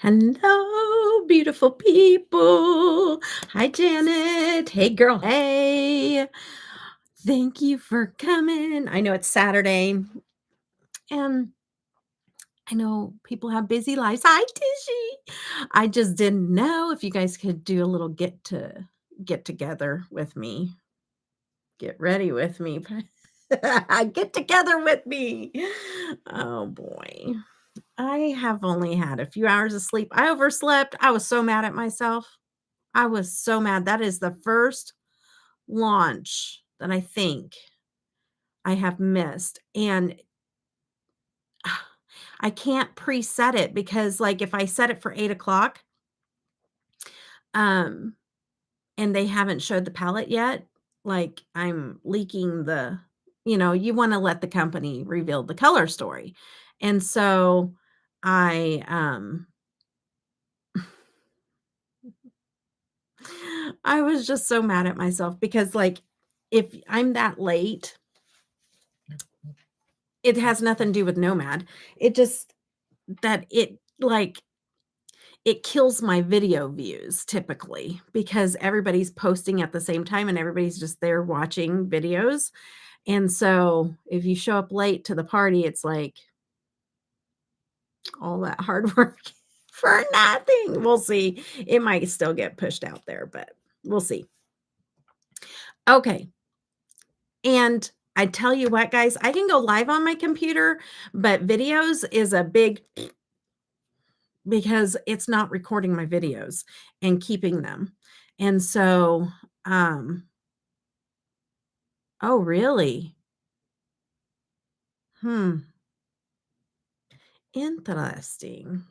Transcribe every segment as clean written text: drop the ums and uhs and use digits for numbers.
Hello, beautiful people. Hi, Janet. Hey, girl. Hey. Thank you for coming. I know it's Saturday, and I know people have busy lives. Hi, Tishy. I just didn't know if you guys could do a little get together with me. Get ready with me. Get together with me. Oh boy. I have only had a few hours of sleep. I overslept. I was so mad at myself. I was so mad. That is the first launch that I think I have missed, and I can't preset it because, like, if I set it for 8 o'clock, um, and they haven't showed the palette yet, like, I'm leaking you wanna let the company reveal the color story, and so I was just so mad at myself because, like, if I'm that late, it has nothing to do with Nomad. It just that it, like, it kills my video views typically because everybody's posting at the same time and everybody's just there watching videos, and so if you show up late to the party, it's like all that hard work for nothing. We'll see. It might still get pushed out there, but we'll see. Okay. And I tell you what, guys, I can go live on my computer, but videos is a big because it's not recording my videos and keeping them. And so, um, oh, really? Hmm. Interesting.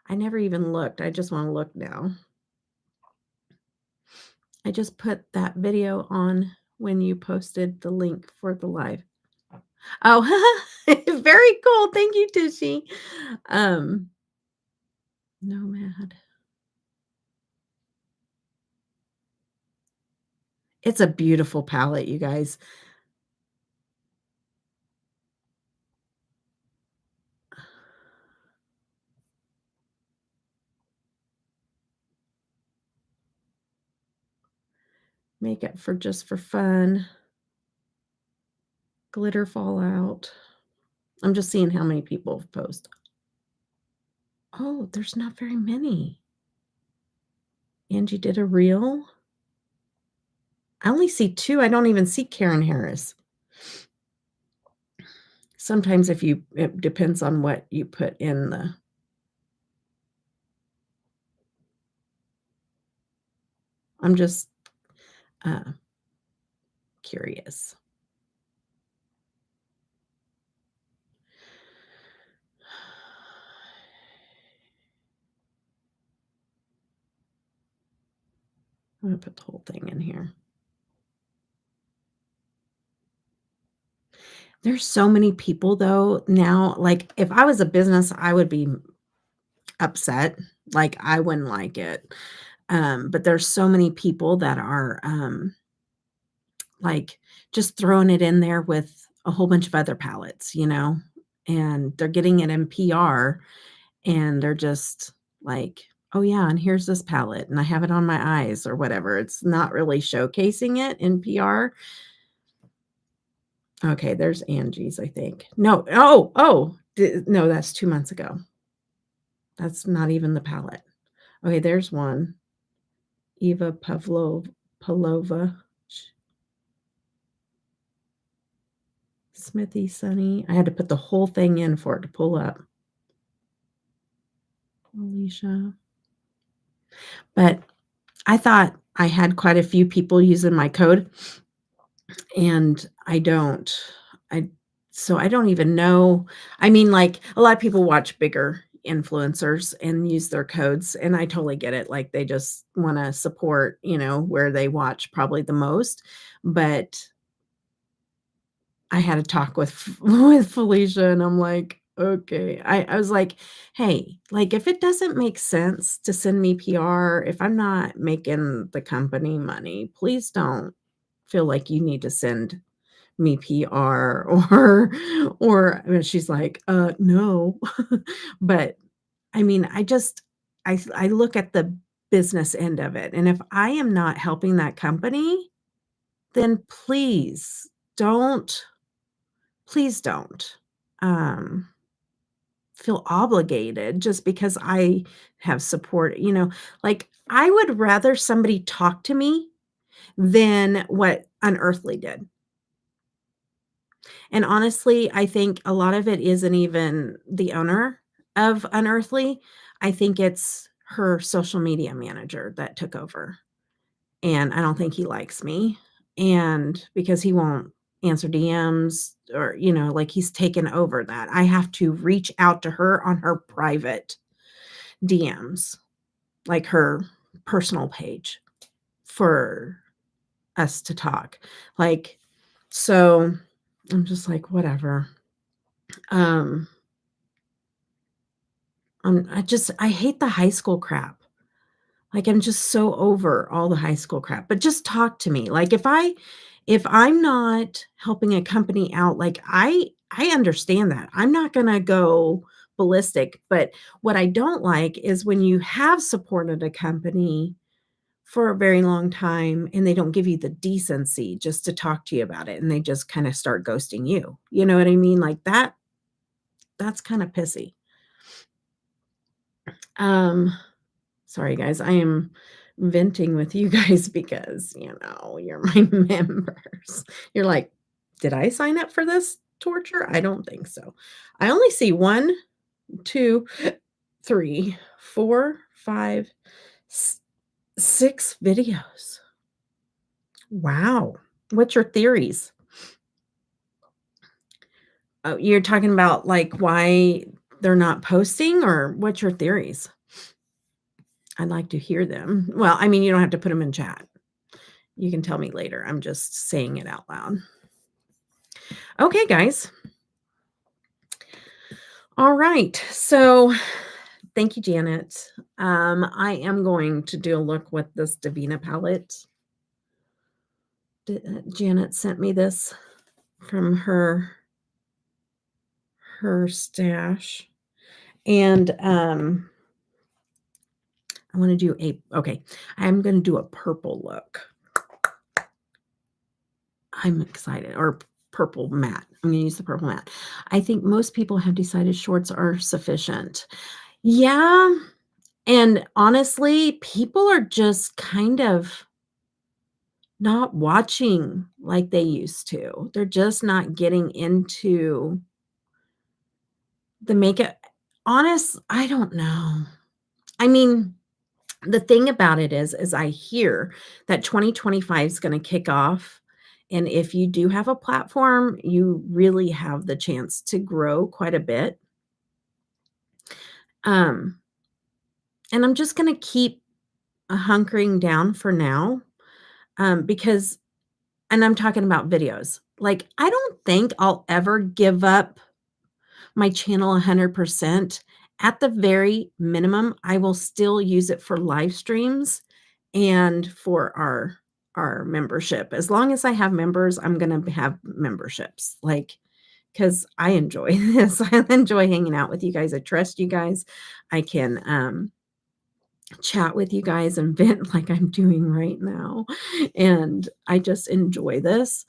I never even looked. I just want to look now. I just put that video on when you posted the link for the live. Oh, very cool. Thank you, Tishy. Um, Nomad. It's a beautiful palette, you guys. Makeup for just for fun. Glitter fallout. I'm just seeing how many people post. Oh, there's not very many. Angie did a reel. I only see 2. I don't even see Karen Harris. Sometimes it depends on what you put in the I'm just, curious. I'm gonna put the whole thing in here. There's so many people though now, like, if I was a business, I would be upset, like, I wouldn't like it, but there's so many people that are, like, just throwing it in there with a whole bunch of other palettes, and they're getting it in PR, and they're just like, "Oh, yeah, and here's this palette, and I have it on my eyes," or whatever. It's not really showcasing it in PR. Okay, there's Angie's, I think. No, no, that's 2 months ago. That's not even the palette. Okay, there's one. Eva Pavlova. Smithy Sunny. I had to put the whole thing in for it to pull up. Alicia. But I thought I had quite a few people using my code, and I don't. I so I don't even know. I mean, like, a lot of people watch bigger influencers and use their codes, and I totally get it. Like, they just wanna support, where they watch probably the most, but I had a talk with with Felicia, and I'm like, "Okay." I was like, "Hey, like, if it doesn't make sense to send me PR, if I'm not making the company money, please don't feel like you need to send me PR," or and she's like, no." But I mean, I look at the business end of it, and if I am not helping that company, then don't please don't, um, feel obligated just because I have support, like, I would rather somebody talk to me than what Unearthly did. And honestly, I think a lot of it isn't even the owner of Unearthly. I think it's her social media manager that took over, and I don't think he likes me, and because he won't answer DMs or, like, he's taken over that. I have to reach out to her on her private DMs, like her personal page, for us to talk. Like, so I'm just like, whatever. Um, I hate the high school crap. Like, I'm just so over all the high school crap, but just talk to me. Like, if I'm not helping a company out, like, I understand that. I'm not gonna go ballistic, but what I don't like is when you have supported a company for a very long time and they don't give you the decency just to talk to you about it, and they just kinda start ghosting you. You know what I mean? Like, that's kinda pissy. Um Sorry, guys. I am venting with you guys because, you're my members. You're like, "Did I sign up for this torture?" I don't think so. I only see 1, 2, 3, 4, 5, 6 videos. Wow. What's your theories? Oh, you're talking about, like, why they're not posting, or what's your theories? I'd like to hear them. Well, I mean, you don't have to put them in chat. You can tell me later. I'm just saying it out loud. Okay, guys. All right. So thank you, Janet. I am going to do a look with this Devinah palette. Janet sent me this from her stash. And I want to do I'm going to do a purple look. I'm excited. Or purple matte. I'm going to use the purple matte. I think most people have decided shorts are sufficient. Yeah. And honestly, people are just kind of not watching like they used to. They're just not getting into the makeup. I don't know. I mean, the thing about it is I hear that 2025 is going to kick off. And if you do have a platform, you really have the chance to grow quite a bit. Um, and I'm just going to keep hunkering down for now, because, and I'm talking about videos. Like, I don't think I'll ever give up my channel 100%. At the very minimum, I will still use it for live streams and for our membership. As long as I have members, I'm gonna have memberships, like, because I enjoy this. I enjoy hanging out with you guys. I trust you guys. I can, chat with you guys and vent like I'm doing right now, and I just enjoy this.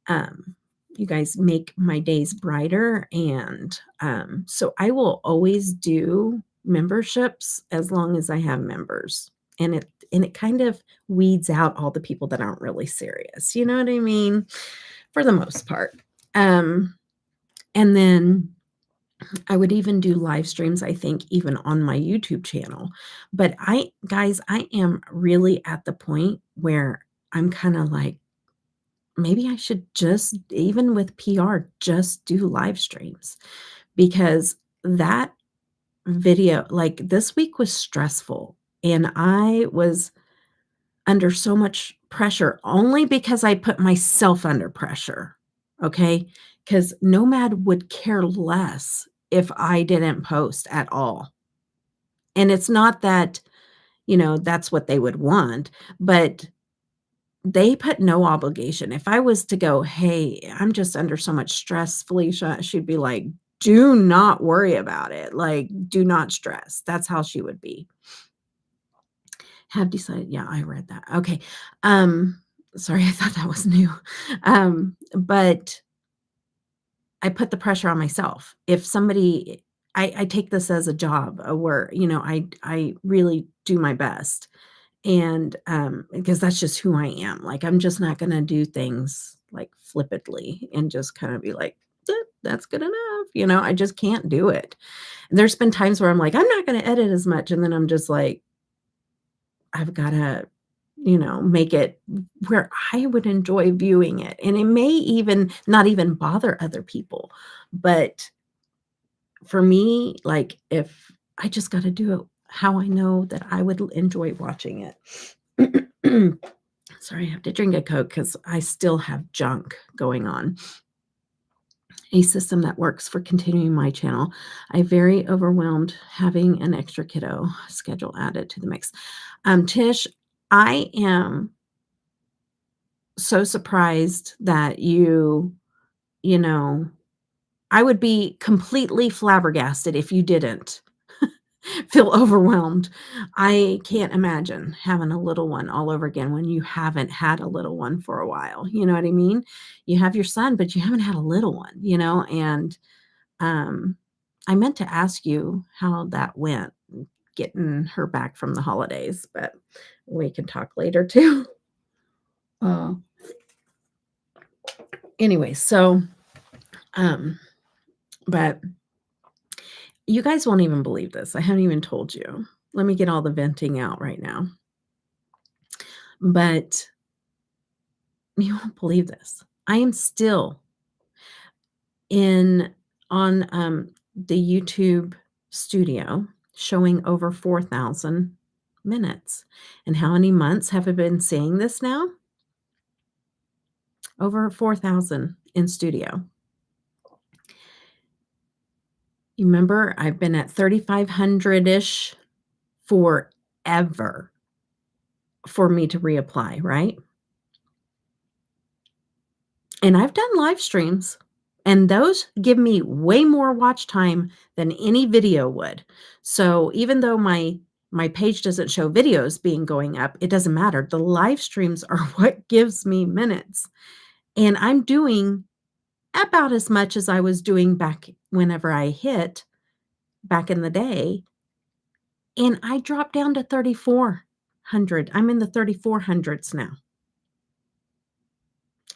Um, you guys make my days brighter, and, so I will always do memberships as long as I have members, and it kind of weeds out all the people that aren't really serious, you know what I mean? For the most part. And then I would even do live streams, I think, even on my YouTube channel. But I am really at the point where I'm kinda like, maybe I should just, even with PR, just do live streams, because that video, like, this week was stressful, and I was under so much pressure only because I put myself under pressure, okay? Because Nomad would care less if I didn't post at all. And it's not that, that's what they would want, but they put no obligation. If I was to go, "Hey, I'm just under so much stress, Felicia," she'd be like, do not worry about it. Like, do not stress. That's how she would be. Have decided. Yeah, I read that. Okay. Sorry, I thought that was new. But I put the pressure on myself. If somebody I take this as a job, where, I really do my best. And, because that's just who I am. Like, I'm just not gonna do things, like, flippantly and just kinda be like, "Eh, that's good enough," I just can't do it. And there's been times where I'm like, "I'm not gonna edit as much," and then I'm just like, I've gotta, make it where I would enjoy viewing it, and it may even not even bother other people, but for me, like, if I just gotta do it how I know that I would enjoy watching it. Sorry, I have to drink a Coke because I still have junk going on. A system that works for continuing my channel. I very overwhelmed having an extra kiddo schedule added to the mix. Tish, I am so surprised that you know, I would be completely flabbergasted if you didn't feel overwhelmed. I can't imagine having a little one all over again when you haven't had a little one for a while, you know what I mean? You have your son, but you haven't had a little one, and, um, I meant to ask you how that went, getting her back from the holidays, but we can talk later too. Uh, anyway, so, um, but you guys won't even believe this. I haven't even told you. Let me get all the venting out right now. But you won't believe this. I am still in on, the YouTube studio showing over 4,000 minutes. And how many months have I been saying this now? Over 4,000 in studio. You remember I've been at 3,500-ish forever for me to reapply, right? And I've done live streams, and those give me way more watch time than any video would. So even though my page doesn't show videos being going up, it doesn't matter. The live streams are what gives me minutes. And I'm doing about as much as I was doing back whenever I hit back in the day. And I dropped down to 3,400. I'm in the 3,400s now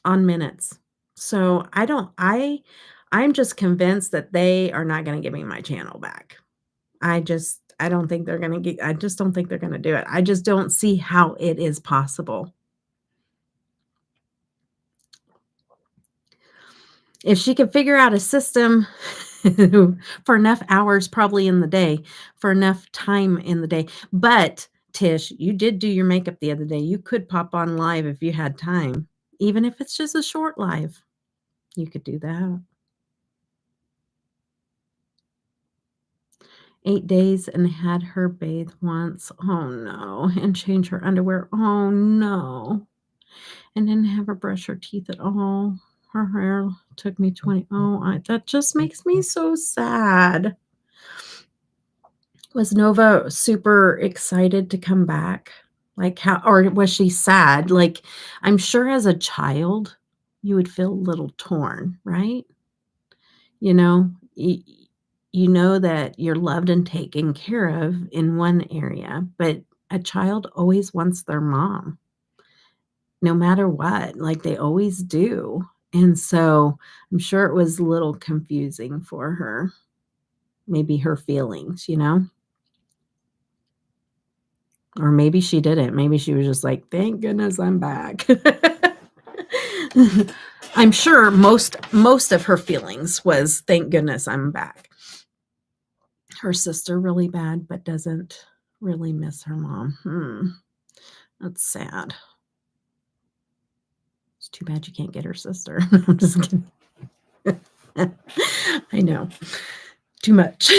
on minutes. So I'm just convinced that they are not gonna give me my channel back. I don't think they're gonna get I just don't think they're gonna do it. I just don't see how it is possible. If she could figure out a system for enough hours probably in the day, for enough time in the day. But, Tish, you did do your makeup the other day. You could pop on live if you had time, even if it's just a short live. You could do that. 8 days and had her bathe once. Oh, no, and change her underwear. Oh, no, and didn't have her brush her teeth at all. Her hair took me 20 that just makes me so sad. Was Nova super excited to come back? Like, how or was she sad? Like, I'm sure as a child, you would feel a little torn, right? You know, you know that you're loved and taken care of in one area, but a child always wants their mom, no matter what, like, they always do, and so, I'm sure it was a little confusing for her, maybe her feelings. Or maybe she didn't, maybe she was just like, "Thank goodness I'm back." I'm sure most of her feelings was, "Thank goodness I'm back." Her sister really bad, but doesn't really miss her mom. That's sad. It's too bad you can't get her sister. I'm just kidding. I know. Too much.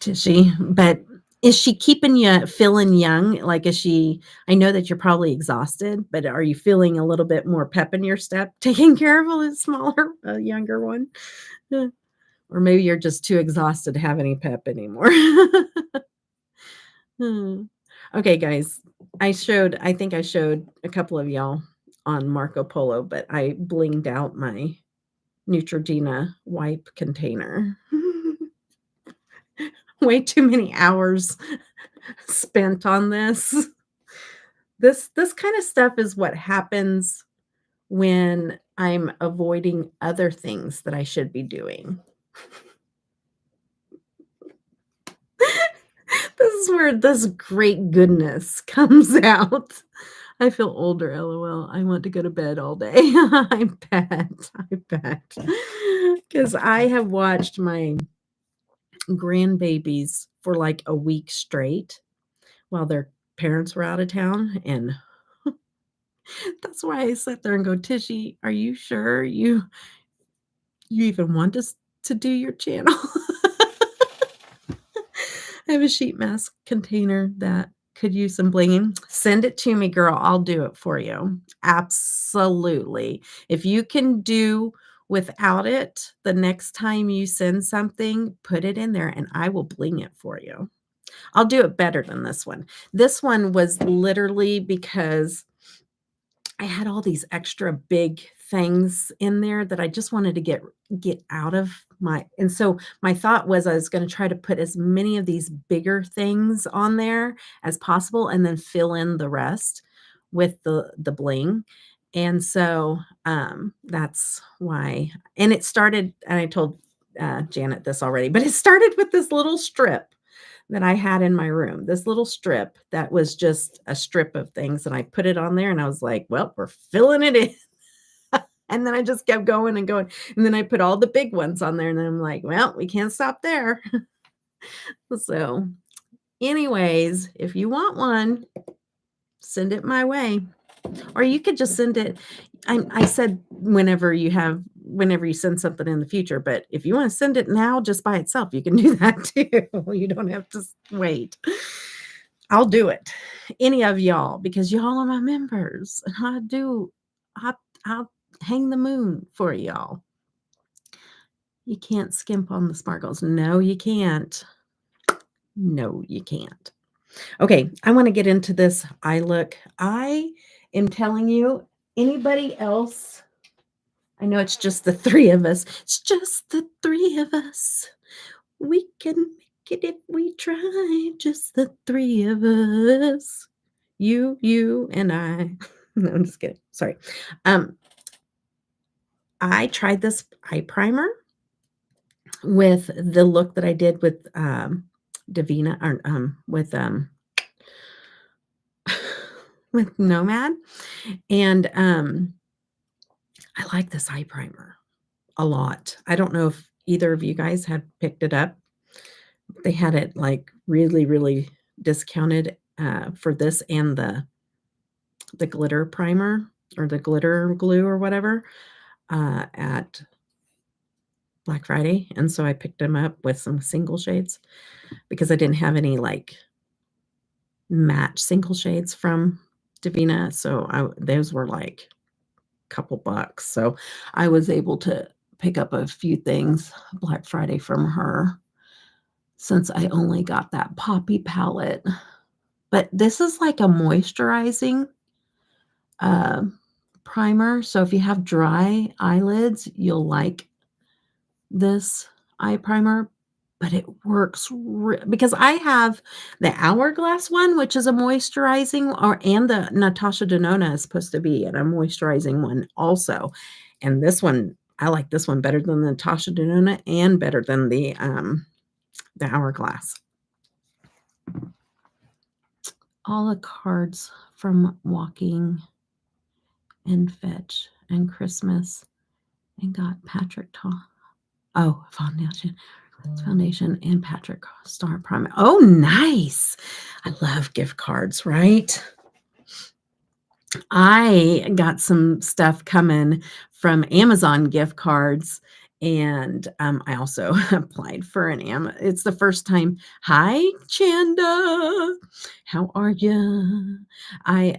Tishy, but is she keeping you feeling young? Like, I know that you're probably exhausted, but are you feeling a little bit more pep in your step, taking care of a little smaller, younger one? Or maybe you're just too exhausted to have any pep anymore. Hmm. Okay, guys. I think I showed a couple of y'all on Marco Polo, but I blinged out my Neutrogena wipe container. Way too many hours spent on this. This kind of stuff is what happens when I'm avoiding other things that I should be doing. This is where this great goodness comes out. I feel older, LOL. I want to go to bed all day. I bet. Because I have watched my grandbabies for like a week straight while their parents were out of town. And that's why I sit there and go, Tishy, are you sure you even want us to do your channel? I have a sheet mask container that could use some blinging. Send it to me, girl. I'll do it for you. Absolutely. If you can do without it, the next time you send something, put it in there and I will bling it for you. I'll do it better than this one. This one was literally because I had all these extra big things in there that I just wanted to get out of my, and so my thought was I was going to try to put as many of these bigger things on there as possible and then fill in the rest with the bling. And so that's why, and it started, and I told Janet this already, but it started with this little strip that I had in my room, this little strip that was just a strip of things, and I put it on there, and I was like, "Well, we're filling it in." And then I just kept going and going, and then I put all the big ones on there, and then I'm like, "Well, we can't stop there." So, anyways, if you want one, send it my way. Or you could just send it. I said whenever you send something in the future, but if you want to send it now just by itself, you can do that too. You don't have to wait. I'll do it. Any of y'all, because y'all are my members. And I'll hang the moon for y'all. You can't skimp on the sparkles. No, you can't. No, you can't. Okay, I want to get into this eye look. I am telling you, anybody else, I know it's just the three of us. It's just the three of us. We can make it if we try. Just the three of us. You, and I. No, I'm just kidding. Sorry. I tried this eye primer with the look that I did with Devinah, or with Nomad. And I like this eye primer a lot. I don't know if either of you guys had picked it up. They had it like really, really discounted for this and the glitter primer or the glitter glue or whatever at Black Friday. And so I picked them up with some single shades because I didn't have any like match single shades from Devinah. So those were like a couple bucks. So I was able to pick up a few things Black Friday from her since I only got that poppy palette. But this is like a moisturizing uh, primer. So if you have dry eyelids, you'll like this eye primer, but it works because I have the Hourglass one, which is a moisturizing, and the NATASHA DENONA is supposed to be a moisturizing one also. And this one, I like this one better than the NATASHA DENONA and better than the Hourglass. All the cards from Walking and Fetch and Christmas and got Patrick foundation and Patrick Star Primer. Oh, nice. I love gift cards, right? I got some stuff coming from Amazon gift cards, and I also applied for an it's the first time. Hi, Chanda. How are you? I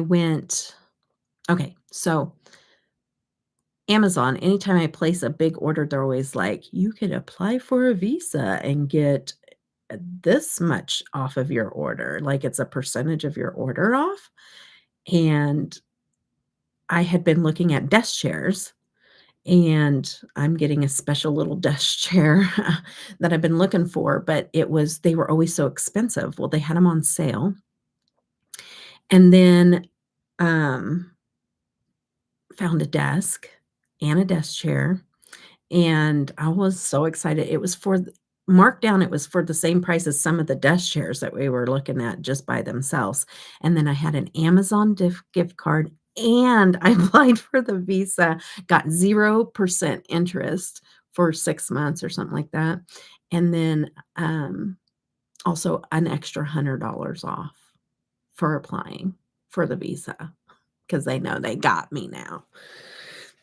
went, okay, so Amazon, anytime I place a big order, they're always like, "You could apply for a visa and get this much off of your order." Like, it's a percentage of your order off, and I had been looking at desk chairs, and I'm getting a special little desk chair that I've been looking for, but they were always so expensive. Well, they had them on sale, and then, um, found a desk and a desk chair, and I was so excited. It was for th marked down, it was for the same price as some of the desk chairs that we were looking at just by themselves, and then I had an Amazon gift card, and I applied for the visa, got 0% interest for 6 months or something like that, and then, also an extra $100 off for applying for the visa because they know they got me now.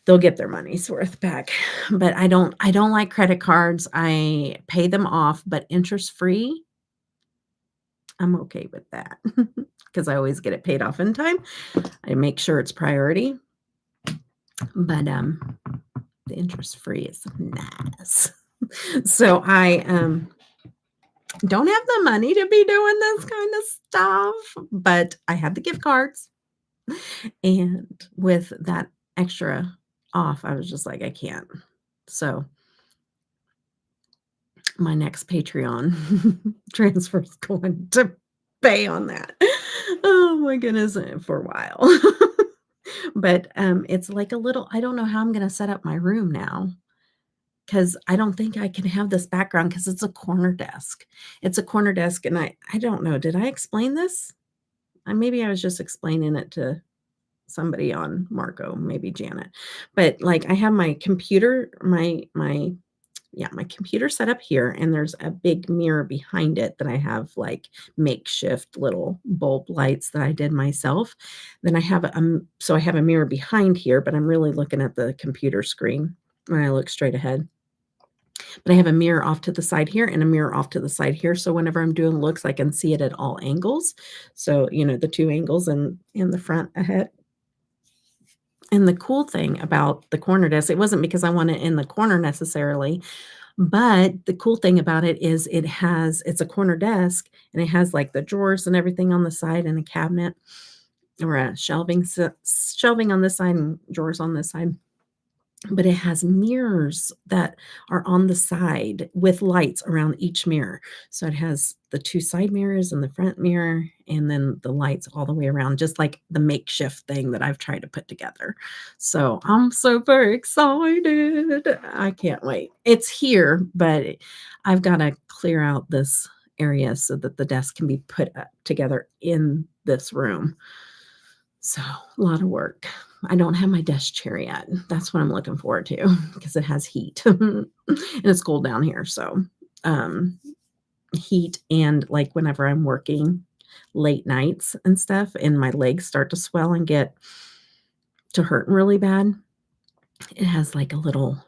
They'll get their money's worth back. But I don't like credit cards. I pay them off, but interest free, I'm okay with that because I always get it paid off in time. I make sure it's priority, but, the interest free is nice. So I, don't have the money to be doing this kind of stuff, but I have the gift cards, and with that extra off, I was just like, "I can't." So my next Patreon transfer is going to pay on that. Oh my goodness, for a while. But, it's like a little I don't know how I'm gonna set up my room now because I don't think I can have this background because it's a corner desk. It's a corner desk, and I don't know, did I explain this? Maybe I was just explaining it to somebody on Marco, maybe Janet. But, like, I have my computer, my computer set up here, and there's a big mirror behind it that I have, like, makeshift little bulb lights that I did myself. Then I have, so I have a mirror behind here, but I'm really looking at the computer screen when I look straight ahead. But I have a mirror off to the side here and a mirror off to the side here, so whenever I'm doing looks, I can see it at all angles. So, the 2 angles in the front ahead. And the cool thing about the corner desk, it wasn't because I want it in the corner necessarily, but the cool thing about it is it's a corner desk, and it has, like, the drawers and everything on the side and a cabinet or a shelving on this side and drawers on this side. But it has mirrors that are on the side with lights around each mirror. So it has the 2 side mirrors and the front mirror, and then the lights all the way around, just like the makeshift thing that I've tried to put together. So I'm super excited. I can't wait. It's here, but I've gotta clear out this area so that the desk can be put together in this room. So, a lot of work. I don't have my desk chair yet. That's what I'm looking forward to because it has heat, and it's cold down here, so, um, heat and, like, whenever I'm working late nights and stuff and my legs start to swell and get to hurting really bad, it has, like, a little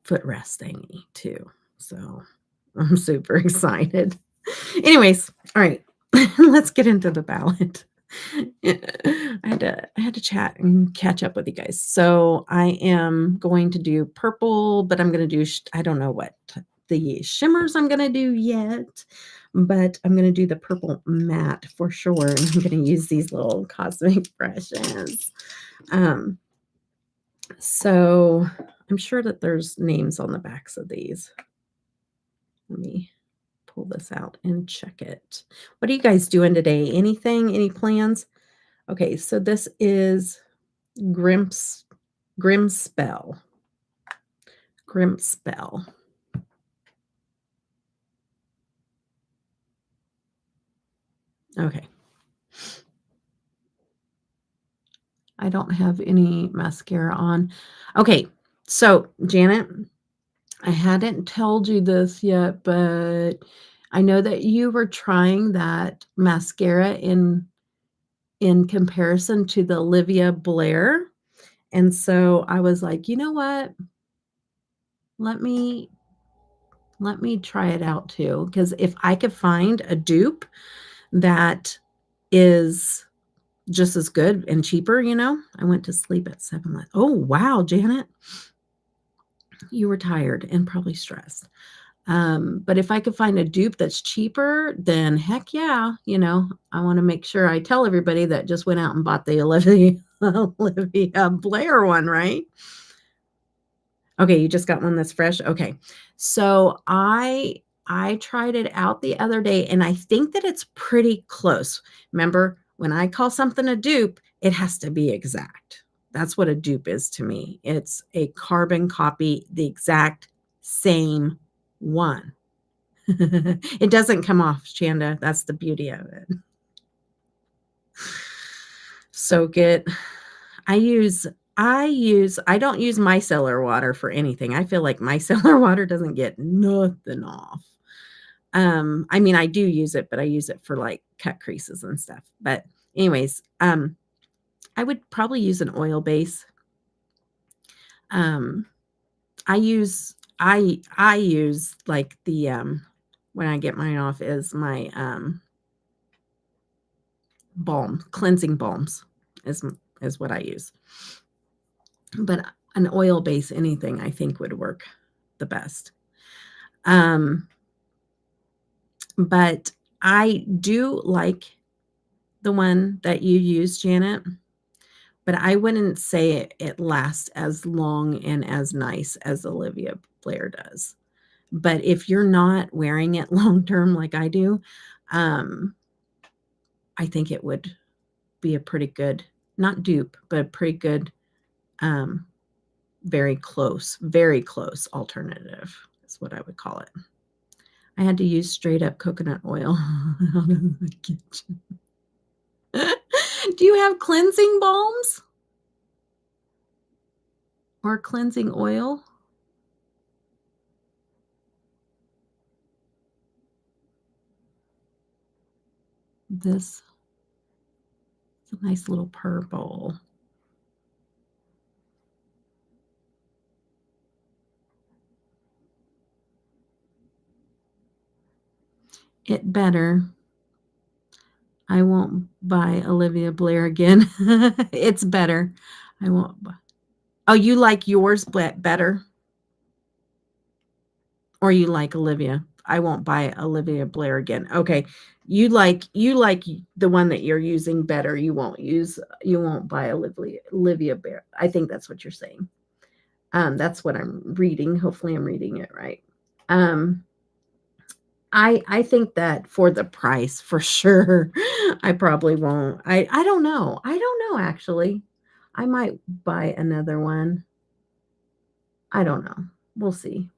footrest thingy too, so I'm super excited. Anyways, alright, let's get into the ballot. I had to chat and catch up with you guys. So I am going to do purple, but I'm gonna do I don't know what the shimmers I'm gonna do yet, but I'm gonna do the purple matte for sure. And I'm gonna use these little cosmic brushes. Um, so I'm sure that there's names on the backs of these. Let me pull this out and check it. What are you guys doing today? Anything? Any plans? Okay, so this is Grimps Grimspell. Grimspell. Okay. I don't have any mascara on. Okay, so Janet, I hadn't told you this yet, but I know that you were trying that mascara in comparison to the Olivia Blair, and so I was like, "You know what? Let me let me try it out too, because if I could find a dupe that is just as good and cheaper, you know? I went to sleep at 7 Oh, wow, Janet. You were tired and probably stressed. But if I could find a dupe that's cheaper, then heck yeah, you know, I want to make sure I tell everybody that just went out and bought the Olivia Blair one, right? Okay, you just got one that's fresh. Okay. So I tried it out the other day and I think that it's pretty close. Remember, when I call something a dupe, it has to be exact. That's what a dupe is to me. It's a carbon copy, the exact same one. It doesn't come off, Chanda. That's the beauty of it. Soak it. I don't use micellar water for anything. I feel like micellar water doesn't get nothing off. I mean, I do use it, but I use it for like cut creases and stuff. But anyways, I would probably use an oil base. I use like the when I get mine off is my cleansing balms is what I use. But an oil base anything I think would work the best. But I do like the one that you use, Janet, but I wouldn't say it lasts as long and as nice as Olivia Blair does. But if you're not wearing it long term like I do, I think it would be a pretty good, not dupe, but a pretty good, very close alternative is what I would call it. I had to use straight up coconut oil out of the kitchen. Do you have cleansing balms? Or cleansing oil? This is a nice little purple. It better. I won't buy Olivia Blair again. It's better. I won't buy. Oh, you like yours better? Or you like Olivia? I won't buy Olivia Blair again. Okay. You like the one that you're using better. You won't buy Olivia Blair. I think that's what you're saying. That's what I'm reading. Hopefully I'm reading it right. I think that for the price, for sure, I probably won't. I don't know. I don't know, actually. I might buy another one. I don't know. We'll see.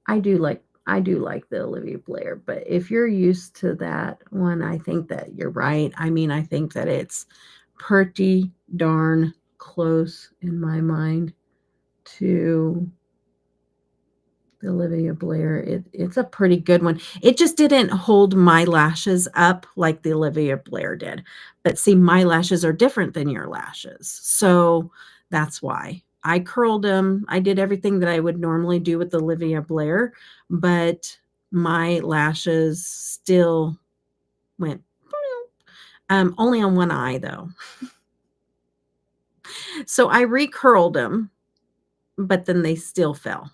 I do like the Olivia Blair, but if you're used to that one, I think that you're right. I mean, I think that it's pretty darn close in my mind to the Olivia Blair. It's a pretty good one. It just didn't hold my lashes up like the Olivia Blair did. But see, my lashes are different than your lashes. So that's why. I curled them. I did everything that I would normally do with the Olivia Blair, but my lashes still went only on one eye though. So I recurled them, but then they still fell.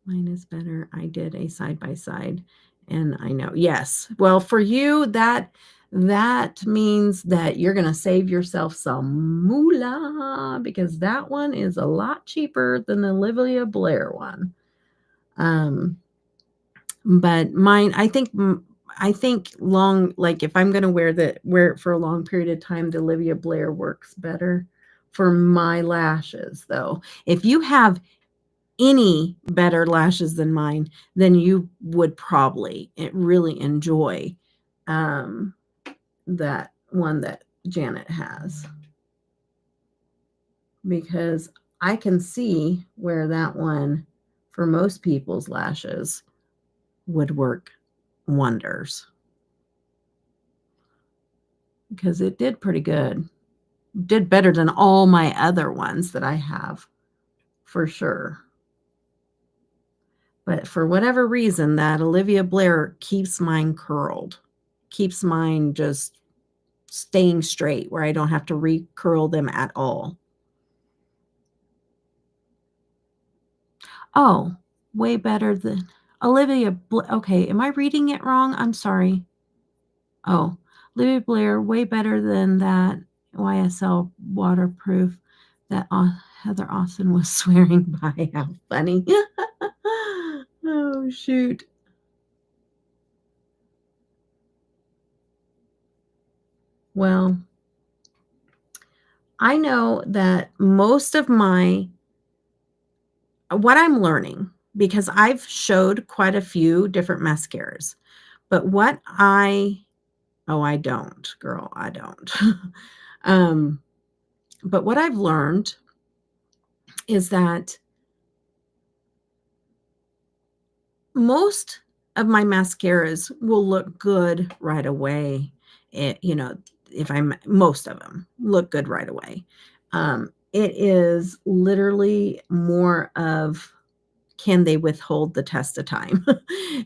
Mine is better. I did a side by side and I know. Yes. Well, for you, that means that you're going to save yourself some moolah because that one is a lot cheaper than the Olivia Blair one. But mine, I think long, like if I'm going to wear it for a long period of time, the Olivia Blair works better for my lashes though. If you have any better lashes than mine, then you would probably really enjoy that one that Janet has. Because I can see where that one, for most people's lashes, would work wonders. Because it did pretty good. Did better than all my other ones that I have, for sure. But for whatever reason, that Olivia Blair keeps mine curled, keeps mine just staying straight where I don't have to recurl them at all. Oh, way better than Olivia okay, am I reading it wrong? I'm sorry. Oh, Olivia Blair, way better than that YSL waterproof that Heather Austin was swearing by. How funny. Oh, shoot. Well, I know that most of what I'm learning, because I've showed quite a few different mascaras, but I don't, girl, I don't. um, but what I've learned is that most of my mascaras will look good right away. You know, if I'm most of them look good right away. It is literally more of can they withhold the test of time?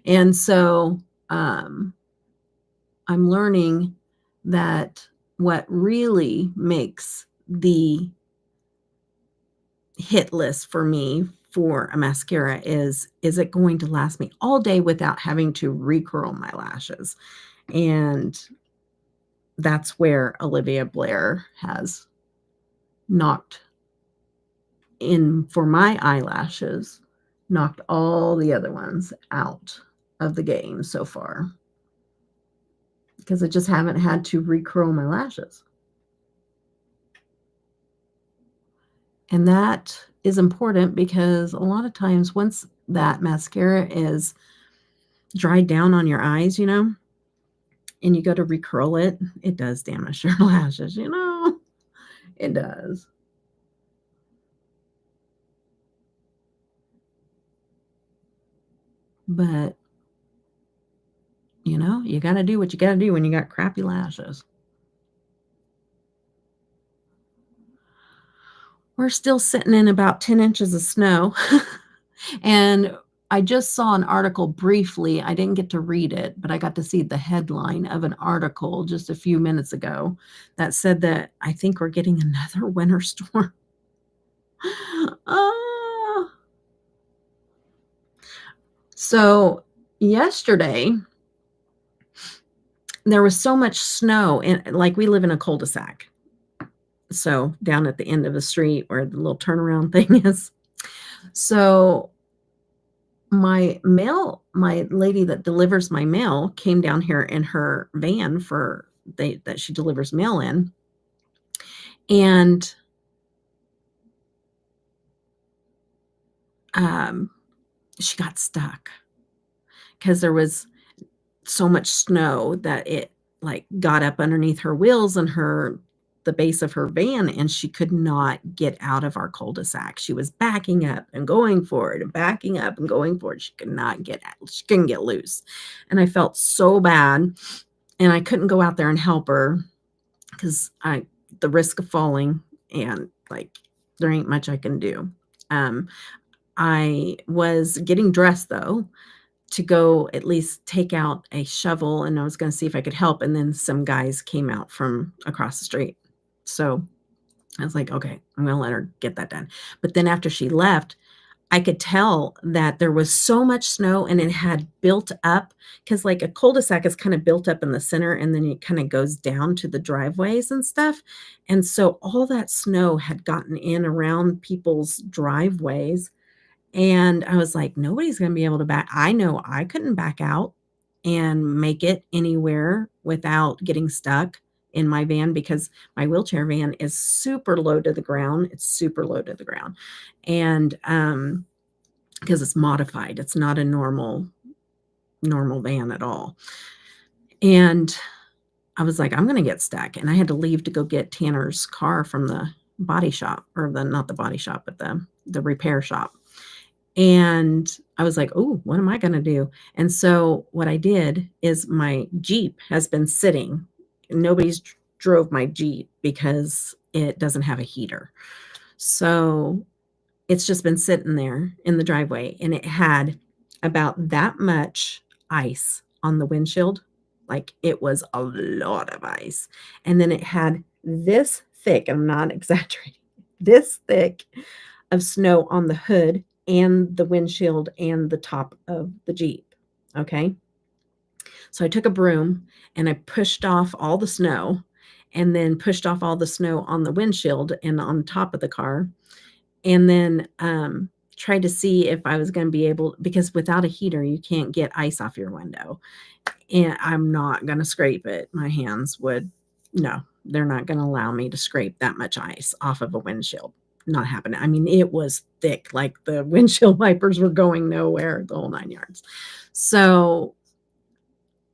And so I'm learning that what really makes the hit list for me for a mascara is it going to last me all day without having to recurl my lashes? And that's where Olivia Blair has knocked in for my eyelashes, knocked all the other ones out of the game so far because I just haven't had to recurl my lashes. And that is important because a lot of times once that mascara is dried down on your eyes, you know, and you go to recurl it, it does damage your lashes, you know, it does. But, you know, you got to do what you got to do when you got crappy lashes. We're still sitting in about 10 inches of snow. And I just saw an article briefly. I didn't get to read it, but I got to see the headline of an article just a few minutes ago that said that I think we're getting another winter storm. Ah. So yesterday, there was so much snow, and like we live in a cul-de-sac. So down at the end of the street where the little turnaround thing is. So my lady that delivers my mail came down here in her van that she delivers mail in. And she got stuck because there was so much snow that it like got up underneath her wheels and the base of her van, and she could not get out of our cul-de-sac. She was backing up and going forward and backing up and going forward. She couldn't get loose. And I felt so bad, and I couldn't go out there and help her because the risk of falling, and like there ain't much I can do. I was getting dressed though to go at least take out a shovel, and I was going to see if I could help. And then some guys came out from across the street. So I was like, okay, I'm going to let her get that done. But then after she left, I could tell that there was so much snow and it had built up because like a cul-de-sac is kind of built up in the center and then it kind of goes down to the driveways and stuff. And so all that snow had gotten in around people's driveways. And I was like, nobody's going to be able to back. I know I couldn't back out and make it anywhere without getting stuck in my van because my wheelchair van is super low to the ground. It's super low to the ground. And because it's modified, it's not a normal van at all. And I was like, I'm going to get stuck. And I had to leave to go get Tanner's car from the body shop, or not the body shop, but the repair shop. And I was like, oh, what am I going to do? And so what I did is my Jeep has been sitting. Nobody's drove my Jeep because it doesn't have a heater. So it's just been sitting there in the driveway, and it had about that much ice on the windshield. Like, it was a lot of ice. And then it had this thick, I'm not exaggerating, this thick of snow on the hood and the windshield and the top of the Jeep. Okay. So I took a broom and I pushed off all the snow and then pushed off all the snow on the windshield and on top of the car. And then tried to see if I was going to be able, because without a heater, you can't get ice off your window. And I'm not going to scrape it. My hands would, no, they're not going to allow me to scrape that much ice off of a windshield. Not happening. I mean, it was thick, like the windshield wipers were going nowhere, the whole 9 yards. So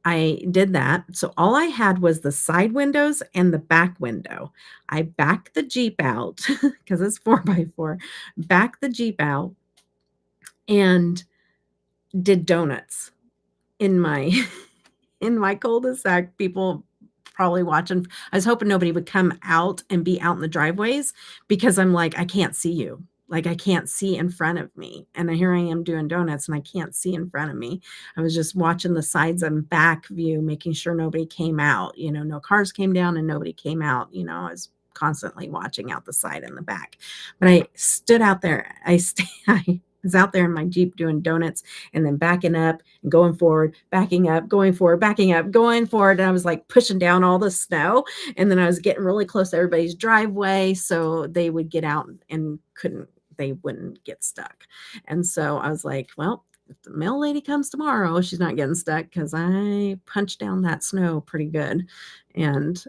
I did that. So all I had was the side windows and the back window. I backed the Jeep out because it's 4x4, backed the Jeep out and did donuts in my in my cul-de-sac. People probably watching. I was hoping nobody would come out and be out in the driveways because I'm like, I can't see you. Like, I can't see in front of me. And here I am doing donuts and I can't see in front of me. I was just watching the sides and back view, making sure nobody came out. You know, no cars came down and nobody came out. You know, I was constantly watching out the side and the back. But I stood out there. I was out there in my Jeep doing donuts and then backing up and going forward, backing up, going forward, backing up, going forward. And I was like pushing down all the snow. And then I was getting really close to everybody's driveway so they would get out and they wouldn't get stuck. And so I was like, well, if the mail lady comes tomorrow, she's not getting stuck because I punched down that snow pretty good. And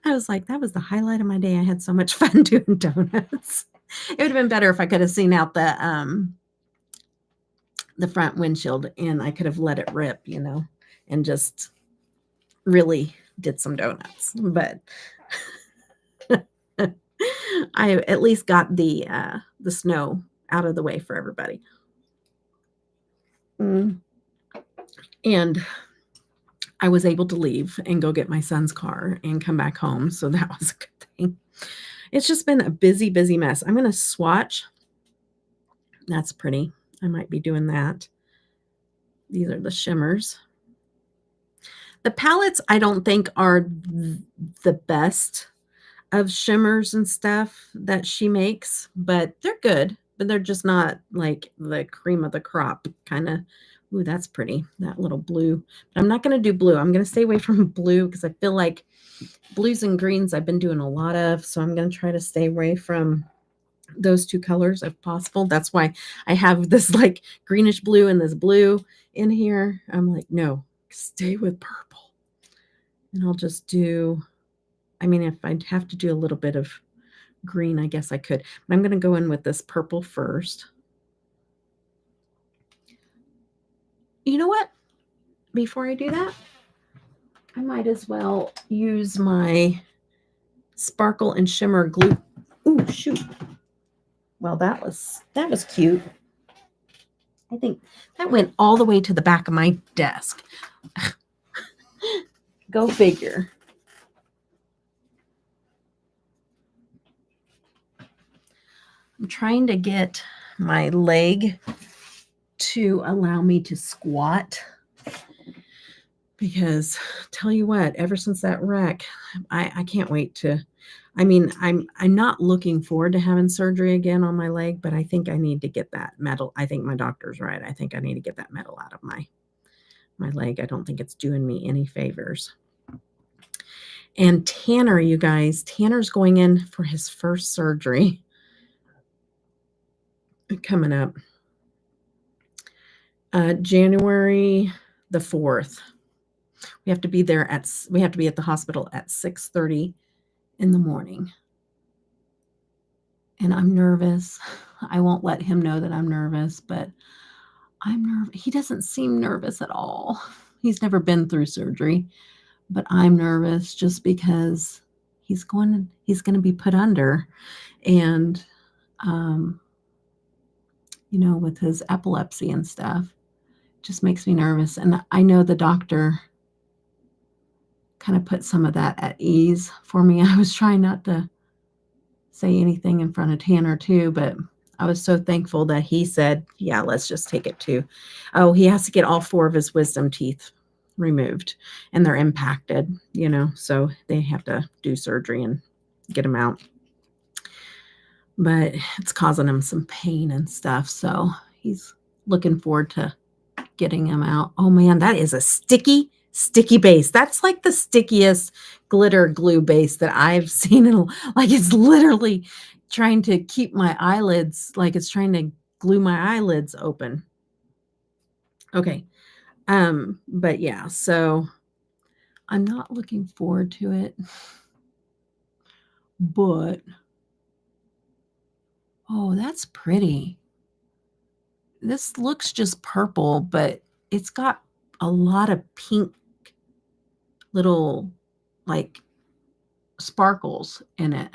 I was like, that was the highlight of my day. I had so much fun doing donuts. It would have been better if I could have seen out the front windshield and I could have let it rip, you know, and just really did some donuts. But I at least got the snow out of the way for everybody. And I was able to leave and go get my son's car and come back home. So that was a good thing. It's just been a busy, busy mess. I'm going to swatch. That's pretty. I might be doing that. These are the shimmers. The palettes I don't think are the best of shimmers and stuff that she makes, but they're good. But they're just not like the cream of the crop kind of. Ooh, that's pretty. That little blue. But I'm not going to do blue. I'm going to stay away from blue because I feel like blues and greens I've been doing a lot of. So I'm going to try to stay away from those two colors if possible. That's why I have this like greenish blue and this blue in here. I'm like, no, stay with purple. And I'll just do, I mean, if I'd have to do a little bit of green, I guess I could. But I'm going to go in with this purple first. You know what? Before I do that, I might as well use my Sparkle and Shimmer glue. Ooh, shoot. Well, that was cute. I think that went all the way to the back of my desk. Go figure. I'm trying to get my leg to allow me to squat because tell you what, ever since that wreck, I can't wait to, I mean, I'm not looking forward to having surgery again on my leg, but I think I need to get that metal. I think my doctor's right. I think I need to get that metal out of my leg. I don't think it's doing me any favors. And Tanner, you guys, Tanner's going in for his first surgery coming up. January the 4th. We have to be there we have to be at the hospital at 6:30 in the morning. And I'm nervous. I won't let him know that I'm nervous, but I'm nervous. He doesn't seem nervous at all. He's never been through surgery, but I'm nervous just because he's going to be put under. And, you know, with his epilepsy and stuff, just makes me nervous. And I know the doctor kind of put some of that at ease for me. I was trying not to say anything in front of Tanner too, but I was so thankful that he said, yeah, let's just take it to, oh, he has to get all 4 of his wisdom teeth removed and they're impacted, you know, so they have to do surgery and get them out. But it's causing him some pain and stuff. So he's looking forward to getting him out. Oh man, that is a sticky base. That's like the stickiest glitter glue base that I've seen in, like, it's literally trying to keep my eyelids, like it's trying to glue my eyelids open. Okay. But yeah, so I'm not looking forward to it. But oh, that's pretty. This looks just purple, but it's got a lot of pink little like sparkles in it.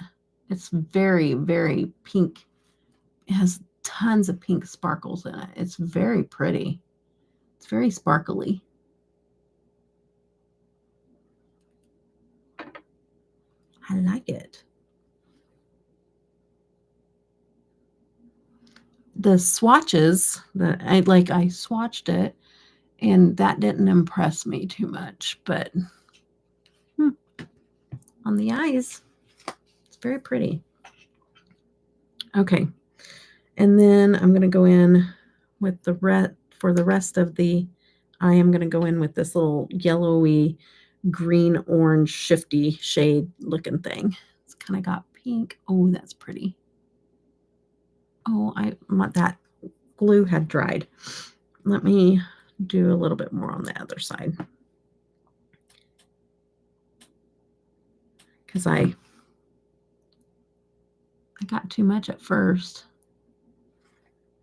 It's very, very pink. It has tons of pink sparkles in it. It's very pretty. It's very sparkly. I like it. The swatches that I swatched it and that didn't impress me too much, but on the eyes, it's very pretty. Okay. And then I'm going to go in with the red for the rest of the, I am going to go in with this little yellowy green orange shifty shade looking thing. It's kind of got pink. Oh, that's pretty. Oh, that glue had dried. Let me do a little bit more on the other side. Because I got too much at first.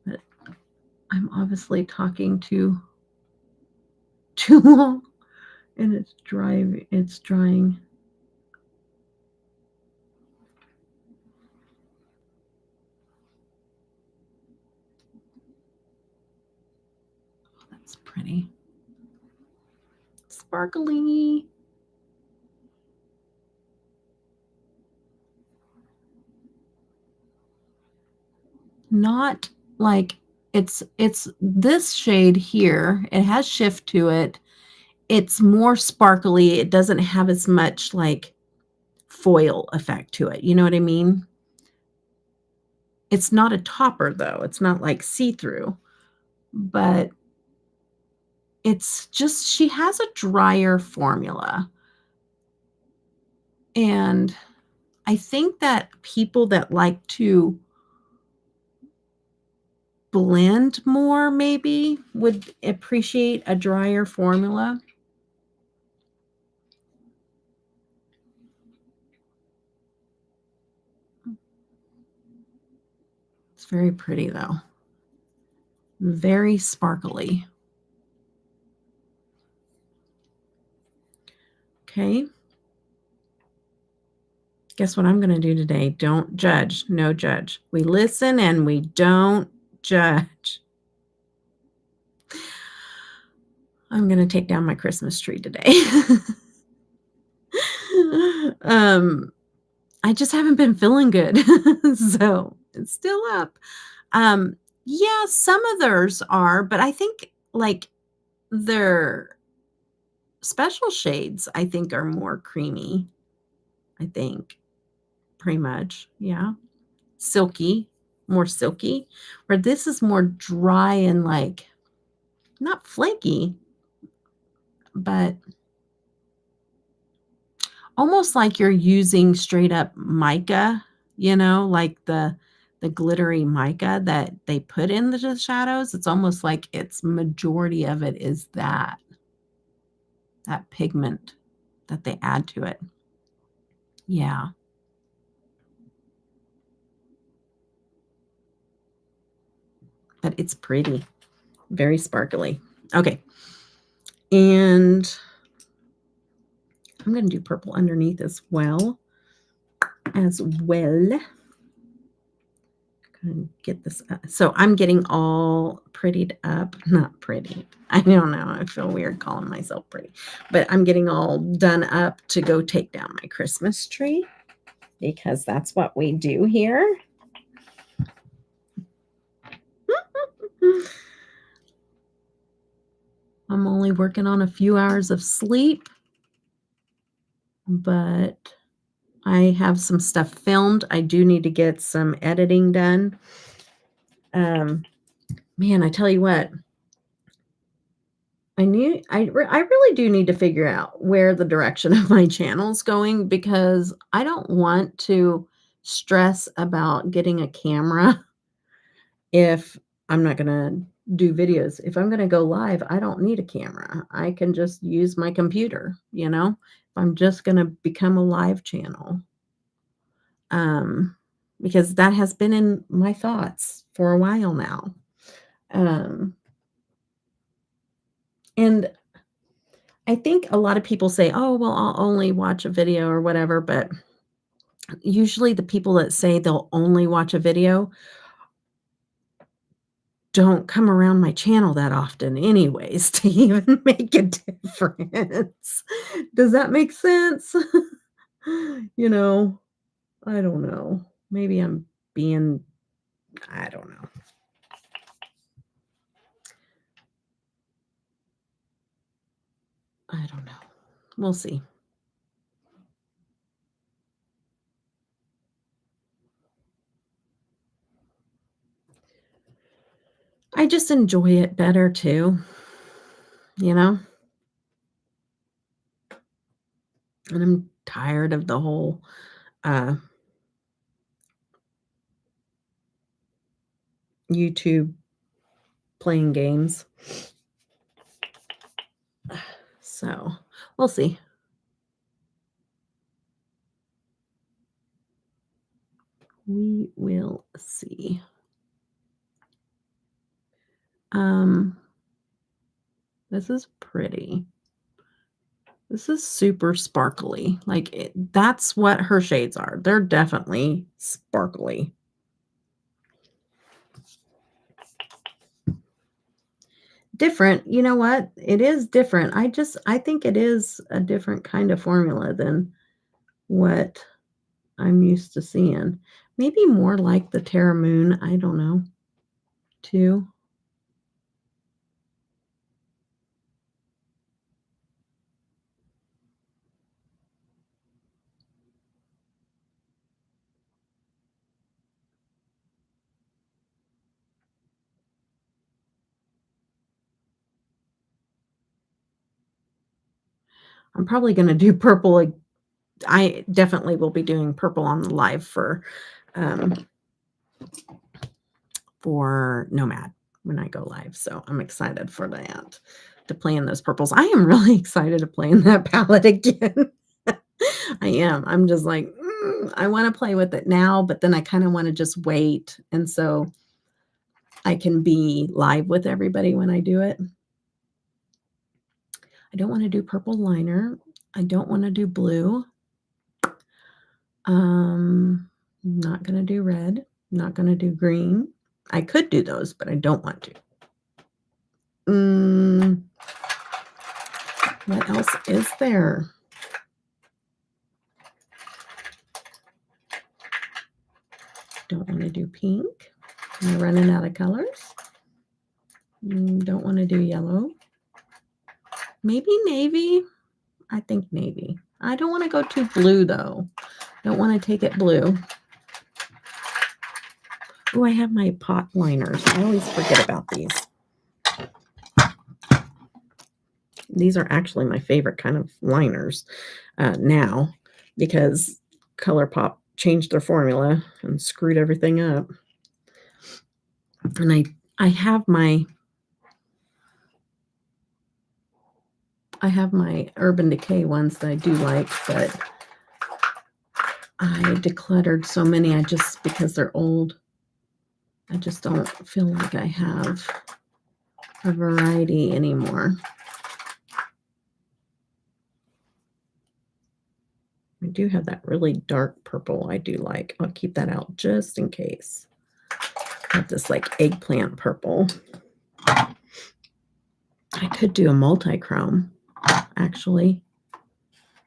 But I'm obviously talking too long. And it's drying. Oh, that's pretty. Sparkly. Not like it's this shade here. It has shift to it. It's more sparkly. It doesn't have as much like foil effect to it. You know what I mean? It's not a topper though. It's not like see-through, but it's just, she has a drier formula. And I think that people that like to blend more maybe would appreciate a drier formula. It's very pretty though. Very sparkly. Okay. Guess what I'm going to do today? Don't judge. No judge. We listen and we don't judge. I'm going to take down my Christmas tree today. I just haven't been feeling good. So it's still up. Yeah, some of theirs are, but I think like their special shades, I think, are more creamy. I think pretty much. Yeah. Silky, more silky, where this is more dry and like not flaky, but almost like you're using straight up mica, you know, like the glittery mica that they put in the shadows. It's almost like its majority of it is that pigment that they add to it. Yeah. But it's pretty, very sparkly. Okay. And I'm going to do purple underneath as well. Get this up. So I'm getting all prettied up. Not pretty. I don't know. I feel weird calling myself pretty. But I'm getting all done up to go take down my Christmas tree because that's what we do here. I'm only working on a few hours of sleep, but I have some stuff filmed. I do need to get some editing done. Man, I tell you what, I really do need to figure out where the direction of my channel's going because I don't want to stress about getting a camera if I'm not gonna do videos. If I'm gonna go live, I don't need a camera. I can just use my computer, you know? If I'm just gonna become a live channel. Um, because that has been in my thoughts for a while now. Um, and I think a lot of people say, "Oh, well, I'll only watch a video or whatever," but usually the people that say they'll only watch a video don't come around my channel that often anyways to even make a difference. Does that make sense? You know, I don't know. Maybe I'm being I don't know. I don't know. We'll see. I just enjoy it better too, you know? And I'm tired of the whole, uh, YouTube playing games. So, we'll see. We will see. Um, this is pretty. This is super sparkly. Like, that's what her shades are. They're definitely sparkly. Different. You know what? It is different. I think it is a different kind of formula than what I'm used to seeing. Maybe more like the Terra Moon. I don't know. Too. I'm probably gonna do purple. I definitely will be doing purple on the live um, for Nomad when I go live. So I'm excited for that, to play in those purples. I am really excited to play in that palette again. I am. I'm just like, I want to play with it now, but then I kind of want to just wait. And so I can be live with everybody when I do it. I don't want to do purple liner. I don't want to do blue. Not going to do red. Not going to do green. I could do those, but I don't want to. What else is there? Don't want to do pink. I'm running out of colors. Don't want to do yellow. Maybe navy. I think navy. I don't want to go too blue, though. Don't want to take it blue. Oh, I have my pot liners. I always forget about these. These are actually my favorite kind of liners now because ColourPop changed their formula and screwed everything up. And I have my Urban Decay ones that I do like, but I decluttered so many because they're old. I just don't feel like I have a variety anymore. I do have that really dark purple I do like. I'll keep that out just in case. I have this like eggplant purple. I could do a multi-chrome, actually.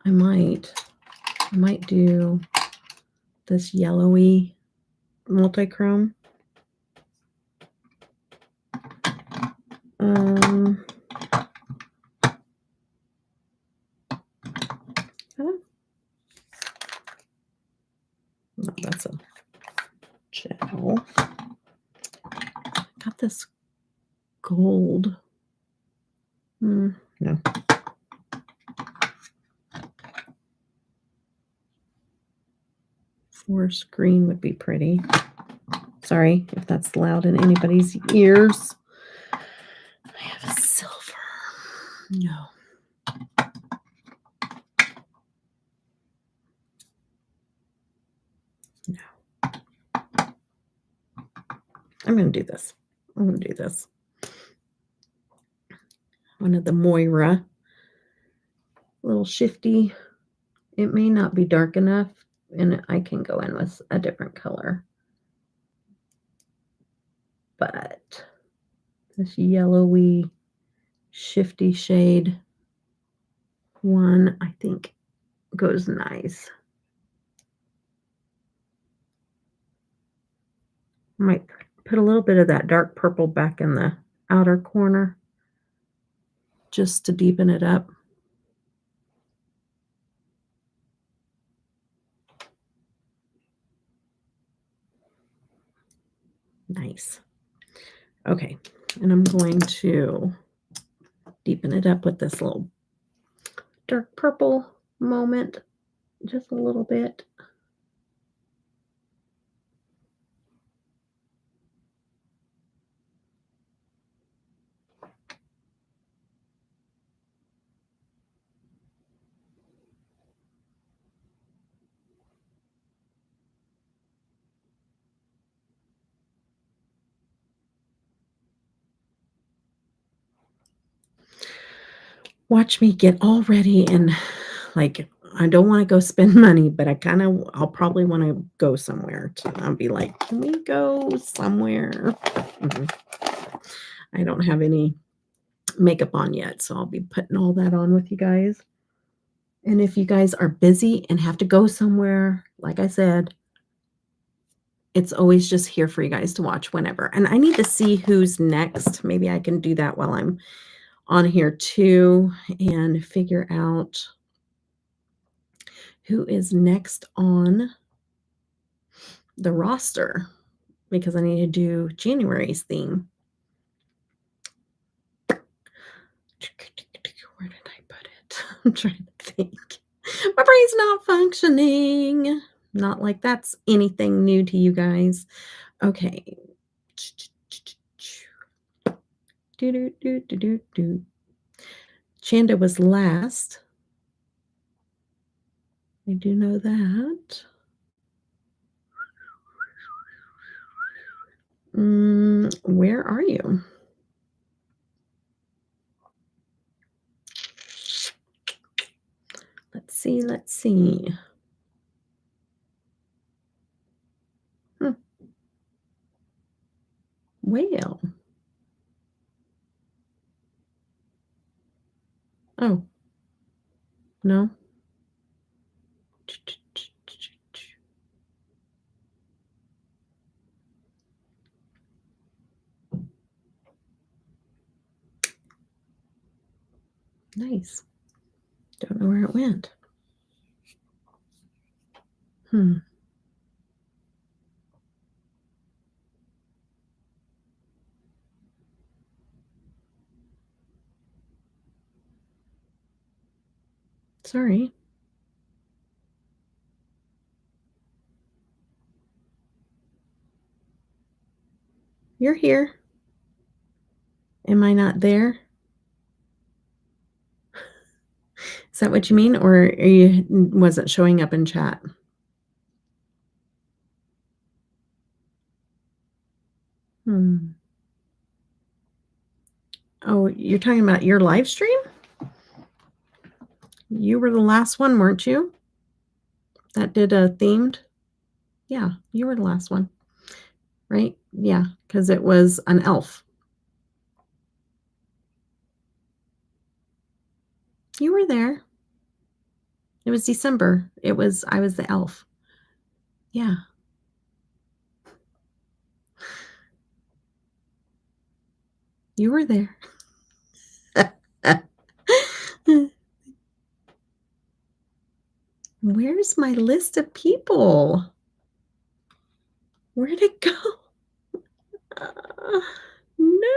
I might do this yellowy multi-chrome. Oh, that's a gel. Got this gold. No. Forest green would be pretty. Sorry if that's loud in anybody's ears. I have a silver. No. No. I'm going to do this. I'm going to do this. One of the Moira. A little shifty. It may not be dark enough, and I can go in with a different color. But this yellowy, shifty shade one, I think, goes nice. Might put a little bit of that dark purple back in the outer corner just to deepen it up. Nice. Okay, and I'm going to deepen it up with this little dark purple moment, just a little bit. Watch me get all ready and like, I don't want to go spend money, but I'll probably want to go somewhere. I'll be like, can we go somewhere? I don't have any makeup on yet, so I'll be putting all that on with you guys. And if you guys are busy and have to go somewhere, like I said, it's always just here for you guys to watch whenever. And I need to see who's next. Maybe I can do that while I'm on here too and figure out who is next on the roster because I need to do January's theme. Where did I put it? I'm trying to think. My brain's not functioning. Not like that's anything new to you guys. Okay. Chanda was last. I do know that. Where are you? Let's see. Let's see. Well. Oh. No. Nice. Don't know where it went. Sorry. You're here. Am I not there? Is that what you mean? Or wasn't showing up in chat? Oh, you're talking about your live stream? You were the last one, weren't you? That did a themed? Yeah, you were the last one. Right? Yeah, because it was an elf. You were there. It was December. I was the elf. Yeah. You were there. Where's my list of people? Where'd it go? No.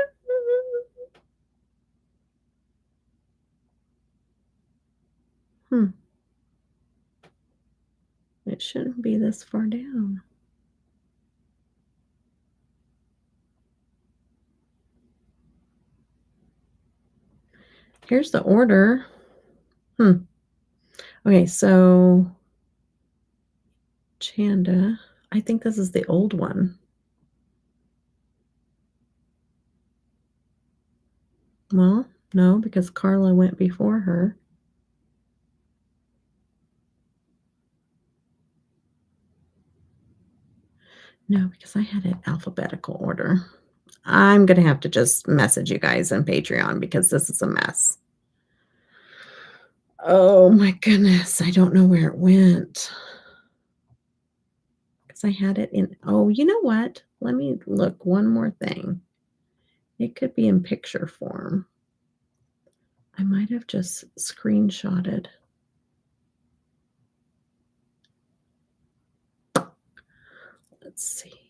It shouldn't be this far down. Here's the order. Okay, so Chanda. I think this is the old one. Well, no, because Carla went before her. No, because I had it alphabetical order. I'm going to have to just message you guys on Patreon because this is a mess. Oh my goodness. I don't know where it went. Because I had it in, oh, you know what? Let me look one more thing. It could be in picture form. I might have just screenshotted. Let's see.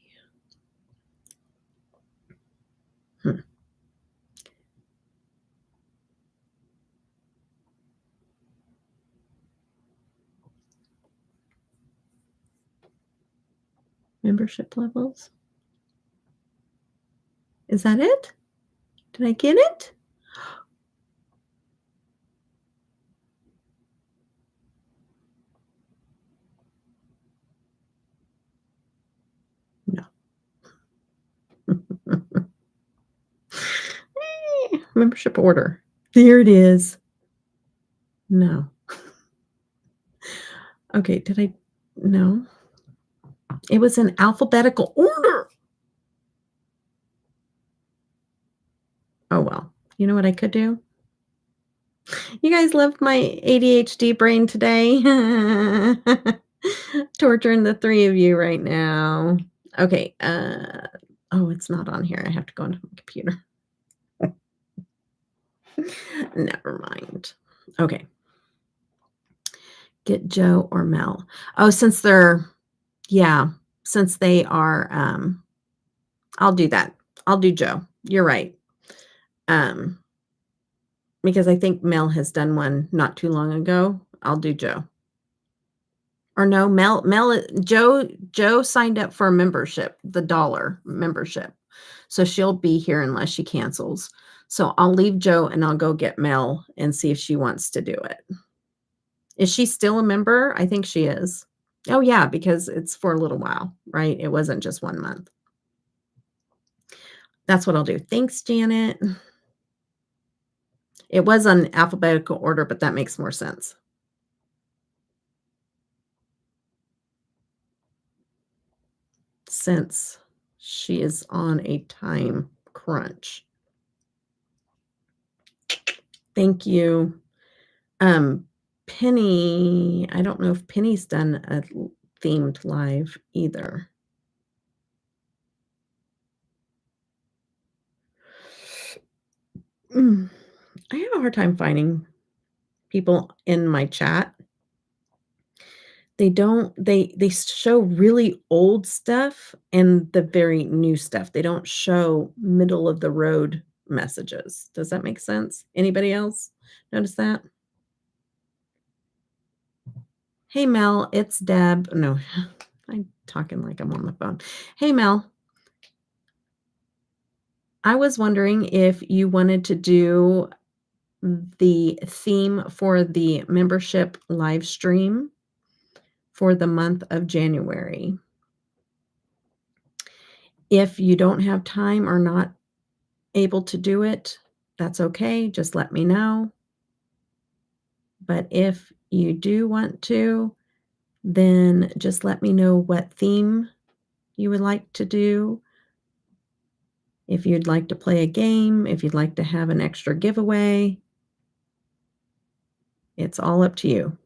Membership levels. Is that it? Did I get it? No. Membership order. There it is. No. Okay, did I? No. It was in alphabetical order. Oh, well. You know what I could do? You guys loved my ADHD brain today. Torturing the three of you right now. Okay. Oh, it's not on here. I have to go into my computer. Never mind. Okay. Get Joe or Mel. Oh, since they're, yeah, since they are, I'll do that. I'll do Joe. You're right. Because I think Mel has done one not too long ago. I'll do Joe. Or no, Joe signed up for a membership, the $1 membership. So she'll be here unless she cancels. So I'll leave Joe and I'll go get Mel and see if she wants to do it. Is she still a member? I think she is. Oh yeah, because it's for a little while, right? It wasn't just 1 month. That's what I'll do. Thanks, Janet. It was on alphabetical order, but that makes more sense. Since she is on a time crunch. Thank you. Penny, I don't know if Penny's done a themed live either. I have a hard time finding people in my chat. They show really old stuff and the very new stuff. They don't show middle of the road messages. Does that make sense? Anybody else notice that? Hey, Mel, it's Deb. No, I'm talking like I'm on the phone. Hey, Mel. I was wondering if you wanted to do the theme for the membership live stream for the month of January. If you don't have time or not able to do it, that's okay. Just let me know. But if you do want to, then just let me know what theme you would like to do. If you'd like to play a game, if you'd like to have an extra giveaway, it's all up to you.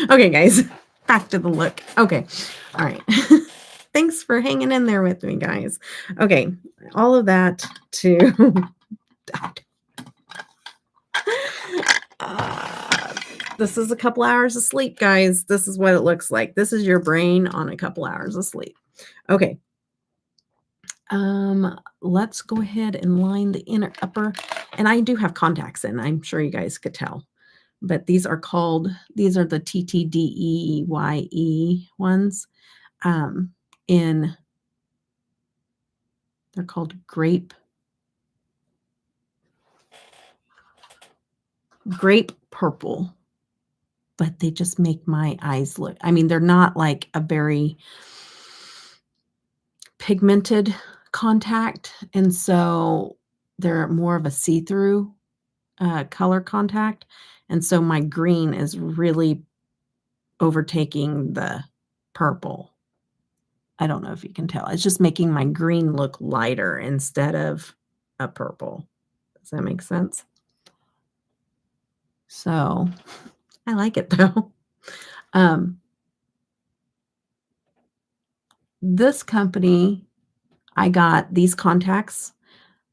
Okay, guys, back to the look. Okay. All right. Thanks for hanging in there with me, guys. Okay, all of that to uh, this is a couple hours of sleep, guys. This is what it looks like. This is your brain on a couple hours of sleep. Okay. Let's go ahead and line the inner upper. And I do have contacts in. I'm sure you guys could tell. But these are the TTDEYE ones. In They're called grape purple, but they just make my eyes look, I mean, they're not like a very pigmented contact, and so they're more of a see-through color contact, and so my green is really overtaking the purple. I don't know if you can tell. It's just making my green look lighter instead of a purple. Does that make sense? So, I like it though. Um, this company, I got these contacts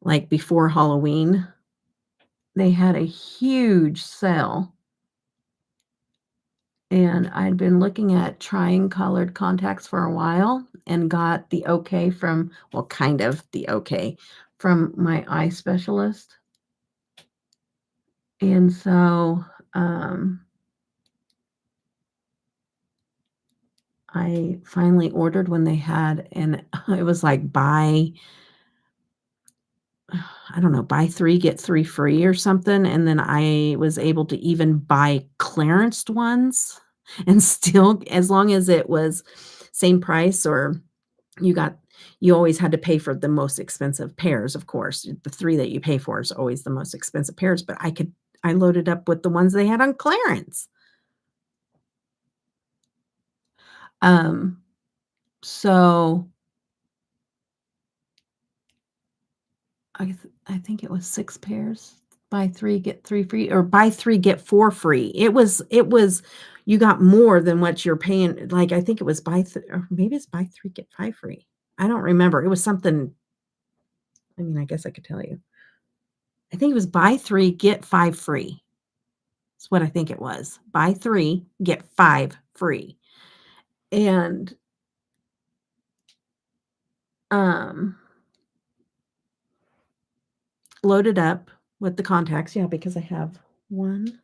like before Halloween. They had a huge sale. And I'd been looking at trying colored contacts for a while and got the okay from, well, kind of the okay from my eye specialist. And so I finally ordered when they had, and it was like buy, I don't know, buy 3, get 3 free or something, and then I was able to even buy clearanced ones and still, as long as it was same price, or you got you always had to pay for the most expensive pairs, of course. The 3 that you pay for is always the most expensive pairs, but I loaded up with the ones they had on clearance. Um, so I think it was 6 pairs. Buy 3, get 3 free, or buy 3, get 4 free. It was you got more than what you're paying. Like, I think it was or maybe it's buy 3, get 5 free. I don't remember. It was something, I mean, I guess I could tell you. I think it was buy 3, get 5 free. That's what I think it was. Buy 3, get 5 free. And, um loaded up with the contacts, yeah, because I have 1,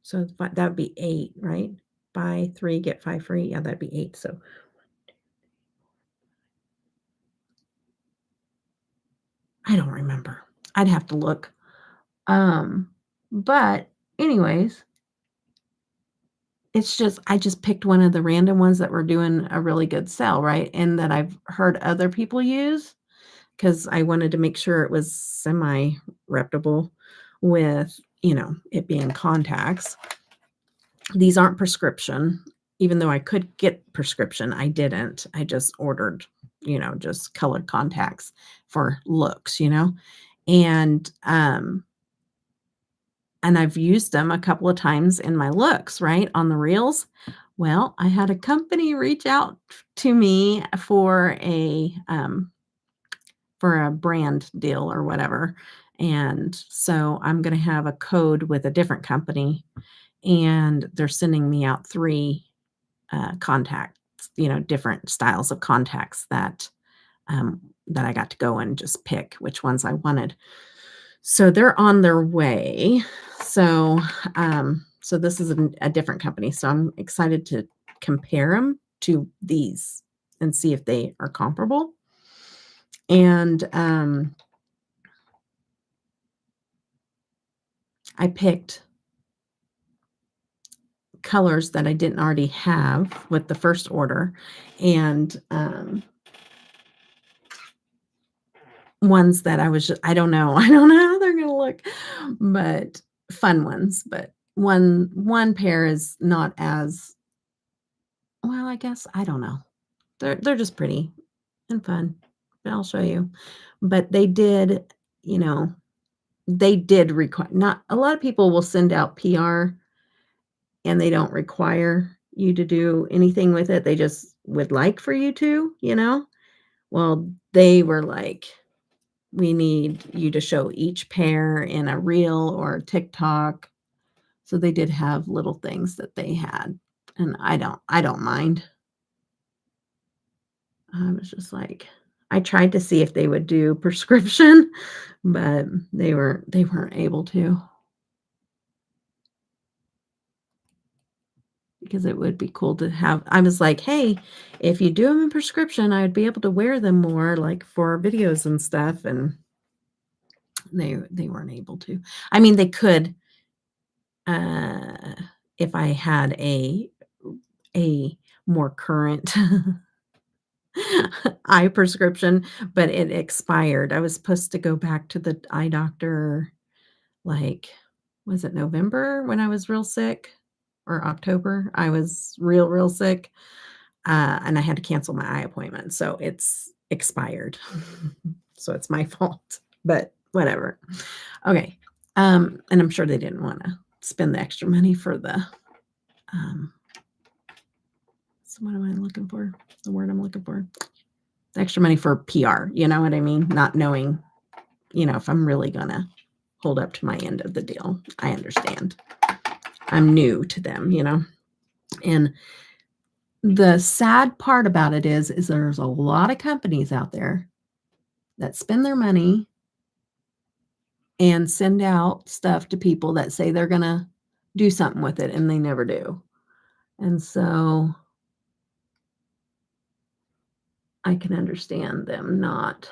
so that would be 8, right? Buy 3, get 5 free, yeah, that'd be 8, so I don't remember. I'd have to look. But anyways, it's just I just picked one of the random ones that were doing a really good sale, right? And that I've heard other people use, because I wanted to make sure it was semi-reputable with, it being contacts. These aren't prescription, even though I could get prescription, I didn't. I just ordered, just colored contacts for looks, and, and I've used them a couple of times in my looks, right, on the reels. Well, I had a company reach out to me for a brand deal or whatever, and so I'm gonna have a code with a different company, and they're sending me out 3, contacts, different styles of contacts that I got to go and just pick which ones I wanted. So they're on their way. So, so this is a different company. So I'm excited to compare them to these and see if they are comparable. And I picked colors that I didn't already have with the first order, and ones that I don't know. I don't know how they're gonna look, but fun ones. But one pair is not as well, I guess, I don't know. They're just pretty and fun, but I'll show you. But you know, they did require, not a lot of people will send out PR and they don't require you to do anything with it. They just would like for you to, you know? Well, they were like, "We need you to show each pair in a reel or TikTok." So they did have little things that they had, and I don't mind. I was just like I tried to see if they would do prescription, but they weren't able to, because it would be cool to have. I was like, "Hey, if you do them in prescription, I would be able to wear them more, like, for videos and stuff," and they weren't able to. I mean, they could, uh, if I had a more current eye prescription, but it expired. I was supposed to go back to the eye doctor, like, was it November when I was real sick, or October? I was real sick, and I had to cancel my eye appointment, so it's expired. So it's my fault, but whatever. Okay, and I'm sure they didn't wanna spend the extra money for the, um so what am I looking for? The word I'm looking for? The extra money for PR, you know what I mean? Not knowing, if I'm really gonna hold up to my end of the deal. I understand. I'm new to them, And the sad part about it is there's a lot of companies out there that spend their money and send out stuff to people that say they're gonna do something with it, and they never do. And so I can understand them not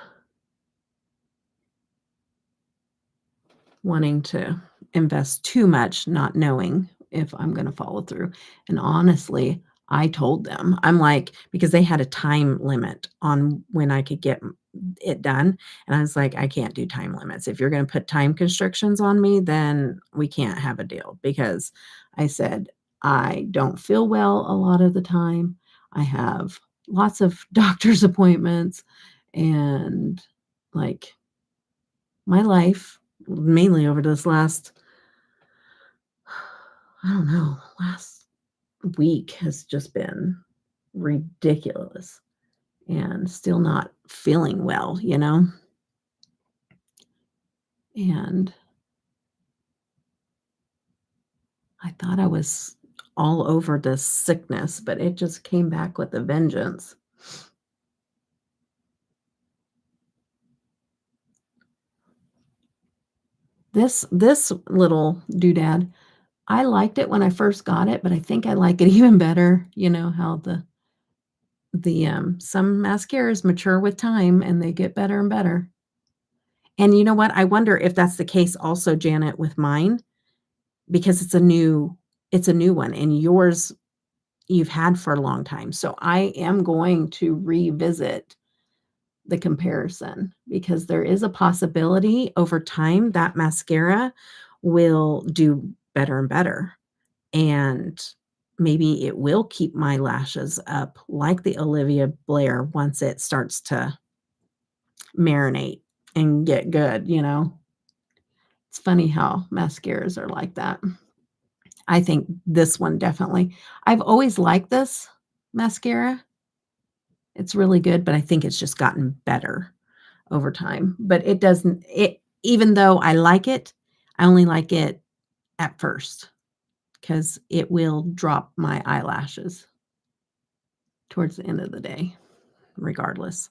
wanting to invest too much, not knowing if I'm gonna follow through. And honestly, I told them, I'm like, because they had a time limit on when I could get it done. And I was like, I can't do time limits. If you're gonna put time constrictions on me, then we can't have a deal, because I said, I don't feel well a lot of the time. I have lots of doctor's appointments, and like, my life, mainly over this last, I don't know, last week, has just been ridiculous, and still not feeling well, And I thought I was all over this sickness, but it just came back with a vengeance. This little doodad, I liked it when I first got it, but I think I like it even better. You know how some mascaras mature with time and they get better and better. And you know what? I wonder if that's the case also, Janet, with mine, because it's a new one, and yours you've had for a long time. So I am going to revisit the comparison, because there is a possibility over time that mascara will do better and better. And maybe it will keep my lashes up like the Olivia Blair once it starts to marinate and get good. It's funny how mascaras are like that. I think this one definitely. I've always liked this mascara. It's really good, but I think it's just gotten better over time. But it doesn't it even though I like it, I only like it at first, because it will drop my eyelashes towards the end of the day, regardless.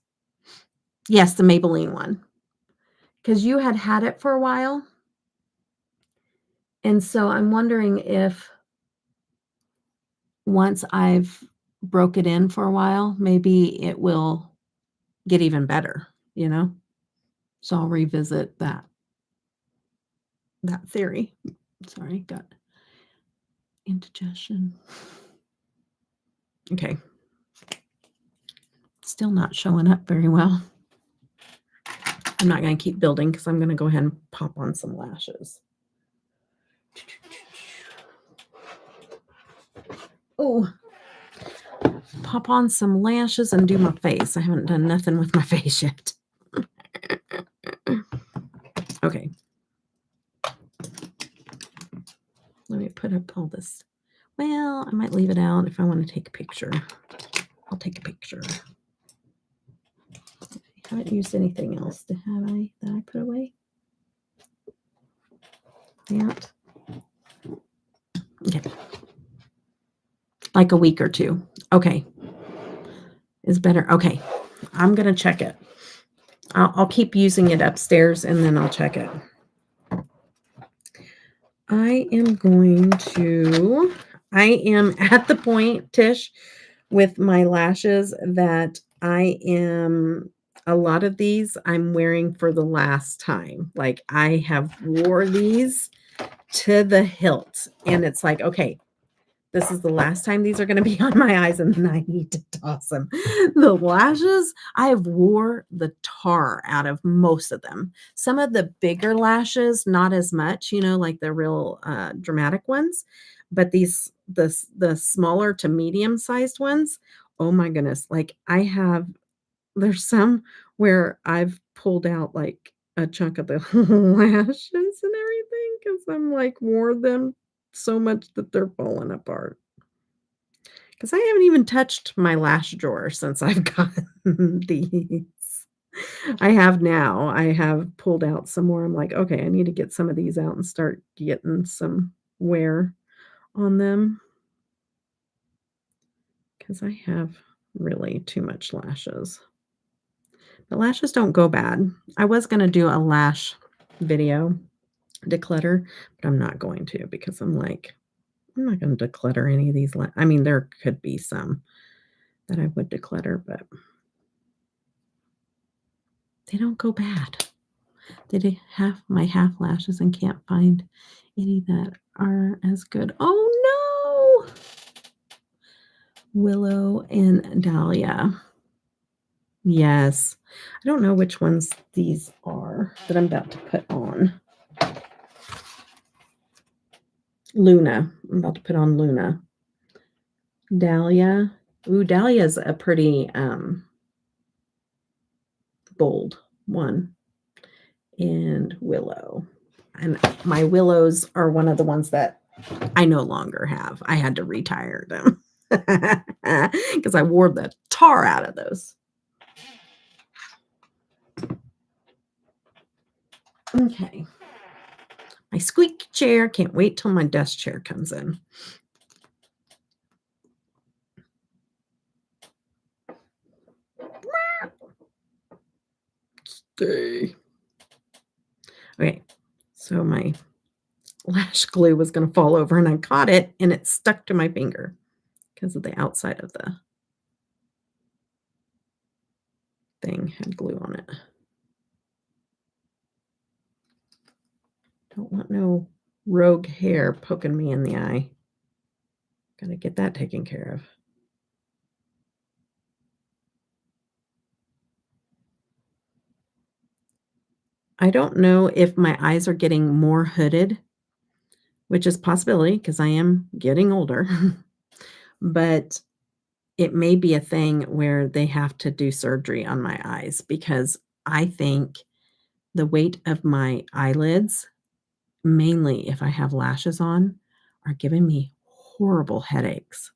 Yes, the Maybelline one, because you had it for a while, and so I'm wondering if once I've broke it in for a while, maybe it will get even better, you know? So I'll revisit that theory. Sorry, got indigestion. Okay. Still not showing up very well. I'm not going to keep building, because I'm going to go ahead and pop on some lashes. Oh, pop on some lashes and do my face. I haven't done nothing with my face yet. Okay. Let me put up all this. Well, I might leave it out if I want to take a picture. I'll take a picture. I haven't used anything else. Have I that I put away? That. Okay. Like a week or two. Okay. Is better. Okay. I'm going to check it. I'll keep using it upstairs and then I'll check it. I am at the point, Tish, with my lashes that a lot of these I'm wearing for the last time. Like I have wore these to the hilt and it's like, okay, this is the last time these are going to be on my eyes and then I need to toss them. The lashes, I have wore the tar out of most of them. Some of the bigger lashes, not as much, like the real dramatic ones, but the smaller to medium sized ones, oh my goodness. Like there's some where I've pulled out like a chunk of the lashes and everything because I'm like wore them so much that they're falling apart. Because I haven't even touched my lash drawer since I've gotten these. I have now. I have pulled out some more. I'm like, okay, I need to get some of these out and start getting some wear on them. Because I have really too much lashes. The lashes don't go bad. I was going to do a lash video, declutter, but I'm not going to because I'm like, I'm not going to declutter any of these. I mean, there could be some that I would declutter, but they don't go bad. They have my half lashes and can't find any that are as good. Oh no! Willow and Dahlia. Yes. I don't know which ones these are that I'm about to put on. Luna. I'm about to put on Luna. Dahlia. Ooh, Dahlia's a pretty bold one. And Willow. And my Willows are one of the ones that I no longer have. I had to retire them because I wore the tar out of those. Okay. My squeaky chair. Can't wait till my desk chair comes in. Stay. Okay. So my lash glue was going to fall over and I caught it and it stuck to my finger because of the outside of the thing had glue on it. Don't want no rogue hair poking me in the eye. Gotta get that taken care of. I don't know if my eyes are getting more hooded, which is a possibility because I am getting older, but it may be a thing where they have to do surgery on my eyes because I think the weight of my eyelids, mainly if I have lashes on, are giving me horrible headaches.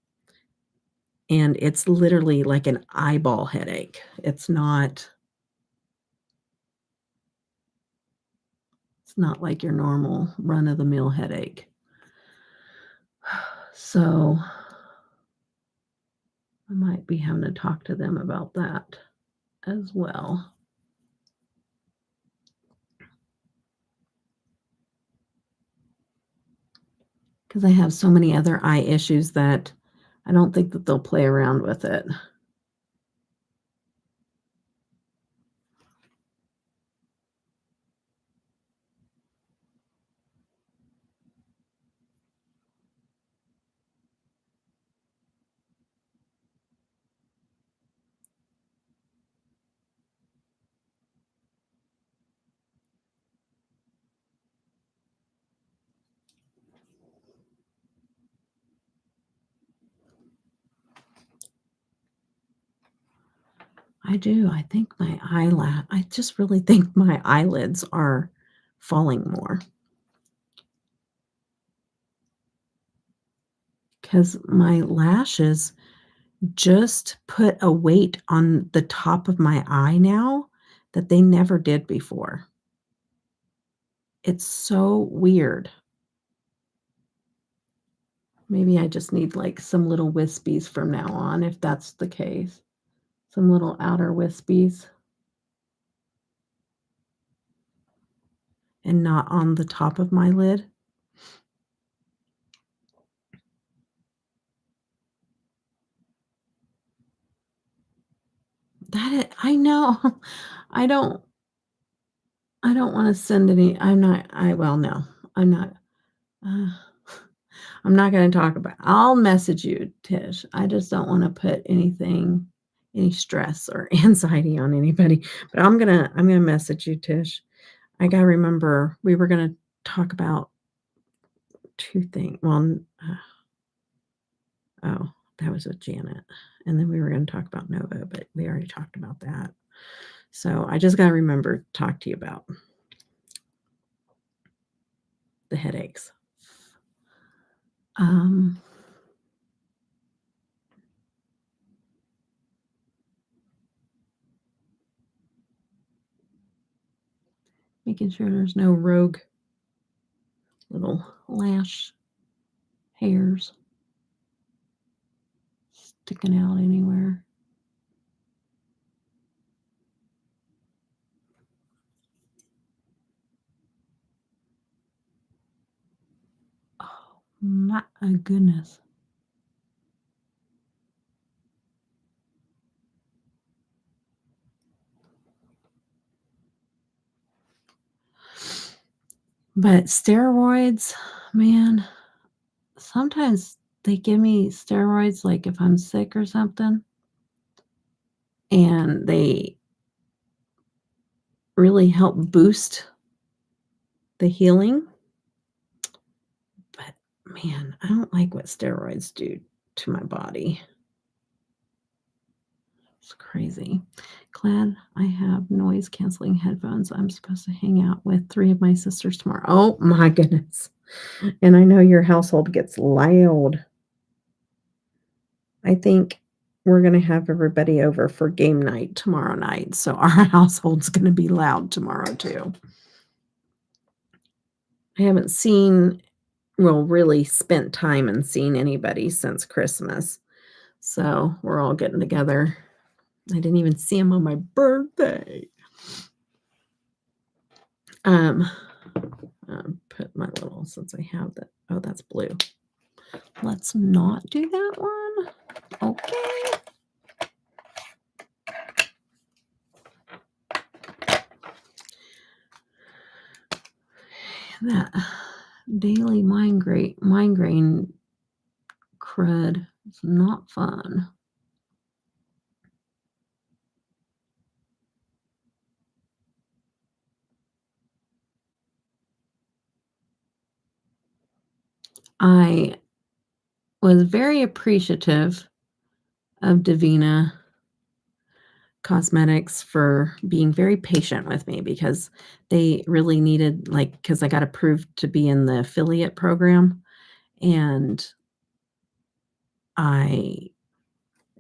And it's literally like an eyeball headache. It's not like your normal run-of-the-mill headache. So I might be having to talk to them about that as well. Because I have so many other eye issues that I don't think that they'll play around with it. I do. I think I just really think my eyelids are falling more. Because my lashes just put a weight on the top of my eye now that they never did before. It's so weird. Maybe I just need, like, some little wispies from now on, if that's the case. Some little outer wispies. And not on the top of my lid. I know. I don't I don't wanna send any well, no. I'm not, uh, I'm not gonna talk about I'll message you, Tish. I just don't wanna put any stress or anxiety on anybody, but I'm gonna message you, Tish. I gotta remember we were gonna talk about 2 things. Well, oh, that was with Janet, and then we were gonna talk about Nova, but we already talked about that. So, I just gotta remember to talk to you about the headaches. Um, Making sure there's no rogue little lash hairs sticking out anywhere. Oh, my goodness. But steroids, man, sometimes they give me steroids, like, if I'm sick or something, and they really help boost the healing, but, man, I don't like what steroids do to my body. It's crazy. Glad I have noise-canceling headphones. I'm supposed to hang out with 3 of my sisters tomorrow. Oh my goodness. And I know your household gets loud. I think we're gonna have everybody over for game night tomorrow night, so our household's gonna be loud tomorrow too. I haven't really spent time and seen anybody since Christmas, so we're all getting together. I didn't even see him on my birthday. Um, put my little since I have that. Oh, that's blue. Let's not do that one. Okay. That daily migraine crud is not fun. I was very appreciative of Devinah Cosmetics for being very patient with me because they really needed, like, because I got approved to be in the affiliate program, and I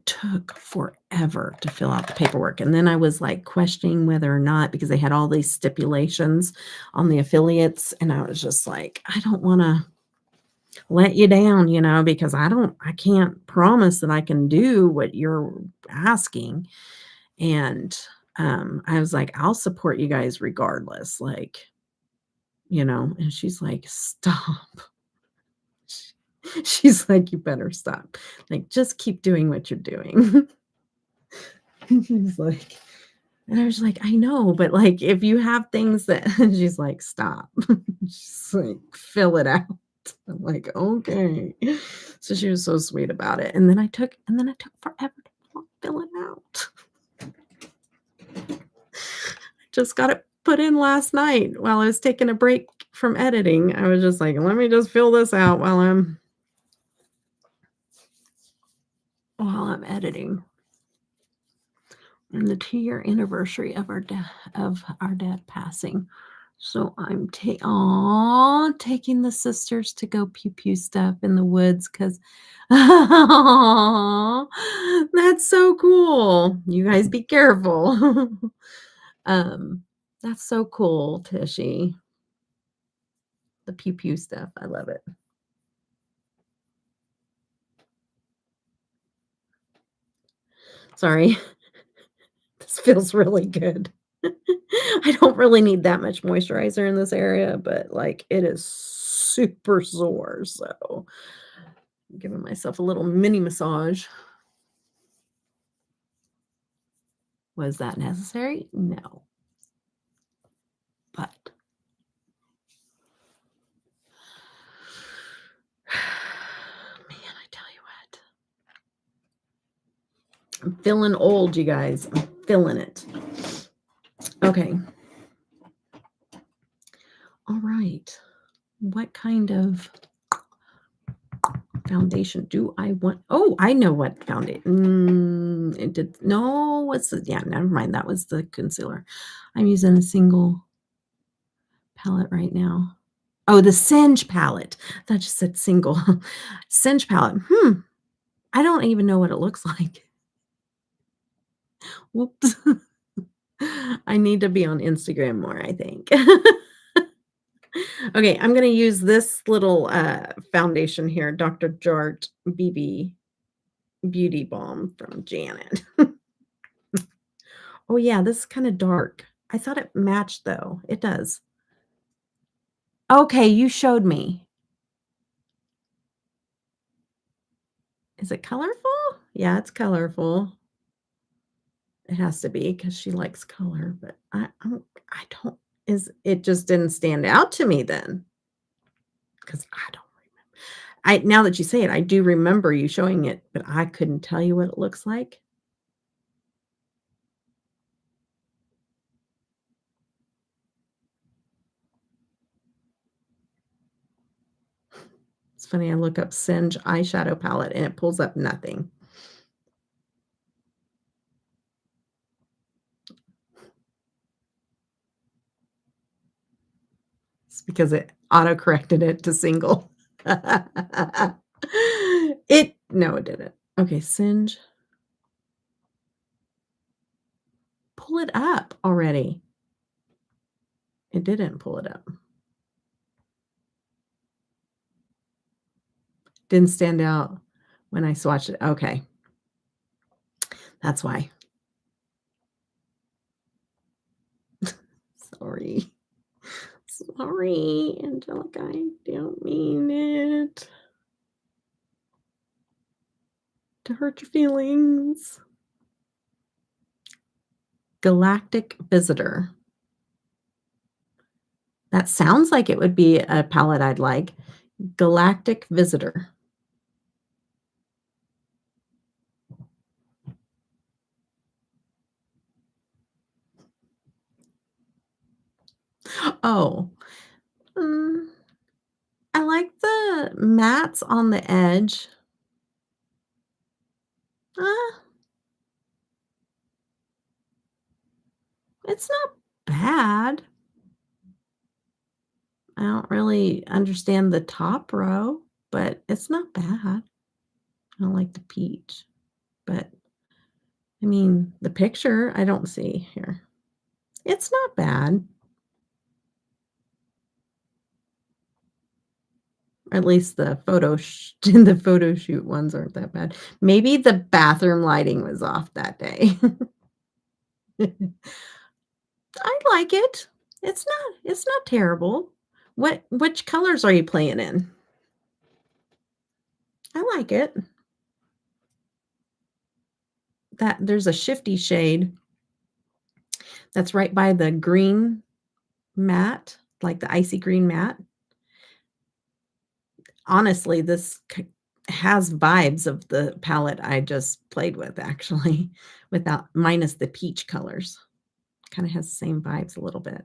took forever to fill out the paperwork, and then I was, like, questioning whether or not because they had all these stipulations on the affiliates, and I was just like, "I don't wanna let you down, because I can't promise that I can do what you're asking." And, I was like, "I'll support you guys regardless," like, and she's like, "Stop." She's like, "You better stop. Like, just keep doing what you're doing." She's like and I was like, "I know, but, like, if you have things that" she's like, "Stop." She's like, "Fill it out." I'm like, "Okay." So she was so sweet about it, and then I took forever to fill it out. Just got it put in last night while I was taking a break from editing. I was just like, "Let me just fill this out while I'm editing." And the 2-year anniversary of our dad passing. So I'm taking the sisters to go pew pew stuff in the woods because that's so cool. You guys be careful. um, that's so cool, Tishy. The pew pew stuff. I love it. Sorry. This feels really good. I don't really need that much moisturizer in this area, but like it is super sore. So I'm giving myself a little mini massage. Was that necessary? No. But man, I tell you what. I'm feeling old, you guys. I'm feeling it. Okay. All right. What kind of foundation do I want? Oh, I know what foundation. It did. No, what's the? Yeah, never mind. That was the concealer. I'm using a single palette right now. Oh, the Singe palette. That just said single. Singe palette. I don't even know what it looks like. Whoops. I need to be on Instagram more, I think. Okay, I'm going to use this little foundation here, Dr. Jart BB Beauty Balm from Janet. Oh, yeah, this is kind of dark. I thought it matched, though. It does. Okay, you showed me. Is it colorful? Yeah, it's colorful. It has to be because she likes color, but I don't. It just didn't stand out to me then because I don't remember. Now that you say it, I do remember you showing it, but I couldn't tell you what it looks like. It's funny, I look up Singe eyeshadow palette and it pulls up nothing. It's because it auto-corrected it to single. No, it didn't. Okay, Singe. Pull it up already. It didn't pull it up. Didn't stand out when I swatched it. Okay. That's why. Sorry. Sorry, Angelica. I don't mean it to hurt your feelings. Galactic Visitor. That sounds like it would be a palette I'd like. Galactic Visitor. Oh. I like the mattes on the edge. It's not bad. I don't really understand the top row, but it's not bad. I don't like the peach, but I mean, the picture I don't see here. It's not bad. At least the photo shoot ones aren't that bad. Maybe the bathroom lighting was off that day. I like it. It's not terrible. Which colors are you playing in? I like it. There's a shifty shade that's right by the green matte, like the icy green matte. Honestly, this has vibes of the palette I just played with, actually, minus the peach colors. Kind of has the same vibes a little bit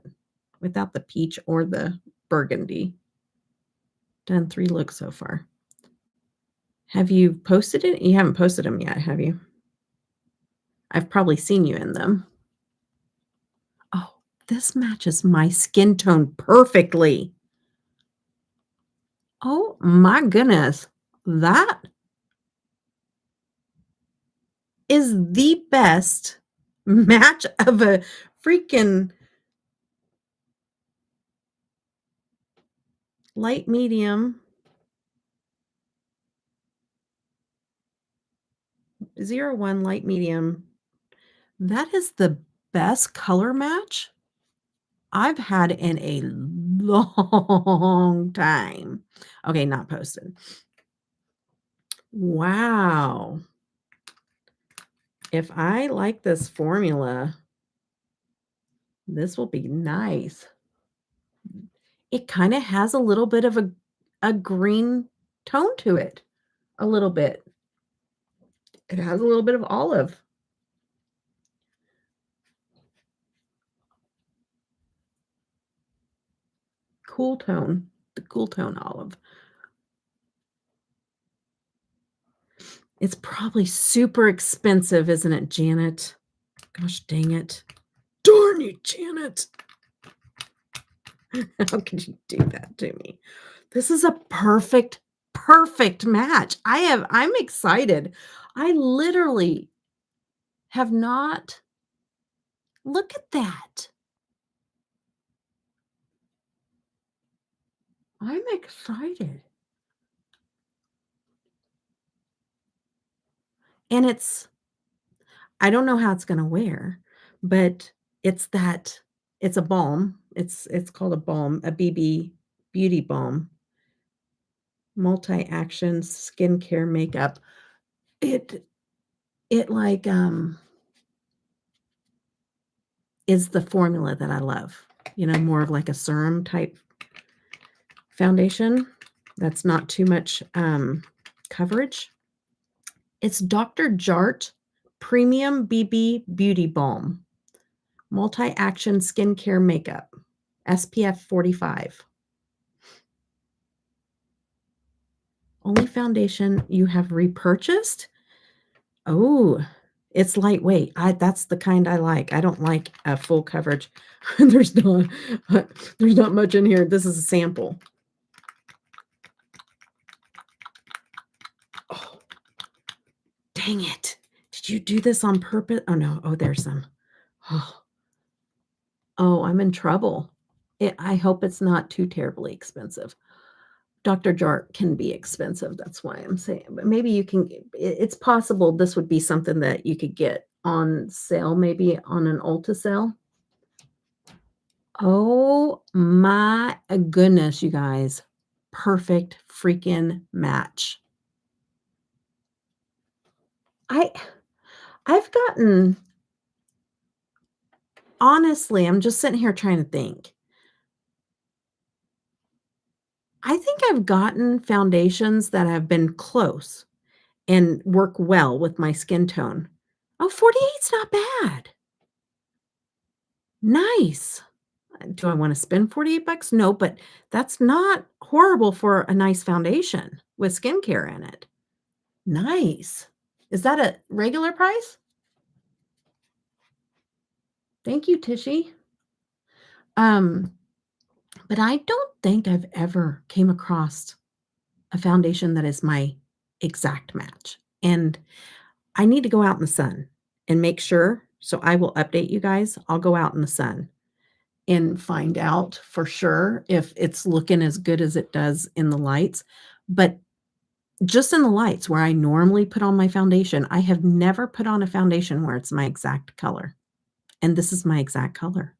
without the peach or the burgundy. Done 3 looks so far. Have you posted it? You haven't posted them yet, have you? I've probably seen you in them. Oh, This matches my skin tone perfectly. Oh my goodness. That is the best match of a freaking light medium 01 light medium. That is the best color match I've had in a long time. Okay, not posted. Wow. If I like this formula, this will be nice. It kinda has a little bit of a green tone to it, a little bit. It has a little bit of olive. Cool tone, the cool tone olive. It's probably super expensive, isn't it, Janet? Gosh dang it. Darn you, Janet. How could you do that to me? This is a perfect, perfect match. I'm excited. I literally have not look at that. I'm excited. And I don't know how it's gonna wear, but it's a balm. It's called a balm, a BB beauty balm, multi-action skincare makeup. It it like, is the formula that I love, more of like a serum type foundation that's not too much, coverage. It's Dr. Jart Premium BB Beauty Balm, multi-action skincare makeup, SPF 45. Only foundation you have repurchased? Oh, it's lightweight. That's the kind I like. I don't like a full coverage. There's not there's not much in here. This is a sample. Oh, dang it. Did you do this on purpose? Oh, no. Oh, there's some. Oh, oh, I'm in trouble. I hope it's not too terribly expensive. Dr. Jart can be expensive. That's why I'm saying, but maybe you can, it's possible this would be something that you could get on sale, maybe on an Ulta sale. Oh my goodness, you guys. Perfect freaking match. I I've gotten honestly, I'm just sitting here trying to think. I think I've gotten foundations that have been close and work well with my skin tone. Oh, 48's not bad. Nice. Do I wanna spend 48 bucks? No, but that's not horrible for a nice foundation with skincare in it. Nice. Is that a regular price? Thank you, Tishy. Um, but I don't think I've ever came across a foundation that is my exact match, and I need to go out in the sun and make sure, so I will update you guys. I'll go out in the sun and find out for sure if it's looking as good as it does in the lights, but just in the lights where I normally put on my foundation, I have never put on a foundation where it's my exact color, and this is my exact color.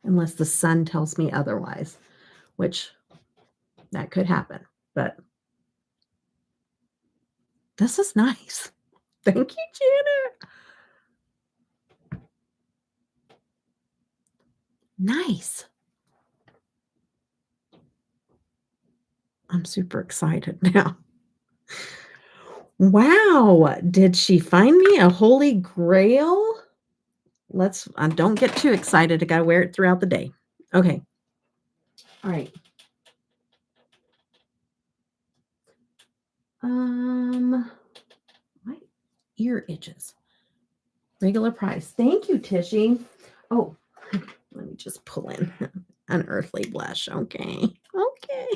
Unless the sun tells me otherwise, which that could happen, but this is nice. Thank you, Janet. Nice. I'm super excited now. Wow, did she find me a holy grail? Let's don't get too excited. I gotta wear it throughout the day. Okay. All right. My ear itches. Regular price. Thank you, Tishy. Oh, let me just pull in Unearthly blush. Okay. Okay.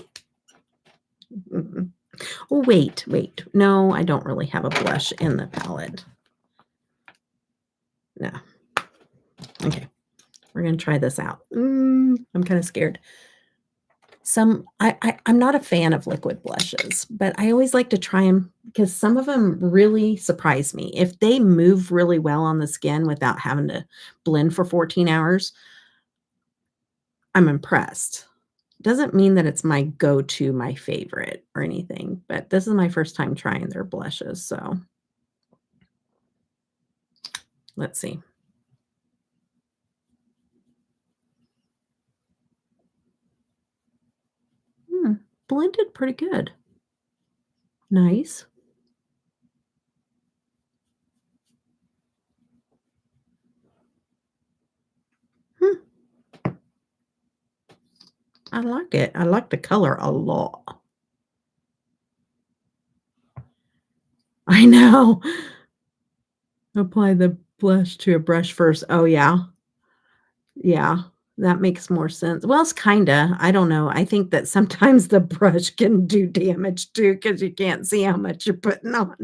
Oh, wait. No, I don't really have a blush in the palette. No. Okay. We're going to try this out. I'm kind of scared. I'm not a fan of liquid blushes, but I always like to try them because some of them really surprise me. If they move really well on the skin without having to blend for 14 hours, I'm impressed. Doesn't mean that it's my go-to, my favorite or anything, but this is my first time trying their blushes, so let's see. Blended pretty good. Nice. I like it. I like the color a lot. I know. Apply the blush to a brush first. Oh, yeah. Yeah, that makes more sense. Well, it's kinda. I don't know. I think that sometimes the brush can do damage too because you can't see how much you're putting on.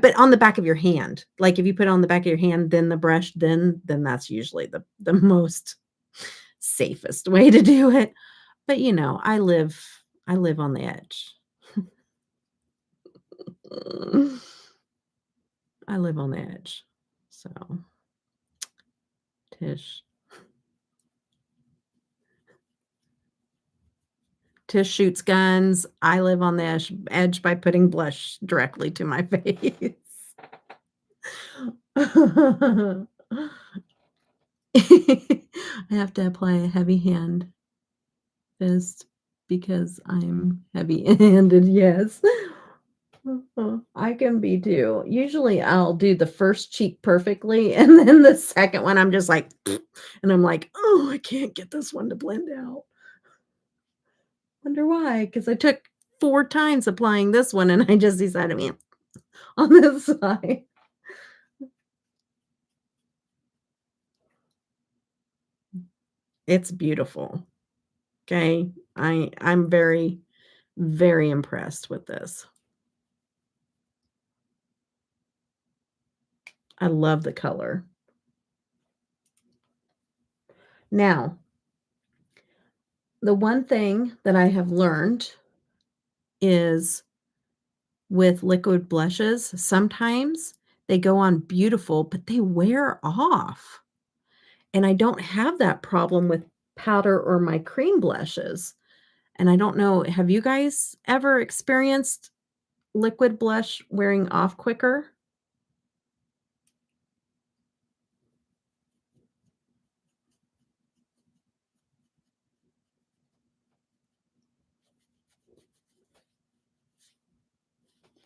But on the back of your hand, like, if you put it on the back of your hand, then the brush, then that's usually the most safest way to do it. But, I live on the edge. I live on the edge. So, Tish Tish shoots guns. I live on the edge by putting blush directly to my face. I have to apply a heavy hand fist because I'm heavy-handed, yes. I can be too. Usually, I'll do the first cheek perfectly, and then the second one, I'm just like, and I'm like, "Oh, I can't get this one to blend out." Wonder why? Because I took 4 times applying this one, and I just decided, "Man, on this side." It's beautiful. Okay? I'm very, very impressed with this. I love the color. Now, the one thing that I have learned is with liquid blushes, sometimes they go on beautiful, but they wear off. And I don't have that problem with powder or my cream blushes. And I don't know, have you guys ever experienced liquid blush wearing off quicker?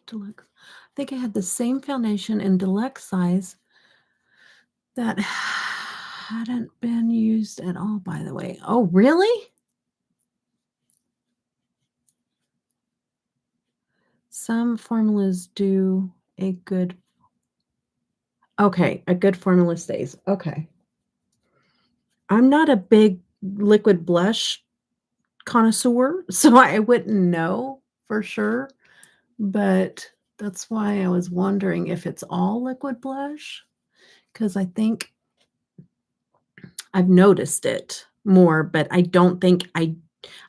Deluxe. I think I had the same foundation in deluxe size that hadn't been used at all, by the way. Oh, really? Some formulas do a good okay, a good formula stays. Okay. I'm not a big liquid blush connoisseur, so I wouldn't know for sure, but that's why I was wondering if it's all liquid blush, because I think I've noticed it more, but I don't think I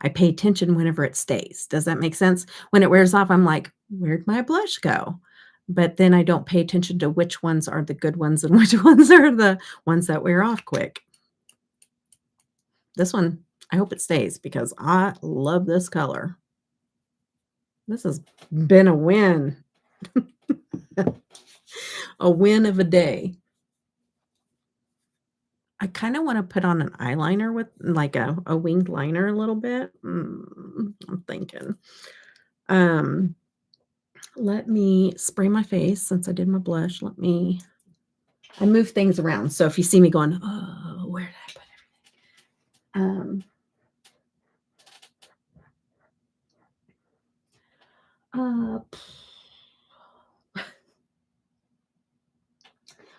pay attention whenever it stays. Does that make sense? When it wears off, I'm like, "Where'd my blush go?" But then I don't pay attention to which ones are the good ones and which ones are the ones that wear off quick. This one, I hope it stays because I love this color. This has been a win. A win of a day. I kinda wanna put on an eyeliner with like a winged liner a little bit. I'm thinking. Um, let me spray my face since I did my blush. I move things around, so if you see me going, "Oh, where did I put everything?" Uh,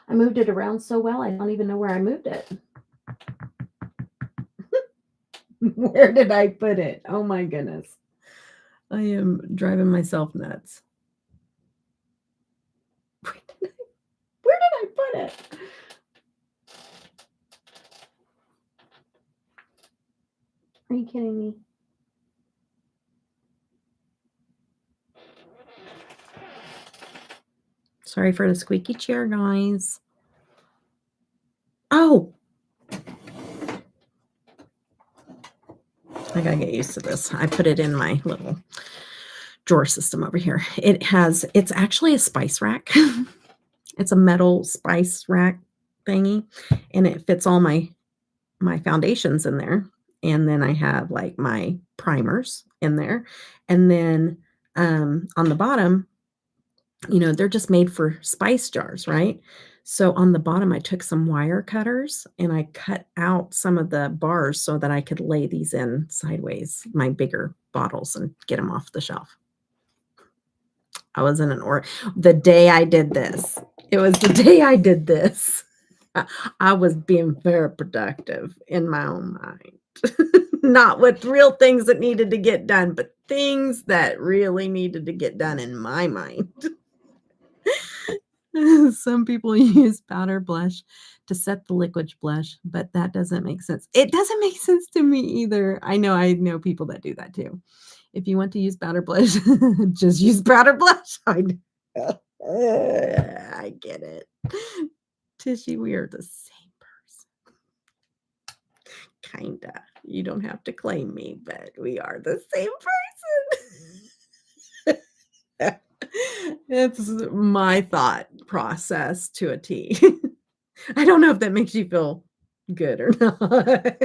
I moved it around so well, I don't even know where I moved it. Where did I put it? Oh my goodness. I am driving myself nuts. Where did I put it? Are you kidding me? Sorry for the squeaky chair, guys. Oh! I gotta get used to this. I put it in my little drawer system over here. It's actually a spice rack. It's a metal spice rack thingy, and it fits all my foundations in there. And then I have like my primers in there. And then on the bottom, they're just made for spice jars, right? So on the bottom, I took some wire cutters and I cut out some of the bars so that I could lay these in sideways, my bigger bottles, and get them off the shelf. I was in the day I did this. It was the day I did this. I was being very productive in my own mind. Not with real things that needed to get done, but things that really needed to get done in my mind. Some people use powder blush to set the liquid blush, but that doesn't make sense. It doesn't make sense to me either. I know people that do that too. If you want to use powder blush, just use powder blush. I get it. Tishy, we are the same person. Kinda. You don't have to claim me, but we are the same person. It's my thought process to a T. I don't know if that makes you feel good or not.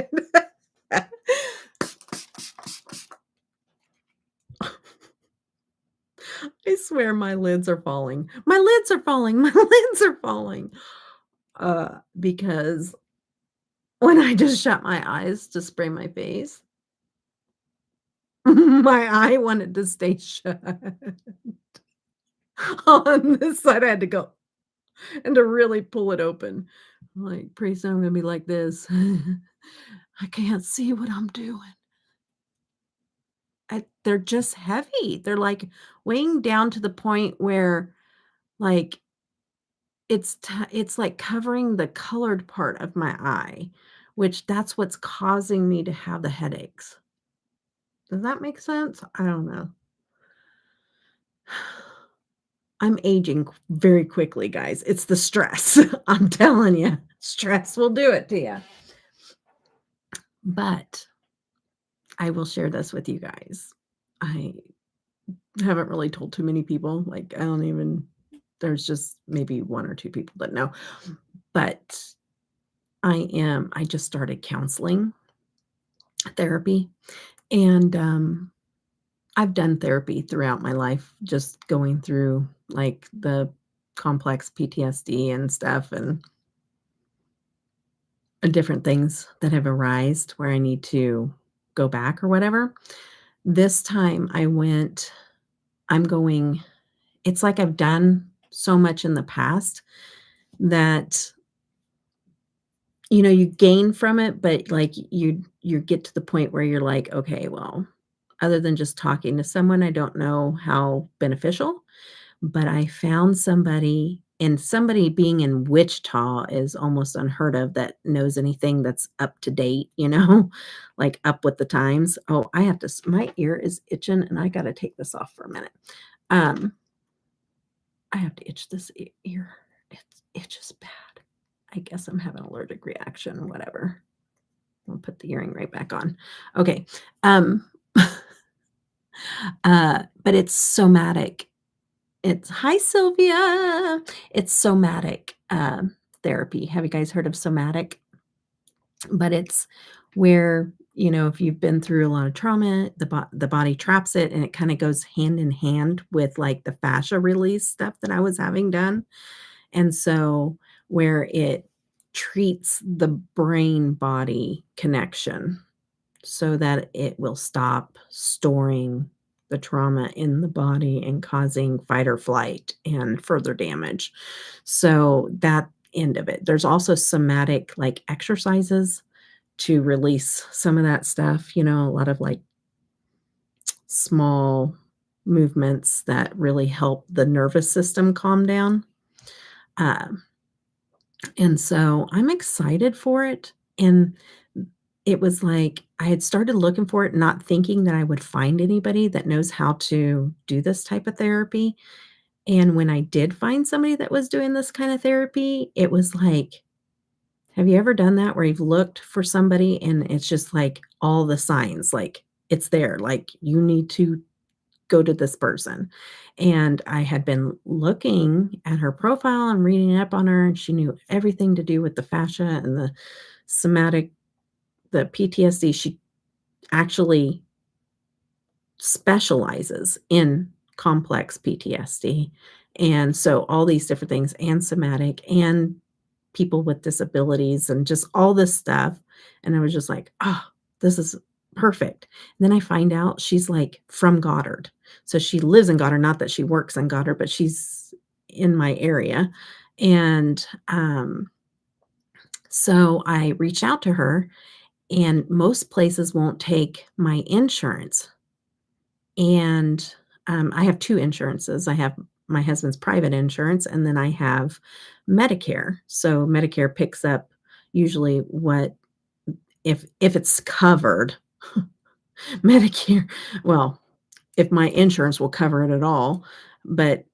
I swear my lids are falling. My lids are falling. My lids are falling. Because when I just shut my eyes to spray my face, my eye wanted to stay shut. On this side, I had to go and to really pull it open. Like, pretty soon I'm gonna be like this. I can't see what I'm doing. They're just heavy. They're like weighing down to the point where, like, it's like covering the colored part of my eye, which that's what's causing me to have the headaches. Does that make sense? I don't know. I'm aging very quickly, guys. It's the stress. I'm telling you, stress will do it to you. But I will share this with you guys. I haven't really told too many people. Like, there's just maybe one or two people that know. But I just started counseling therapy. And I've done therapy throughout my life, just going through like the complex PTSD and stuff and different things that have arisen where I need to go back or whatever. This time it's like I've done so much in the past that you gain from it, but like you get to the point where you're like, okay, well, other than just talking to someone, I don't know how beneficial, but I found somebody, and somebody being in Wichita is almost unheard of that knows anything that's up to date, like up with the times. Oh, my ear is itching and I got to take this off for a minute. I have to itch this ear. It itches bad. I guess I'm having an allergic reaction, whatever. I'll put the earring right back on. Okay. But it's somatic. Hi, Sylvia. It's somatic therapy. Have you guys heard of somatic? But it's where, if you've been through a lot of trauma, the body traps it, and it kind of goes hand in hand with like the fascia release stuff that I was having done. And so where it treats the brain body connection so that it will stop storing the trauma in the body and causing fight or flight and further damage. So end of it. There's also somatic, like, exercises to release some of that stuff, you know, a lot of, like, small movements that really help the nervous system calm down. Um, and so I'm excited for it, and it was like I had started looking for it, not thinking that I would find anybody that knows how to do this type of therapy, and when I did find somebody that was doing this kind of therapy, it was like, have you ever done that where you've looked for somebody and it's just like all the signs, like, it's there, like, you need to go to this person. And I had been looking at her profile and reading up on her, and she knew everything to do with the fascia and the somatic, the PTSD. She actually specializes in complex PTSD. And so all these different things, and somatic, and people with disabilities, and just all this stuff. And I was just like, oh, this is perfect. And then I find out she's like from Goddard. So she lives in Goddard, not that she works in Goddard, but she's in my area. And so I reached out to her, and most places won't take my insurance. And I have two insurances. I have my husband's private insurance, and then I have Medicare. So Medicare picks up usually what, if it's covered. Medicare, well, if my insurance will cover it at all, but,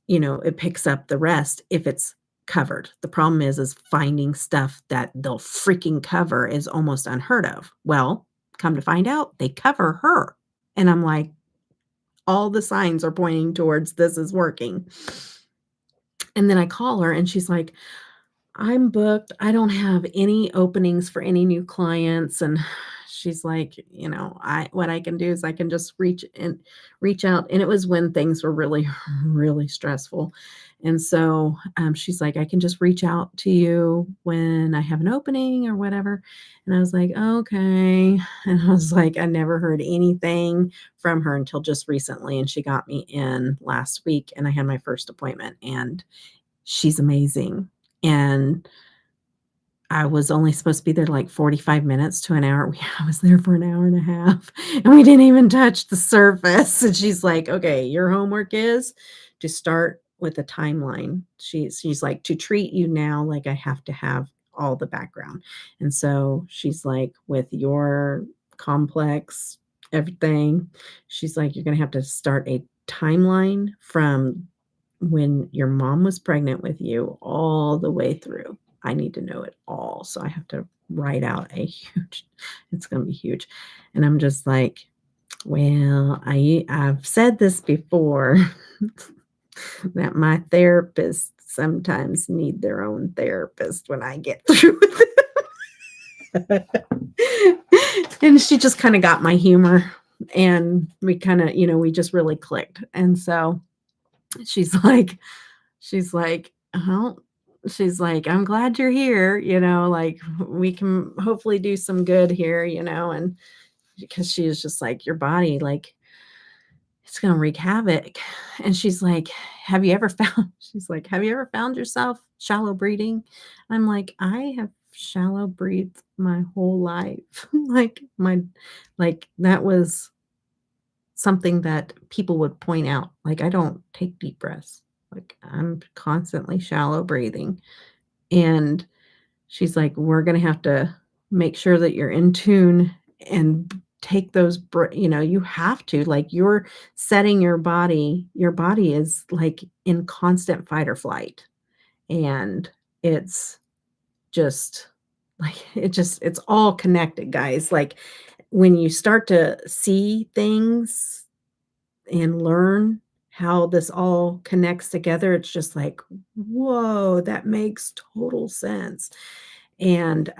you know, it picks up the rest if it's covered. The problem is finding stuff that they'll freaking cover is almost unheard of. Well, come to find out, they cover her. And I'm like, all the signs are pointing towards this is working. And then I call her and she's like, I'm booked. I don't have any openings for any new clients. And she's like, you know, what I can do is I can just reach out. And it was when things were really, really stressful. And so she's like, I can just reach out to you when I have an opening or whatever. And I was like, okay. And I was like, I never heard anything from her until just recently. And she got me in last week, and I had my first appointment, and she's amazing. And I was only supposed to be there like 45 minutes to an hour. I was there for an hour and a half, and we didn't even touch the surface. And she's like, okay, your homework is to start with a timeline. She's like, to treat you now, like, I have to have all the background. And so she's like, with your complex everything, she's like, you're going to have to start a timeline from when your mom was pregnant with you all the way through. I need to know it all. So I have to write out a huge, it's going to be huge. And I'm just like, well, I've said this before that my therapists sometimes need their own therapist when I get through with it. And she just kind of got my humor, and we kind of, you know, we just really clicked. And so she's like, "Oh," she's like, "I'm glad you're here, you know, like, we can hopefully do some good here, you know," and because she is just like, "Your body, like, it's gonna wreak havoc." And she's like, "Have you ever found," she's like, "Have you ever found yourself shallow breathing?" I'm like, "I have shallow breathed my whole life." Like, that was something that people would point out. Like, I don't take deep breaths. Like, I'm constantly shallow breathing. And she's like, we're going to have to make sure that you're in tune and take those, you know, you have to, like, you're setting your body is like in constant fight or flight. And it's just like, it's all connected, guys. Like, when you start to see things and learn how this all connects together, it's just like, whoa, that makes total sense. And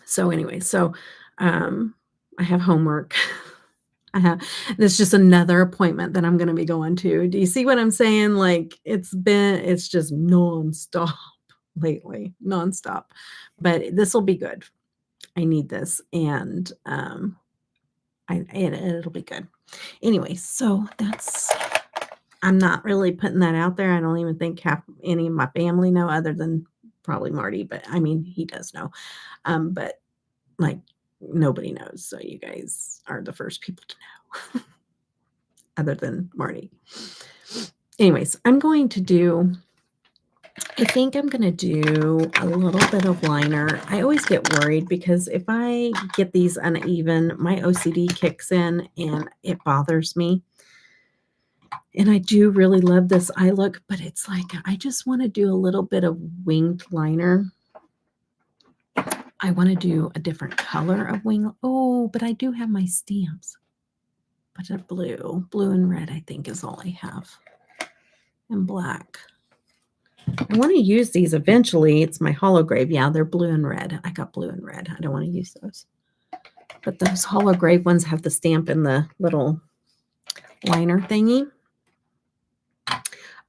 so anyway, so um, I have homework. I have There's just another appointment that I'm going to be going to. Do you see what I'm saying? Like, it's just nonstop lately, nonstop. But this will be good. I need this, and it'll be good. Anyway, so I'm not really putting that out there. I don't even think half any of my family know other than probably Marty, but I mean, he does know. But like nobody knows. So you guys are the first people to know other than Marty. Anyways, I think I'm going to do a little bit of liner. I always get worried because if I get these uneven, my OCD kicks in and it bothers me. And I do really love this eye look, but it's like I just want to do a little bit of winged liner. I want to do a different color of wing. Oh, but I do have my stamps. But a blue and red, I think is all I have. And black. I want to use these eventually. It's my holograve. Yeah, they're blue and red. I got blue and red. I don't want to use those. But those holograve ones have the stamp in the little liner thingy.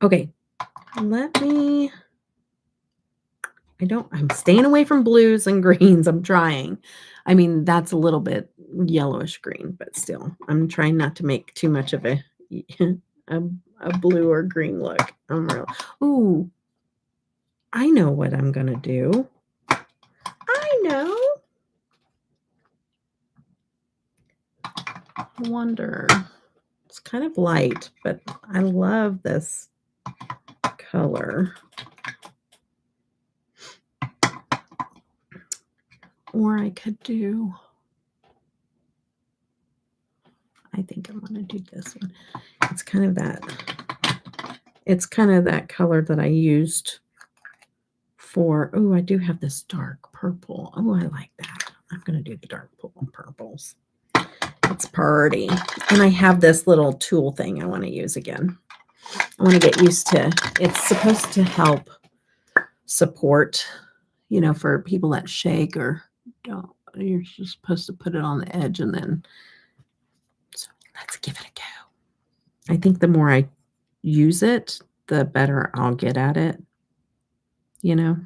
Okay, I'm staying away from blues and greens. I'm trying. I mean, that's a little bit yellowish green, but still, I'm trying not to make too much of a blue or green look. Ooh, I know what I'm going to do. I know. I wonder. It's kind of light, but I love this color. Or I could do, I think I'm going to do this one. It's kind of that color that I used for, oh, I do have this dark purple. Oh, I like that. I'm going to do the dark purples. It's pretty. And I have this little tool thing I want to use again. I want to get used to, it's supposed to help support, you know, for people that shake or don't. You're just supposed to put it on the edge and then, so let's give it a go. I think the more I use it, the better I'll get at it. You know,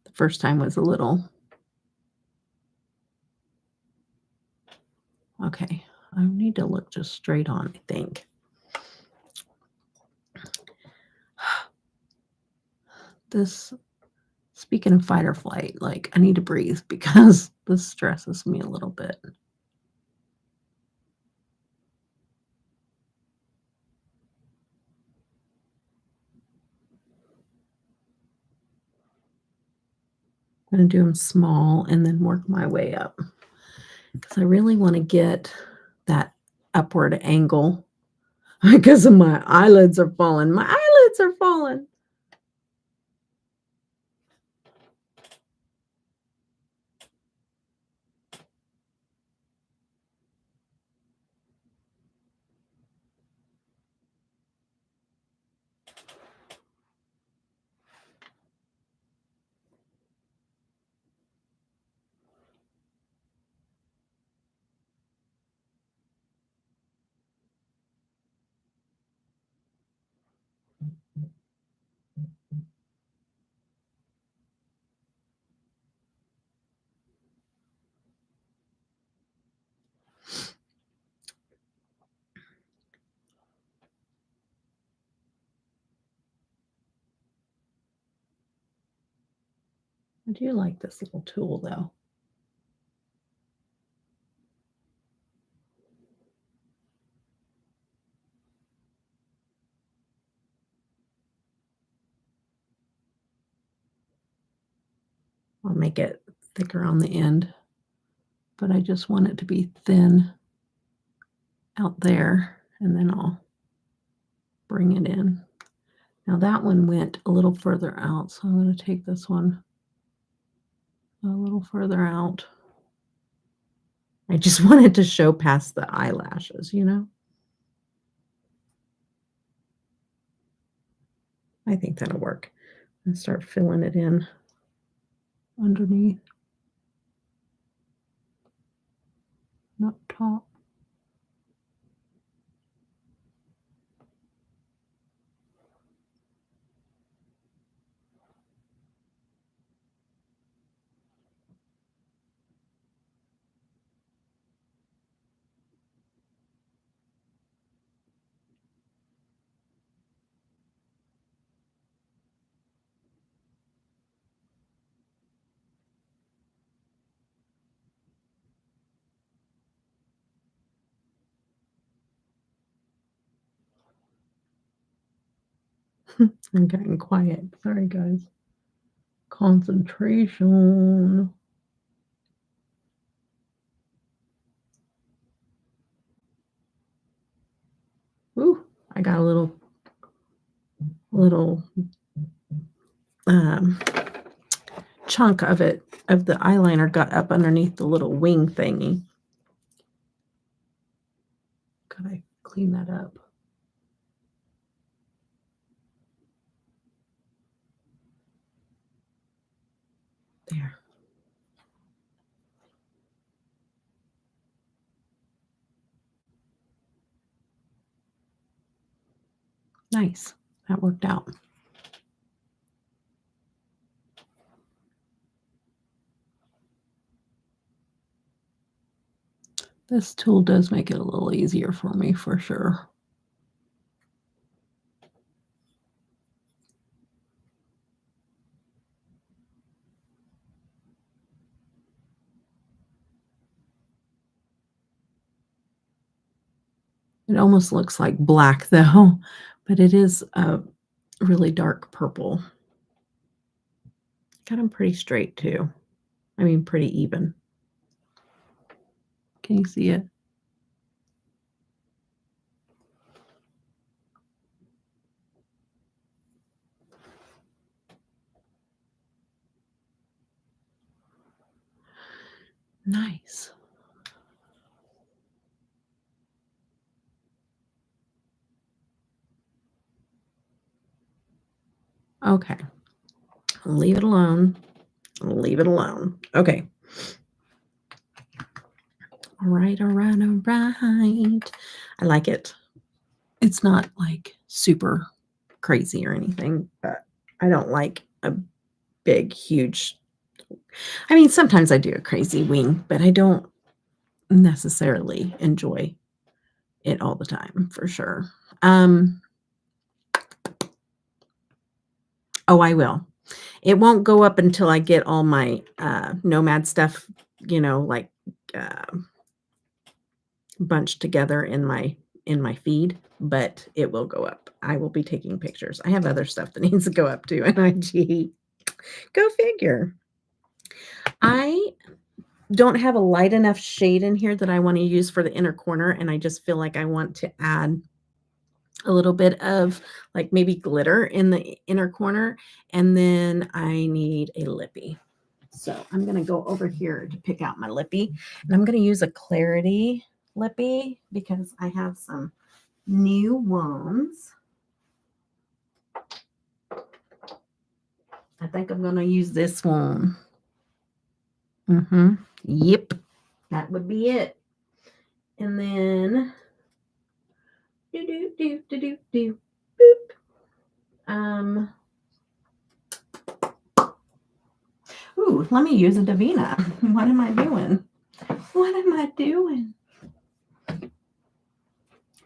the first time was a little, okay, I need to look just straight on, I think. This, speaking of fight or flight, like I need to breathe because this stresses me a little bit. I'm going to do them small and then work my way up because I really want to get that upward angle because of my eyelids are falling. My eyelids are falling. I do like this little tool though. I'll make it thicker on the end, but I just want it to be thin out there, and then I'll bring it in. Now that one went a little further out, so I'm going to take this one a little further out. I just wanted to show past the eyelashes, you know? I think that'll work. And start filling it in underneath, not top. I'm getting quiet. Sorry, guys. Concentration. Ooh, I got a little chunk of it, of the eyeliner got up underneath the little wing thingy. Gotta clean that up. There. Nice. That worked out. This tool does make it a little easier for me, for sure. It almost looks like black, though, but it is a really dark purple. Got them pretty straight, too. I mean, pretty even. Can you see it? Nice. Okay. Leave it alone. Leave it alone. Okay. All right, all right, all right. I like it. It's not like super crazy or anything, but I don't like a big, huge. I mean, sometimes I do a crazy wing, but I don't necessarily enjoy it all the time, for sure. Oh, I will. It won't go up until I get all my Nomad stuff, like bunched together in my feed, but it will go up. I will be taking pictures. I have other stuff that needs to go up too in IG. Go figure. I don't have a light enough shade in here that I want to use for the inner corner, and I just feel like I want to add a little bit of like maybe glitter in the inner corner, and then I need a lippy. So I'm going to go over here to pick out my lippy, and I'm going to use a Clarity lippy because I have some new ones. I think I'm going to use this one. Yep. That would be it. And then boop. Ooh, let me use a Devinah. What am I doing? What am I doing?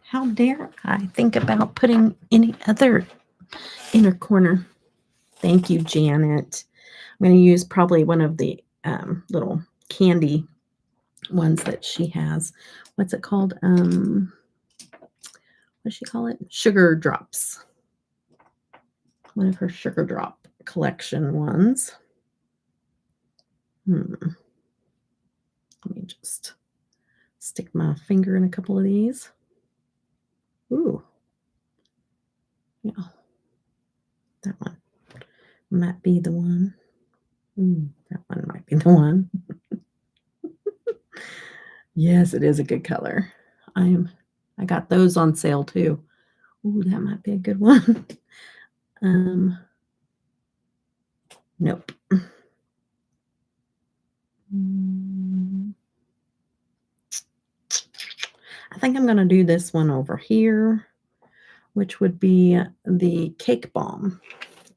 How dare I think about putting any other inner corner? Thank you, Janet. I'm going to use probably one of the little candy ones that she has. What's it called? What does she call it? Sugar drops. One of her sugar drop collection ones. Let me just stick my finger in a couple of these. Ooh. Yeah. That one might be the one. That one might be the one. Yes, it is a good color. I got those on sale too. Ooh, that might be a good one. Nope. I think I'm going to do this one over here, which would be the Cake Bomb.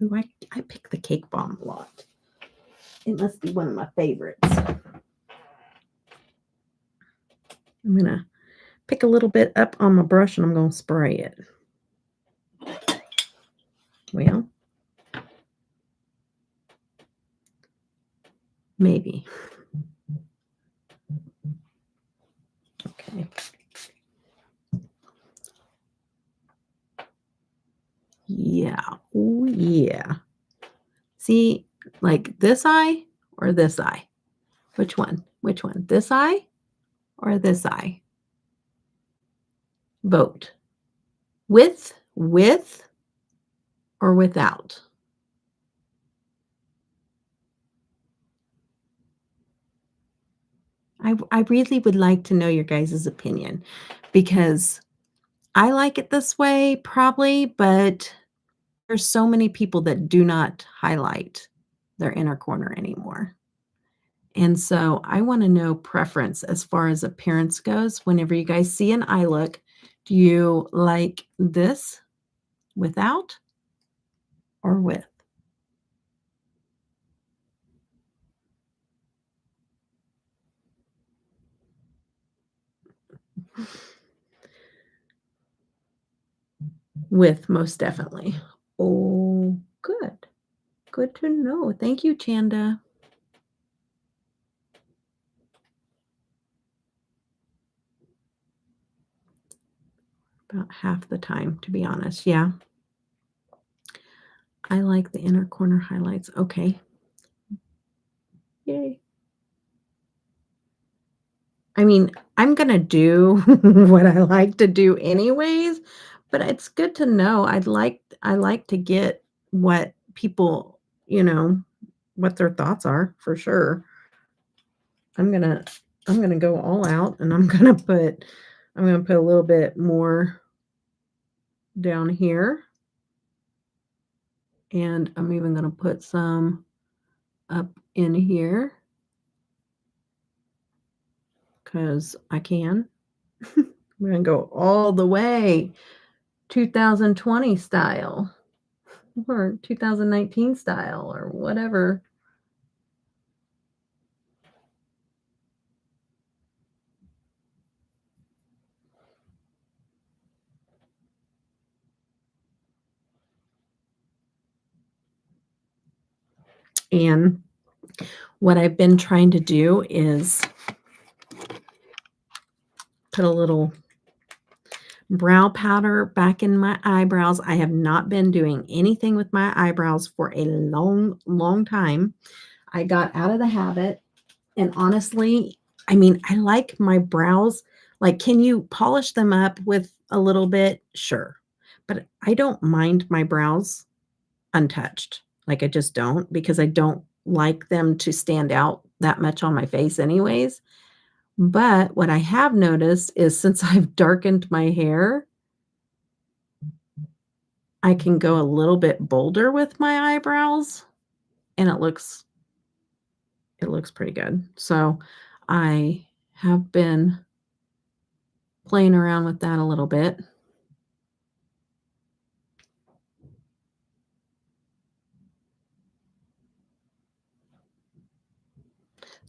Ooh, I pick the Cake Bomb a lot. It must be one of my favorites. I'm going to pick a little bit up on my brush and I'm going to spray it. Well, maybe. Okay. yeah. Oh, yeah. See, like this eye or this eye? Which one? Which one? This eye or this eye? Vote. With or without? I really would like to know your guys' opinion because I like it this way probably, but there's so many people that do not highlight their inner corner anymore. And so I want to know preference as far as appearance goes. Whenever you guys see an eye look, do you like this without or with? With, most definitely. Oh, good. Good to know. Thank you, Chanda. About half the time, to be honest. Yeah. I like the inner corner highlights. Okay. Yay. I mean, I'm gonna do what I like to do anyways, but it's good to know. I like to get what people, what their thoughts are for sure. I'm gonna I'm gonna go all out and I'm gonna put a little bit more down here. And I'm even gonna put some up in here because I can. I'm gonna go all the way 2020 style or 2019 style or whatever. And what I've been trying to do is put a little brow powder back in my eyebrows. I have not been doing anything with my eyebrows for a long, long time. I got out of the habit. And honestly, I mean, I like my brows. Like, can you polish them up with a little bit? Sure. But I don't mind my brows untouched. Like, I just don't because I don't like them to stand out that much on my face, anyways. But what I have noticed is since I've darkened my hair, I can go a little bit bolder with my eyebrows and it looks pretty good. So I have been playing around with that a little bit.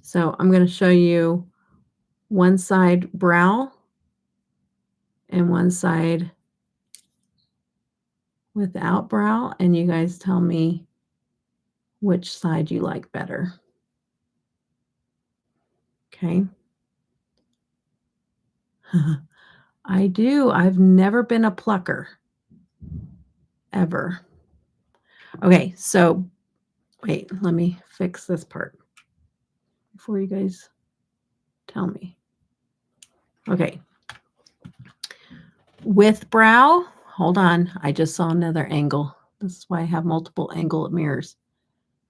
So I'm going to show you one side brow and one side without brow, and you guys tell me which side you like better. Okay. I do. I've never been a plucker. Ever. Okay, so wait, let me fix this part before you guys tell me. Okay. With brow, hold on. I just saw another angle. This is why I have multiple angle mirrors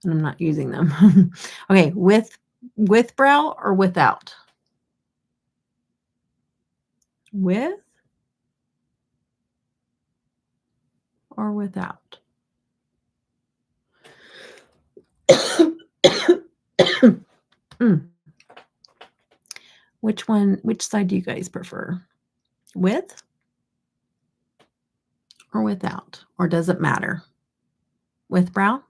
and I'm not using them. Okay, with brow or without? With or without? Mm. Which side do you guys prefer? With or without? Or does it matter? With brow?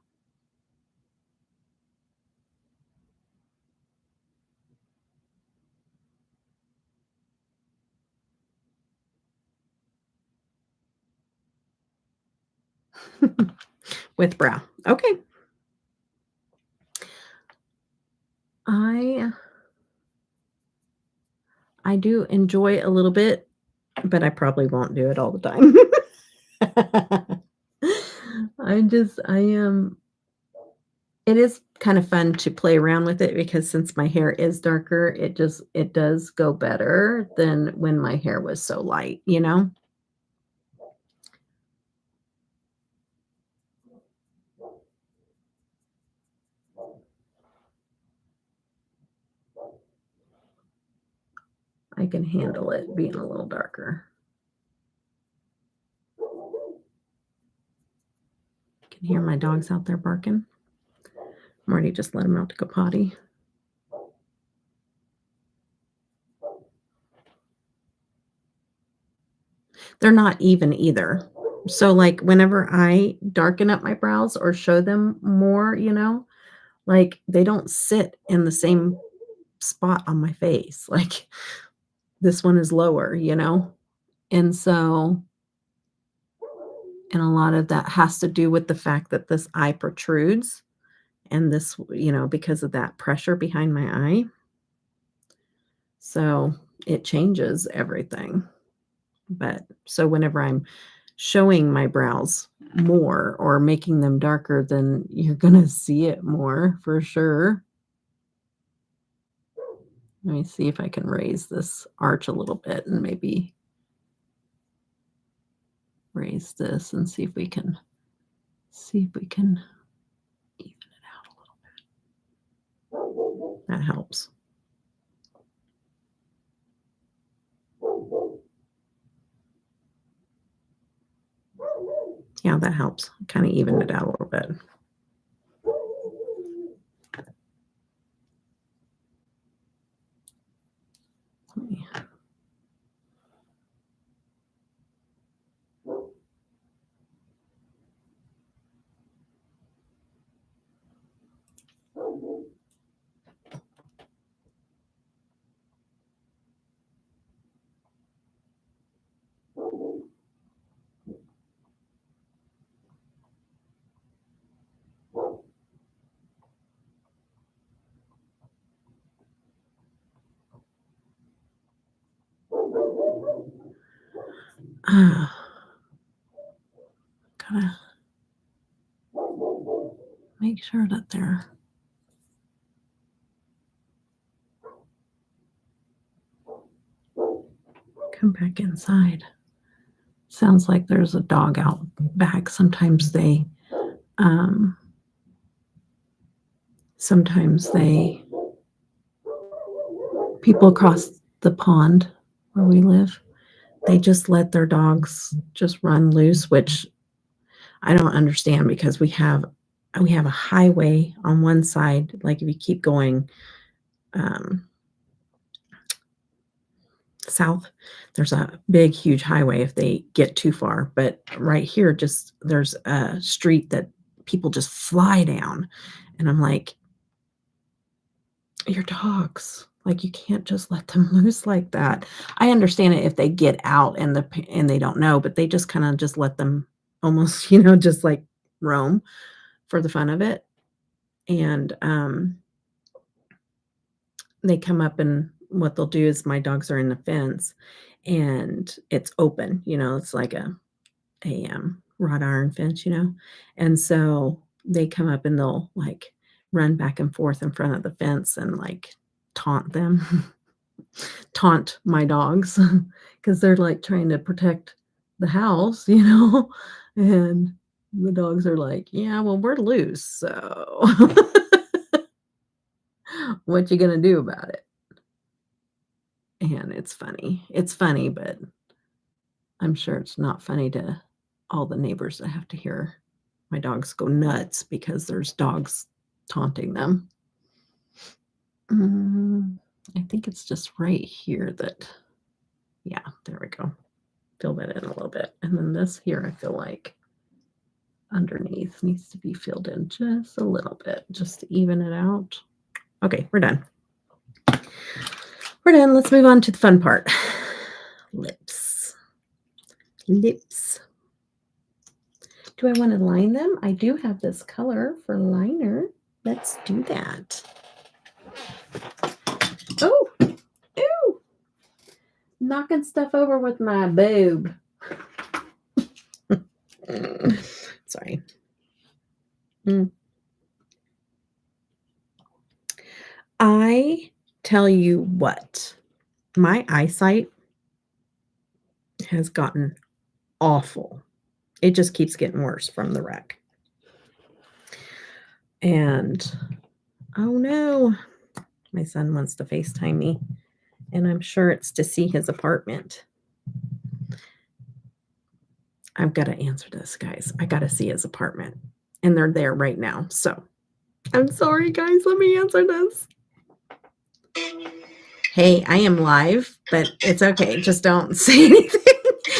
With brow. Okay. I do enjoy a little bit, but I probably won't do it all the time. I am it is kind of fun to play around with it because since my hair is darker, it does go better than when my hair was so light, you know? I can handle it being a little darker. Can hear my dogs out there barking. I'm already just let them out to go potty. They're not even either. So, like, whenever I darken up my brows or show them more, you know, like, they don't sit in the same spot on my face. Like, this one is lower, you know? And so and a lot of that has to do with the fact that this eye protrudes and this, you know, because of that pressure behind my eye. So, it changes everything. But so whenever I'm showing my brows more or making them darker, then you're gonna see it more for sure. Let me see if I can raise this arch a little bit and maybe raise this and see if we can even it out a little bit. That helps. Yeah, that helps. Kind of even it out a little bit. Let me gotta make sure that they're come back inside. Sounds like there's a dog out back. Sometimes um, people across the pond where we live, they just let their dogs just run loose, which I don't understand because we have a highway on one side. Like if you keep going um, south, there's a big, huge highway if they get too far. But right here, just there's a street that people just fly down, and I'm like, your dogs. Like you can't just let them loose like that. I understand it if they get out and they don't know, but they just kind of just let them almost, you know, just like roam for the fun of it. And they come up and what they'll do is my dogs are in the fence and it's open, you know, it's like a wrought iron fence, you know. And so they come up and they'll like run back and forth in front of the fence and like taunt them. Taunt my dogs because they're like trying to protect the house, you know. And the dogs are like, yeah, well, we're loose, so what you gonna do about it? And it's funny. It's funny, but I'm sure it's not funny to all the neighbors that have to hear my dogs go nuts because there's dogs taunting them. I think it's just right here that, yeah, there we go. Fill that in a little bit. And then this here, I feel like underneath needs to be filled in just a little bit, just to even it out. Okay, we're done. We're done. Let's move on to the fun part. Lips. Lips. Do I want to line them? I do have this color for liner. Let's do that. Oh, ew. Knocking stuff over with my boob. Sorry. I tell you what, my eyesight has gotten awful. It just keeps getting worse from the wreck. And oh no, my son wants to FaceTime me, and I'm sure it's to see his apartment. I've got to answer this, guys. I got to see his apartment, and they're there right now. So I'm sorry, guys. Let me answer this. Hey, I am live, but it's okay. Just don't say anything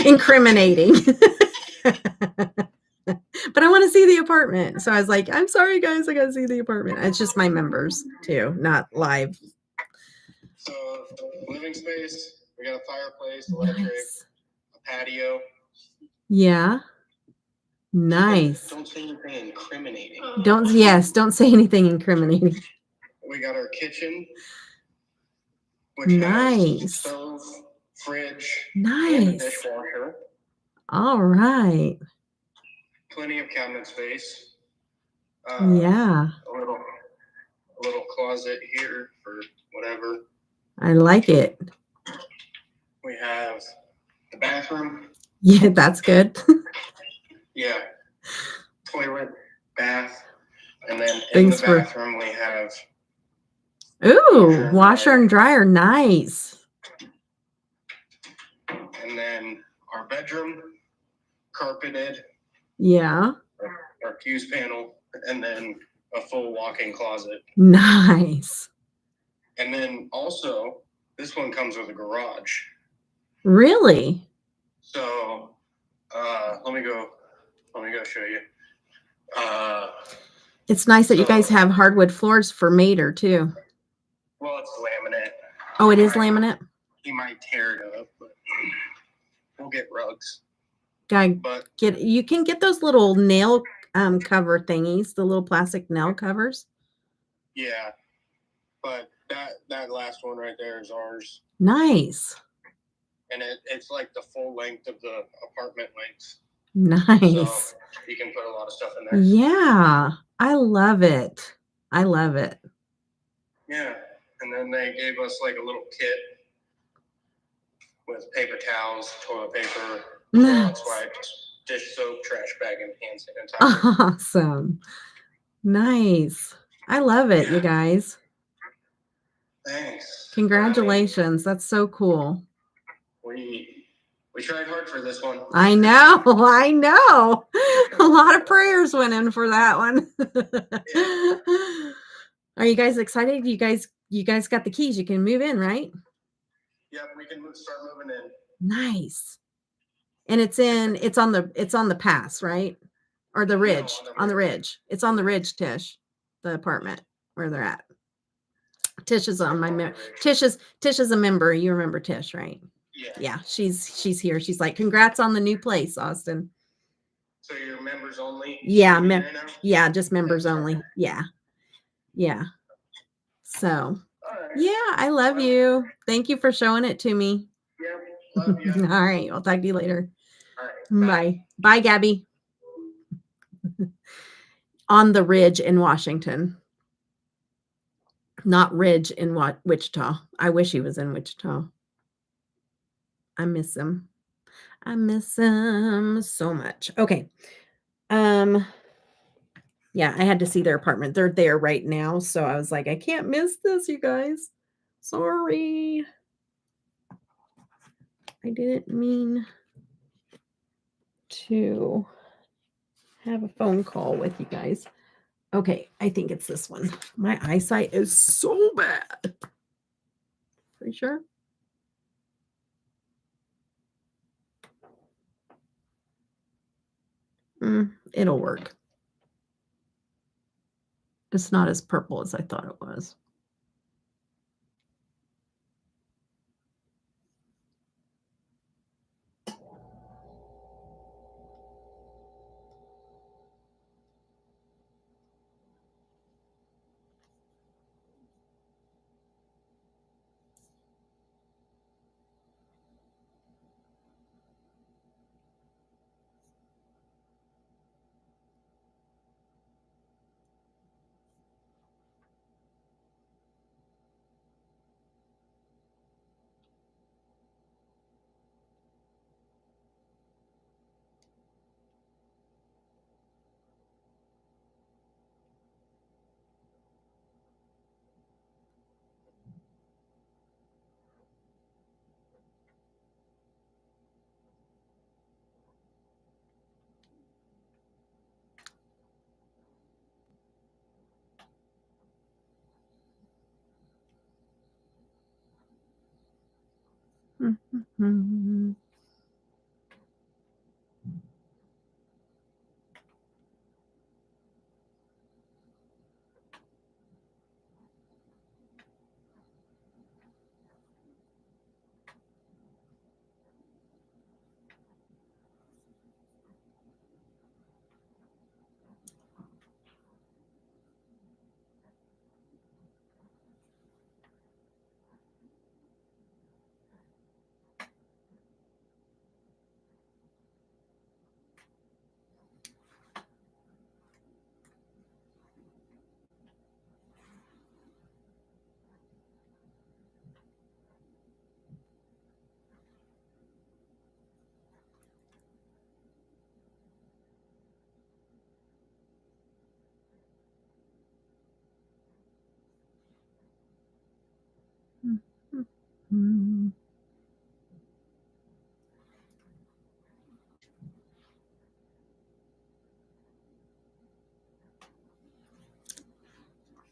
incriminating. But I want to see the apartment. So I was like, I'm sorry, guys. I got to see the apartment. It's just my members, too, not live. So, living space, we got a fireplace, electric, Nice. a patio. Yeah. Nice. Don't say anything incriminating. Don't say anything incriminating. We got our kitchen, which Nice. has stove, fridge, Nice. and a dishwasher. All right. Plenty of cabinet space. Yeah. A little closet here for whatever. I like it. We have the bathroom. Yeah, that's good. Yeah. Toilet, bath, and then in the bathroom we have washer and dryer. Nice. And then our bedroom, carpeted. Yeah. Our fuse panel, and then a full walk-in closet. Nice. And then also, this one comes with a garage. Really? So, let me go show you. It's nice that you guys have hardwood floors for Mater too. Well, it's laminate. Oh, it is laminate? He might tear it up, but we'll get rugs. You can get those little nail cover thingies, the little plastic nail covers. Yeah, but that last one right there is ours. Nice. And it's like the full length of the apartment length. Nice. So you can put a lot of stuff in there. Yeah, I love it. I love it. Yeah, and then they gave us like a little kit with paper towels, toilet paper, Nice. wipes, dish soap, trash bag, and hand sanitizer. Awesome. Nice. I love it, you guys. Thanks. Congratulations. That's so cool. We tried hard for this one. I know. I know. A lot of prayers went in for that one. Yeah. Are you guys excited? You guys got the keys. You can move in, right? Yeah, we can start moving in. Nice. And it's on the pass, right? Or the ridge? No, on the ridge. It's on the ridge, Tish. The apartment where they're at. Tish is on my Tish is a member. You remember Tish, right? Yeah, she's here. She's like, congrats on the new place, Austin. So you're members only? Yeah, yeah, just members only. Yeah. Yeah. So yeah, I love you. Thank you for showing it to me. Yeah, love you. All right, I'll talk to you later. All right, bye. Bye, Gabby. On the ridge in Washington. Not Ridge in Wichita. I wish he was in Wichita. I miss him. I miss him so much. Okay. Yeah, I had to see their apartment. They're there right now, so I was like, I can't miss this, you guys. Sorry. I didn't mean to have a phone call with you guys. Okay, I think it's this one. My eyesight is so bad. Pretty sure. It'll work. It's not as purple as I thought it was.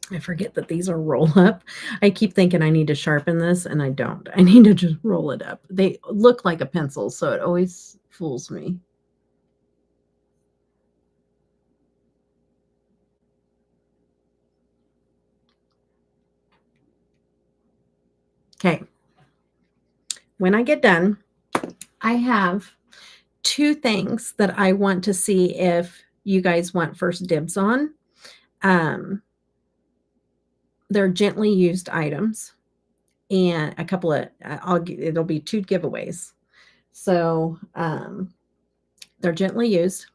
I forget that these are roll up. I keep thinking I need to sharpen this, and I don't. I need to just roll it up. They look like a pencil, so it always fools me. Okay. When I get done, I have 2 things that I want to see if you guys want first dibs on. They're gently used items, and a couple of it'll be 2 giveaways. So, they're gently used.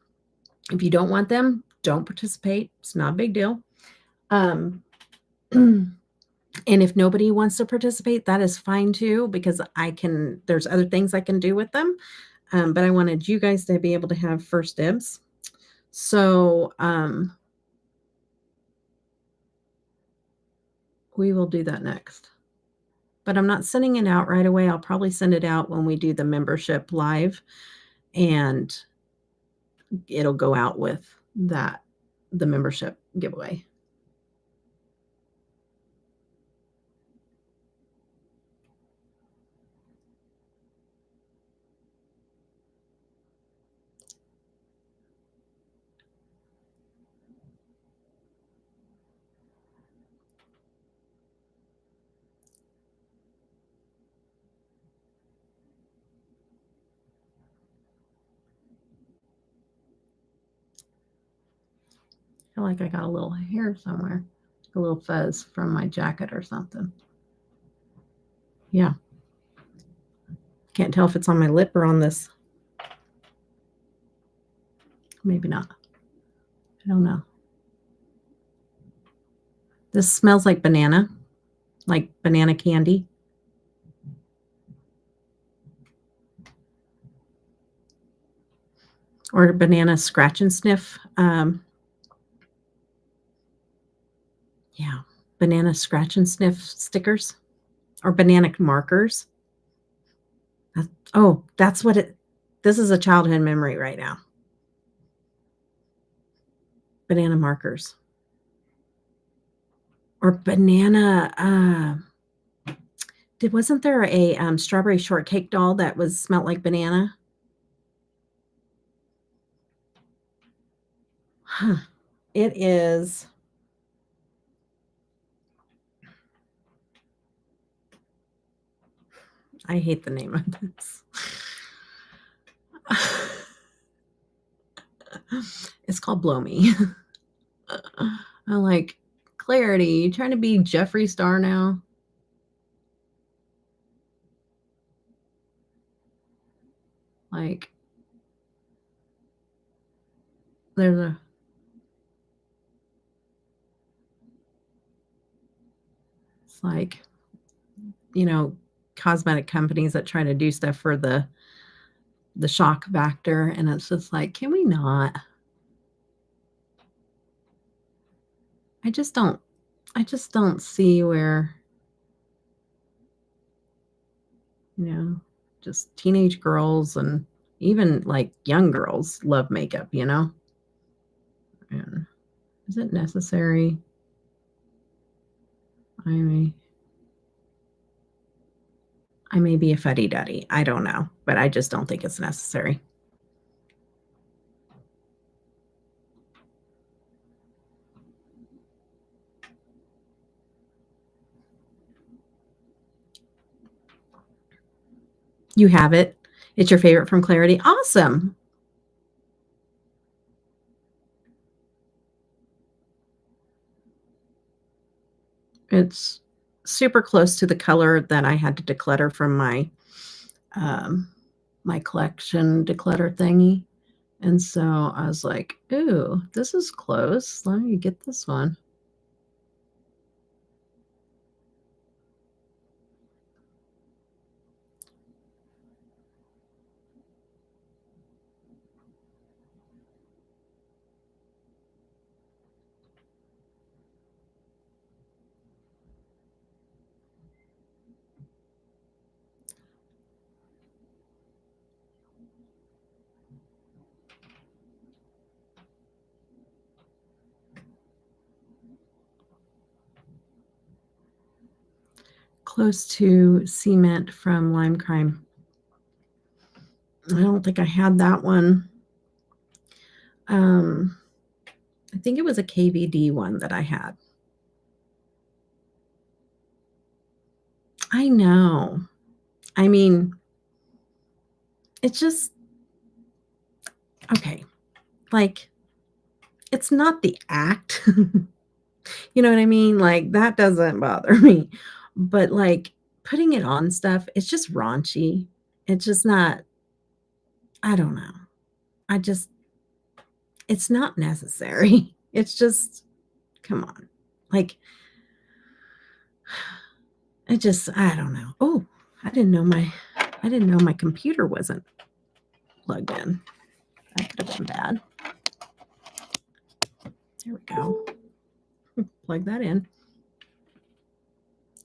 If you don't want them, don't participate. It's not a big deal. And if nobody wants to participate, that is fine too, because there's other things I can do with them. But I wanted you guys to be able to have first dibs. So, we will do that next. But I'm not sending it out right away. I'll probably send it out when we do the membership live, and it'll go out with the membership giveaway. I feel like I got a little hair somewhere, a little fuzz from my jacket or something. Yeah. Can't tell if it's on my lip or on this. Maybe not. I don't know. This smells like banana candy. Or banana scratch and sniff. Yeah, banana scratch and sniff stickers or banana markers. That's what this is a childhood memory right now. Banana markers. Or banana, wasn't there a strawberry shortcake doll that smelled like banana? Huh. It is. I hate the name of this. It's called Blow Me. I'm like, Clarity, you trying to be Jeffree Star now? Like, there's a it's like, cosmetic companies that try to do stuff for the shock factor, and it's just like, can we not? I just don't see where, just teenage girls and even like young girls love makeup, and is it necessary? I mean, I may be a fuddy-duddy. I don't know, but I just don't think it's necessary. You have it. It's your favorite from Clarity. Awesome. It's super close to the color that I had to declutter from my my collection declutter thingy. And so I was like, ooh, this is close. Let me get this one. Close to Cement from Lime Crime. I don't think I had that one. I think it was a KVD one that I had. I know. I mean, it's just, okay. Like, it's not the act. You know what I mean? Like, that doesn't bother me. But, like, putting it on stuff, it's just raunchy. It's just not, I don't know. It's not necessary. It's just, come on. Like, I don't know. Oh, I didn't know my computer wasn't plugged in. That could have been bad. There we go. Plug that in.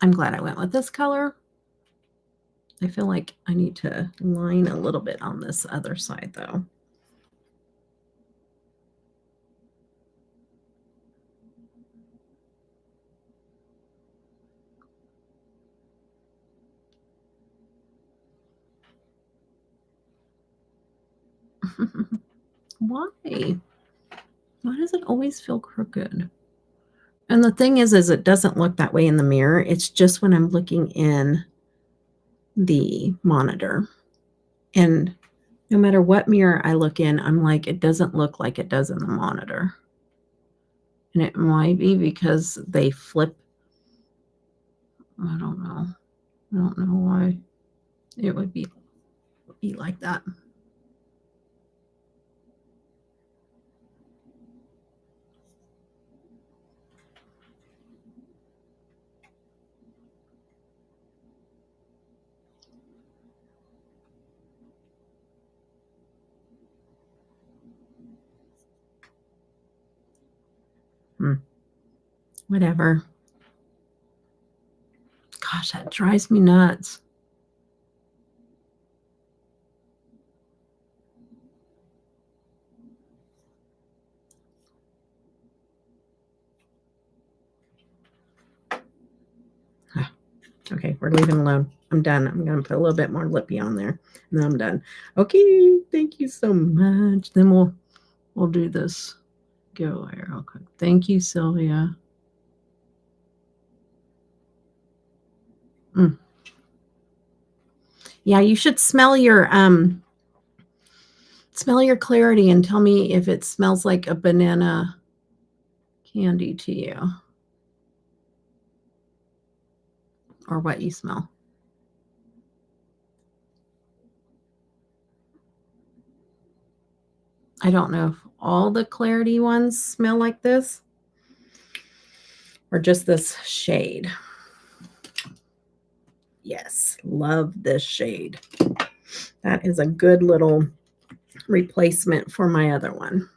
I'm glad I went with this color. I feel like I need to line a little bit on this other side though. Why? Why does it always feel crooked? And the thing is it doesn't look that way in the mirror. It's just when I'm looking in the monitor. And no matter what mirror I look in, I'm like, it doesn't look like it does in the monitor. And it might be because they flip. I don't know. I don't know why it would be like that. Whatever. Gosh, that drives me nuts. Okay, we're leaving alone. I'm done. I'm going to put a little bit more lippy on there, and then I'm done. Okay, thank you so much. Then we'll do this giveaway real quick. Thank you, Sylvia. Yeah, you should smell your Clarity and tell me if it smells like a banana candy to you, or what you smell. I don't know if all the Clarity ones smell like this or just this shade. Yes, love this shade. That is a good little replacement for my other one.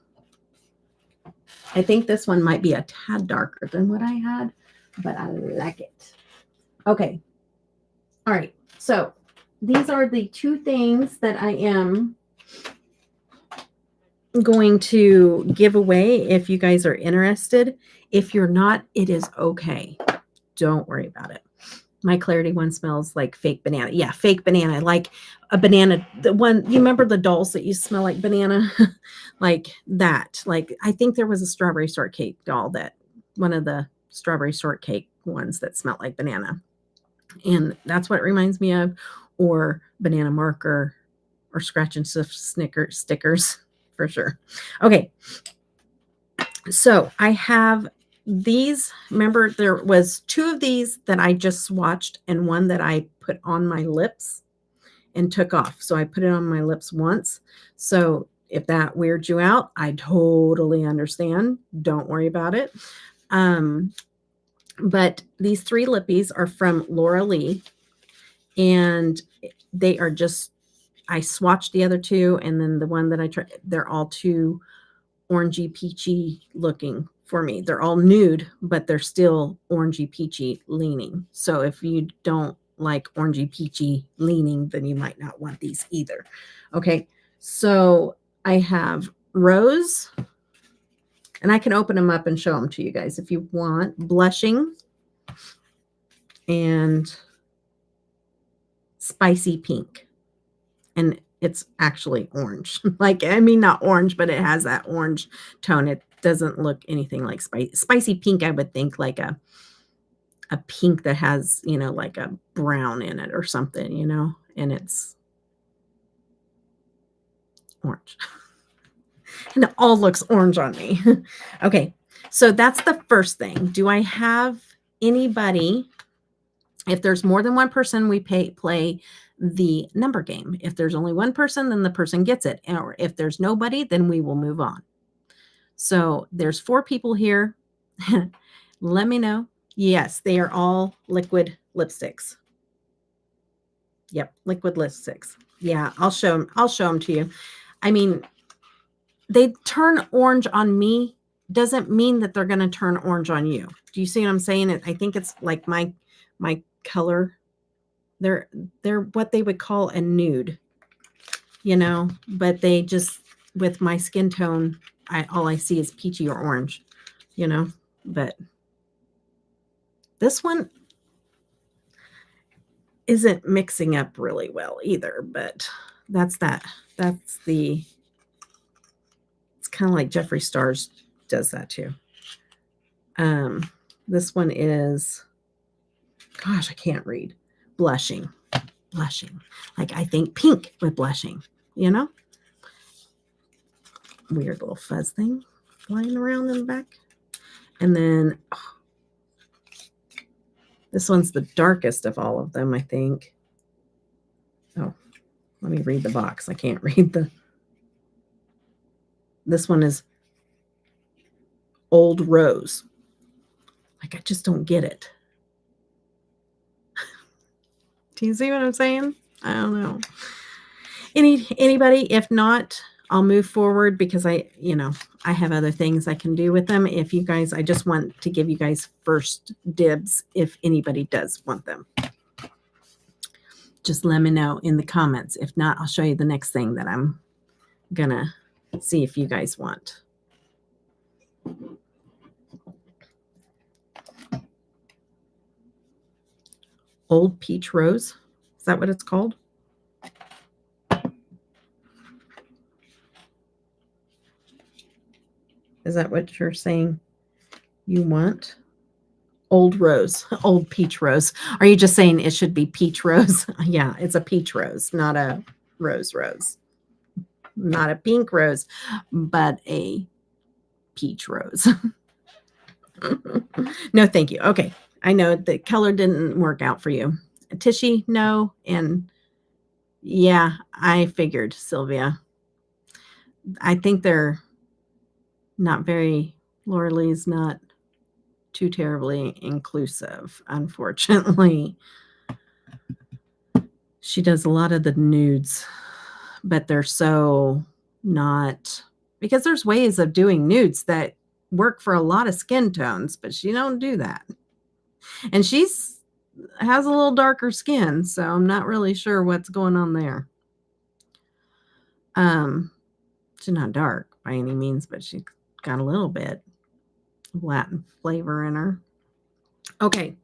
I think this one might be a tad darker than what I had, but I like it. Okay. All right. So these are the two things that I am going to give away if you guys are interested. If you're not, it is okay. Don't worry about it. My Clarity one smells like fake banana. Yeah, fake banana, like a banana. The one, you remember the dolls that used to smell like banana? Like that. Like, I think there was a strawberry shortcake doll that, one of the strawberry shortcake ones that smelled like banana. And that's what it reminds me of. Or banana marker or scratch and sniff stickers for sure. Okay. So I have these. Remember, there was 2 of these that I just swatched and one that I put on my lips and took off. So I put it on my lips once. So if that weirds you out, I totally understand. Don't worry about it. But these 3 lippies are from Laura Lee, and they are just, I swatched the other 2, and then the one that I tried, they're all too orangey peachy looking for me. They're all nude, but they're still orangey peachy leaning. So if you don't like orangey peachy leaning, then you might not want these either. Okay, so I have Rose, and I can open them up and show them to you guys if you want. Blushing and Spicy Pink. And it's actually orange. Like, I mean, not orange, but it has that orange tone. It doesn't look anything like spicy pink. I would think like a pink that has, you know, like a brown in it or something, you know, and it's orange. And it all looks orange on me. Okay, so that's the first thing. Do I have anybody? If there's more than one person, we play the number game. If there's only one person, then the person gets it. Or if there's nobody, then we will move on. So there's 4 people here. Let me know. Yes, they are all liquid lipsticks. Yep, liquid lipsticks. Yeah, I'll show them to you. I mean, they turn orange on me doesn't mean that they're going to turn orange on you. Do you see what I'm saying? I think it's like my color. They're what they would call a nude, you know, but they just, with my skin tone, all I see is peachy or orange, you know, but this one isn't mixing up really well either, but that's the, it's kind of like Jeffree Star's does that too. This one is, gosh, I can't read. Blushing. Like, I think pink with blushing, you know? Weird little fuzz thing flying around in the back. And then this one's the darkest of all of them, I think. Oh, let me read the box. I can't read this one is Old Rose. Like, I just don't get it. Do you see what I'm saying? I don't know. Anybody? If not, I'll move forward because I have other things I can do with them. If you guys, I just want to give you guys first dibs if anybody does want them. Just let me know in the comments. If not, I'll show you the next thing that I'm gonna see if you guys want. Old Peach Rose. Is that what it's called? Is that what you're saying you want? Old Rose, Old Peach Rose. Are you just saying it should be Peach Rose? Yeah, it's a peach rose, not a rose. Not a pink rose, but a peach rose. No, thank you. Okay, I know the color didn't work out for you. Tishy, no. And yeah, I figured, Sylvia. I think they're not very, Laura Lee's not too terribly inclusive, unfortunately. She does a lot of the nudes, but they're so not, because there's ways of doing nudes that work for a lot of skin tones, but she don't do that. And has a little darker skin, so I'm not really sure what's going on there. She's not dark by any means, but she got a little bit of Latin flavor in her. Okay.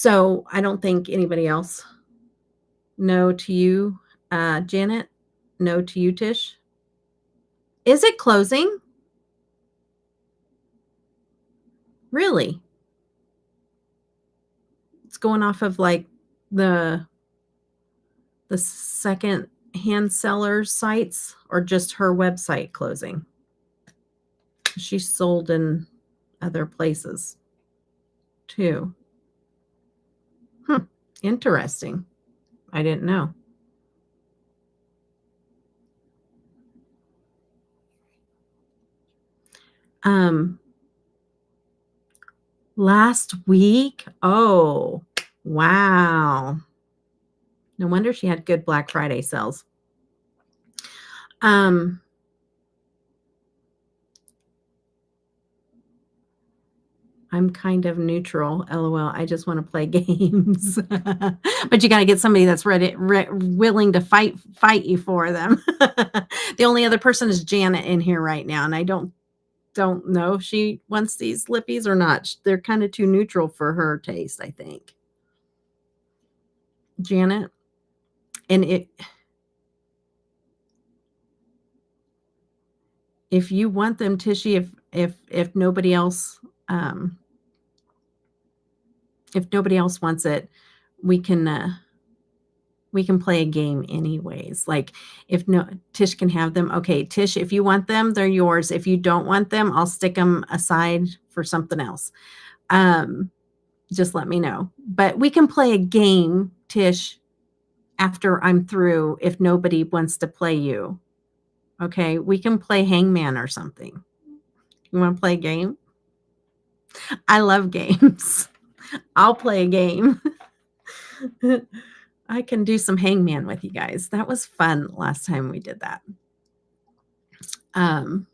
So I don't think anybody else. No to you, Janet. No to you, Tish. Is it closing? Really? It's going off of like the second hand sellers sites or just her website closing? She sold in other places too. Interesting. I didn't know. Last week? Oh, wow. No wonder she had good Black Friday sales. I'm kind of neutral, LOL. I just want to play games. But you got to get somebody that's willing to fight you for them. The only other person is Janet in here right now, and I don't know if she wants these lippies or not. They're kind of too neutral for her taste, I think. Janet, and if you want them, Tishy, if nobody else wants it, we can play a game anyways. Like if Tish can have them. Okay, Tish, if you want them, they're yours. If you don't want them, I'll stick them aside for something else. Just let me know. But we can play a game, Tish, after I'm through if nobody wants to play you. Okay, we can play hangman or something. You want to play a game? I love games. I'll play a game. I can do some hangman with you guys. That was fun last time we did that. I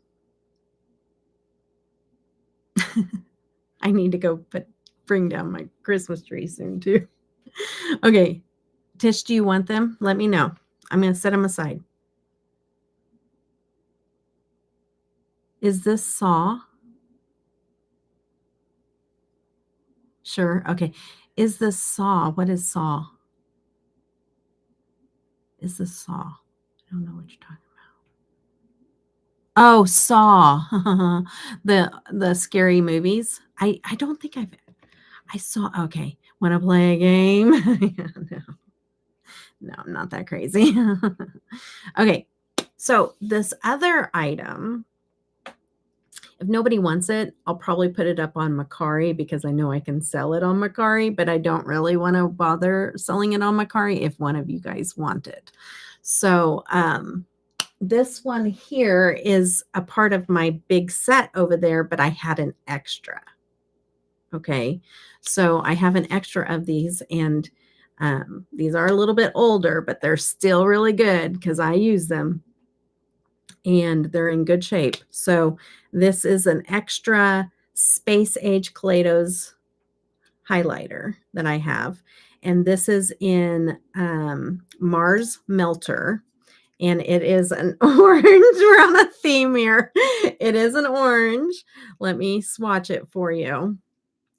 need to go bring down my Christmas tree soon too. Okay. Tish, do you want them? Let me know. I'm going to set them aside. Is this saw? Sure. Okay. Is this saw? What is saw? Is this saw? I don't know what you're talking about. Oh, Saw. the scary movies. I don't think I saw. Okay. Want to play a game? No, I'm not that crazy. Okay. So this other item, if nobody wants it, I'll probably put it up on Mercari because I know I can sell it on Mercari, but I don't really want to bother selling it on Mercari if one of you guys want it. So this one here is a part of my big set over there, but I had an extra. Okay, so I have an extra of these, and these are a little bit older, but they're still really good because I use them. And they're in good shape. So this is an extra Space Age Kaleidos highlighter that I have. And this is in Mars Melter. And it is an orange. We're on a theme here. It is an orange. Let me swatch it for you.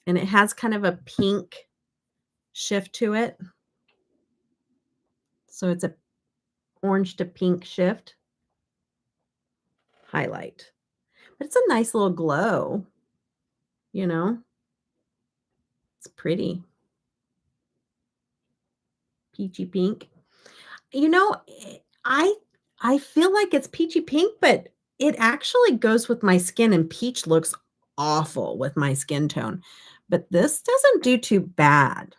And it has kind of a pink shift to it. So it's a orange to pink shift highlight. But it's a nice little glow, you know? It's pretty. Peachy pink. You know, I feel like it's peachy pink, but it actually goes with my skin, and peach looks awful with my skin tone. But this doesn't do too bad.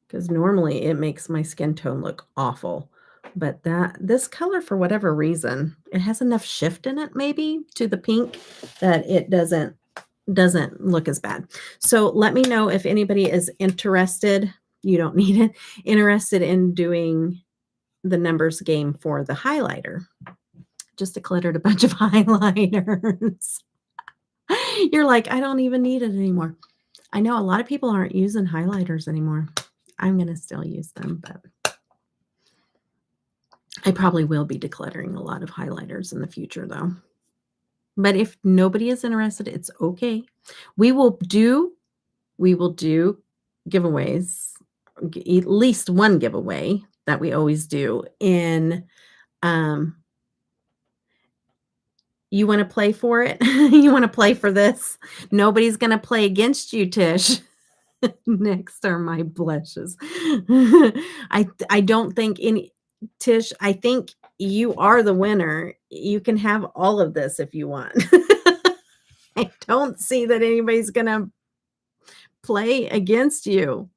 Because normally it makes my skin tone look awful. But this color, for whatever reason, it has enough shift in it maybe to the pink that it doesn't look as bad. So let me know if anybody is interested. You don't need it. Interested in doing the numbers game for the highlighter. Just decluttered a bunch of highlighters. You're like, I don't even need it anymore. I know a lot of people aren't using highlighters anymore. I'm going to still use them, but I probably will be decluttering a lot of highlighters in the future though. But if nobody is interested, it's okay. We will do giveaways, at least one giveaway that we always do in, um you wanna play for it? You wanna play for this? Nobody's gonna play against you, Tish. Next are my blushes. I don't think any Tish, I think you are the winner. You can have all of this if you want. I don't see that anybody's gonna play against you.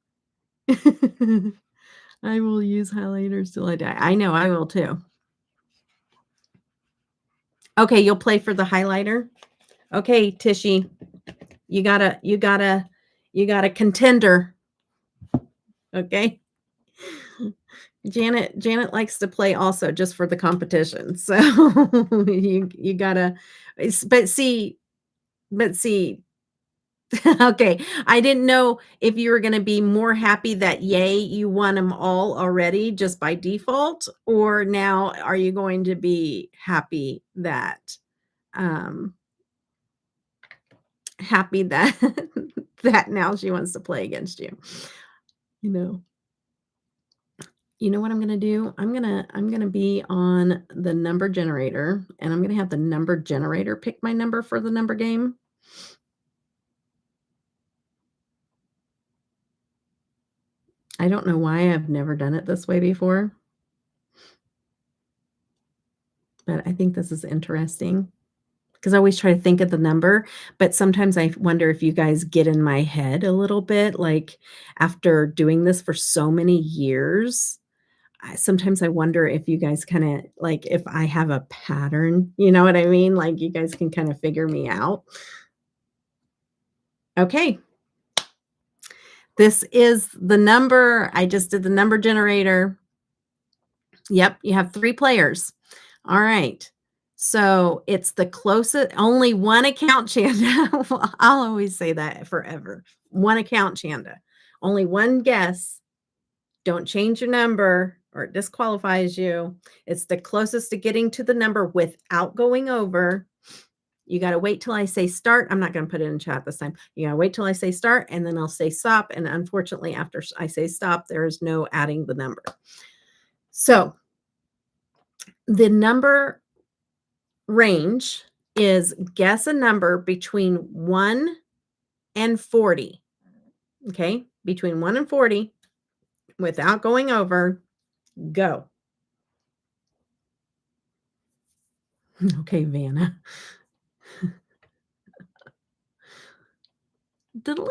I will use highlighters till I die. I know, I will too. Okay, you'll play for the highlighter? Okay, Tishy, you got a contender, okay? Janet likes to play also just for the competition, so you gotta but see okay, I didn't know if you were gonna be more happy that, yay, you won them all already just by default, or now are you going to be um, happy that that now she wants to play against you, you know? You know what I'm gonna do? I'm gonna be on the number generator, and I'm gonna have the number generator pick my number for the number game. I don't know why I've never done it this way before, but I think this is interesting because I always try to think of the number, but sometimes I wonder if you guys get in my head a little bit, like, after doing this for so many years, sometimes I wonder if you guys kinda like, if I have a pattern, you know what I mean? Like, you guys can kinda figure me out. Okay. This is the number. I just did the number generator. Yep, you have 3 players. All right. So, it's the closest only one account, Chanda. Well, I'll always say that forever. One account, Chanda. Only one guess. Don't change your number or it disqualifies you. It's the closest to getting to the number without going over. You gotta wait till I say start. I'm not gonna put it in chat this time. You gotta wait till I say start, and then I'll say stop, and unfortunately, after I say stop, there is no adding the number. So, the number range is guess a number between 1 and 40, okay? Between 1 and 40 without going over, go. Okay, Vanna. Diddling.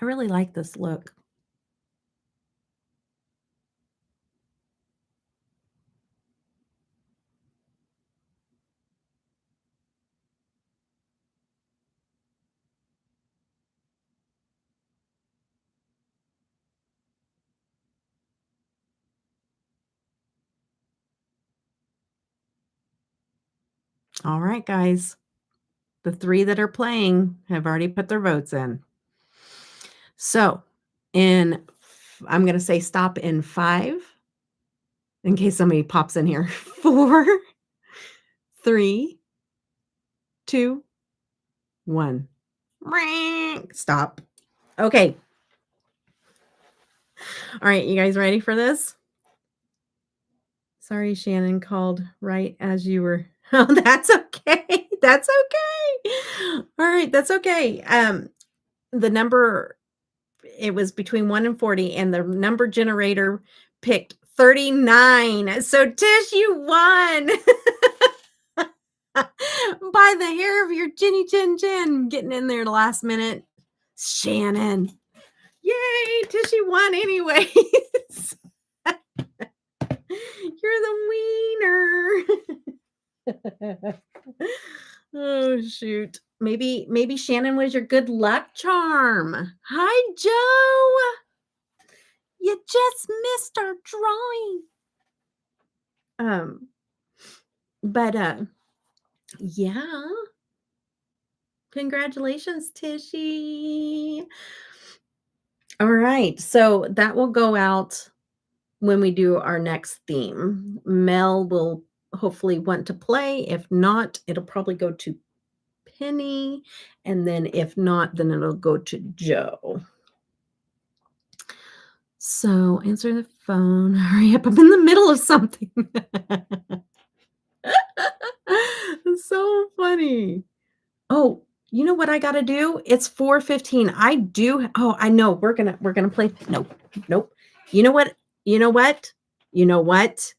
I really like this look. All right, guys. The 3 that are playing have already put their votes in. So, I'm gonna say stop in 5, in case somebody pops in here. 4, 3, 2, 1. Stop. Okay. All right, you guys ready for this? Sorry, Shannon called right as you were oh, that's okay. That's okay. All right, that's okay. The number it was between 1 and 40, and the number generator picked 39. So, Tish, you won by the hair of your chinny chin chin, getting in there last minute. Shannon. Yay, Tishy won anyways. You're the wiener. Oh, shoot. Maybe Shannon was your good luck charm. Hi, Joe. You just missed our drawing. But yeah. Congratulations, Tishy. All right, so that will go out when we do our next theme. Mel will hopefully want to play. If not, it'll probably go to Penny, and then if not, then it'll go to Joe. So answer the phone. Hurry up. I'm in the middle of something. It's so funny. Oh, you know what I gotta do? It's 4:15. I know we're gonna play. Nope. Nope. You know what? You know what? You know what?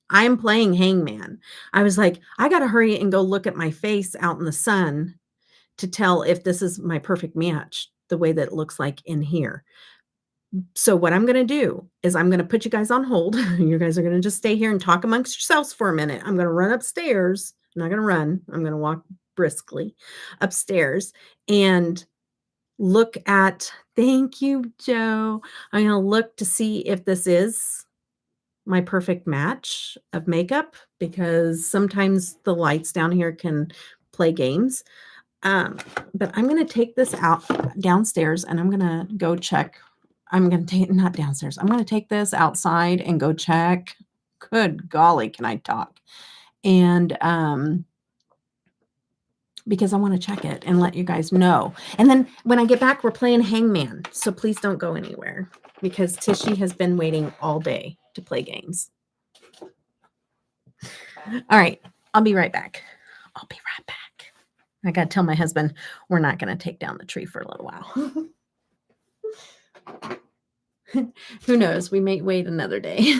I'm playing Hangman. I was like, I gotta hurry and go look at my face out in the sun to tell if this is my perfect match, the way that it looks like in here. So what I'm gonna do is I'm gonna put you guys on hold. You guys are gonna just stay here and talk amongst yourselves for a minute. I'm gonna run upstairs. I'm not gonna run. I'm gonna walk briskly upstairs and look at thank you, Joe. I'm gonna look to see if this is my perfect match of makeup because sometimes the lights down here can play games. But I'm gonna take this out downstairs and I'm gonna go check. I'm gonna take not downstairs. I'm gonna take this outside and go check. Good golly, can I talk? And because I want to check it and let you guys know. And then when I get back, we're playing Hangman. So please don't go anywhere because Tishy has been waiting all day to play games. All right, I'll be right back. I'll be right back. I got to tell my husband we're not going to take down the tree for a little while. Who knows? We may wait another day.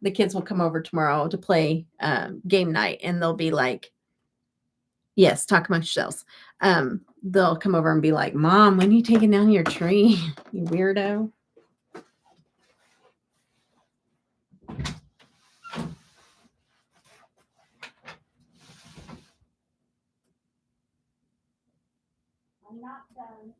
The kids will come over tomorrow to play game night, and they'll be like, yes, talk amongst yourselves. They'll come over and be like, Mom, when are you taking down your tree? You weirdo. I'm not done.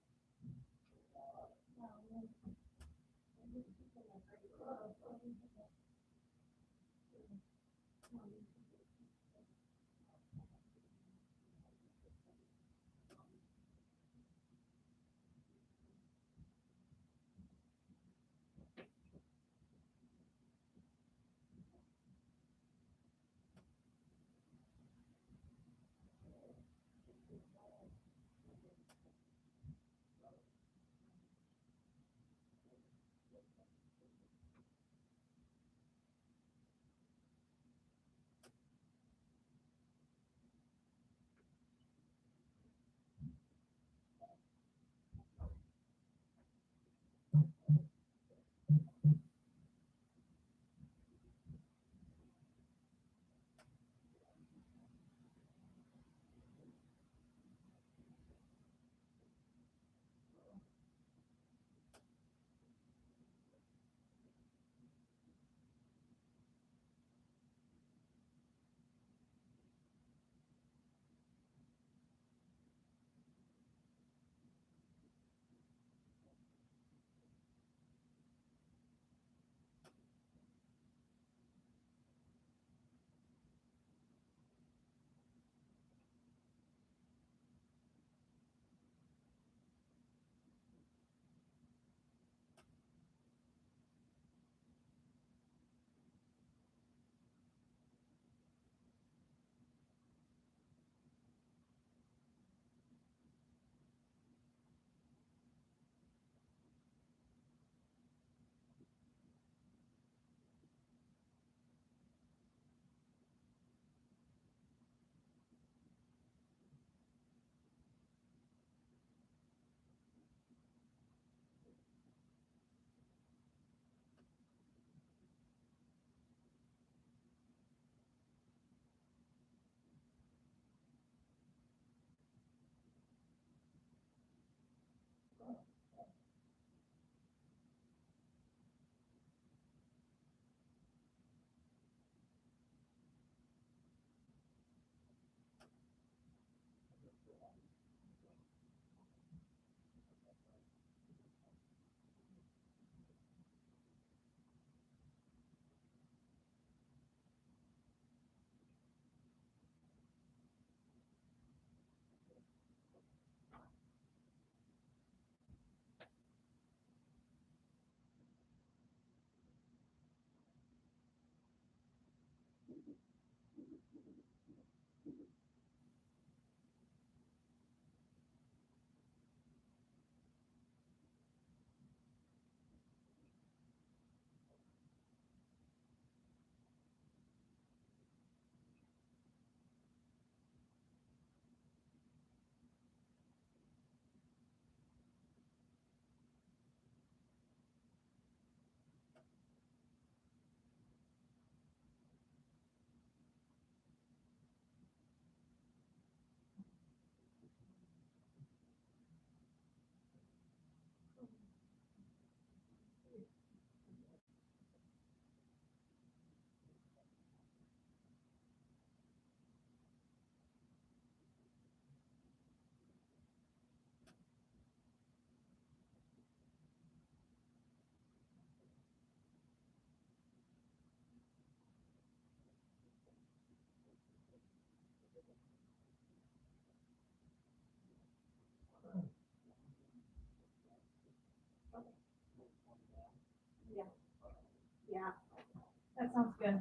That sounds good.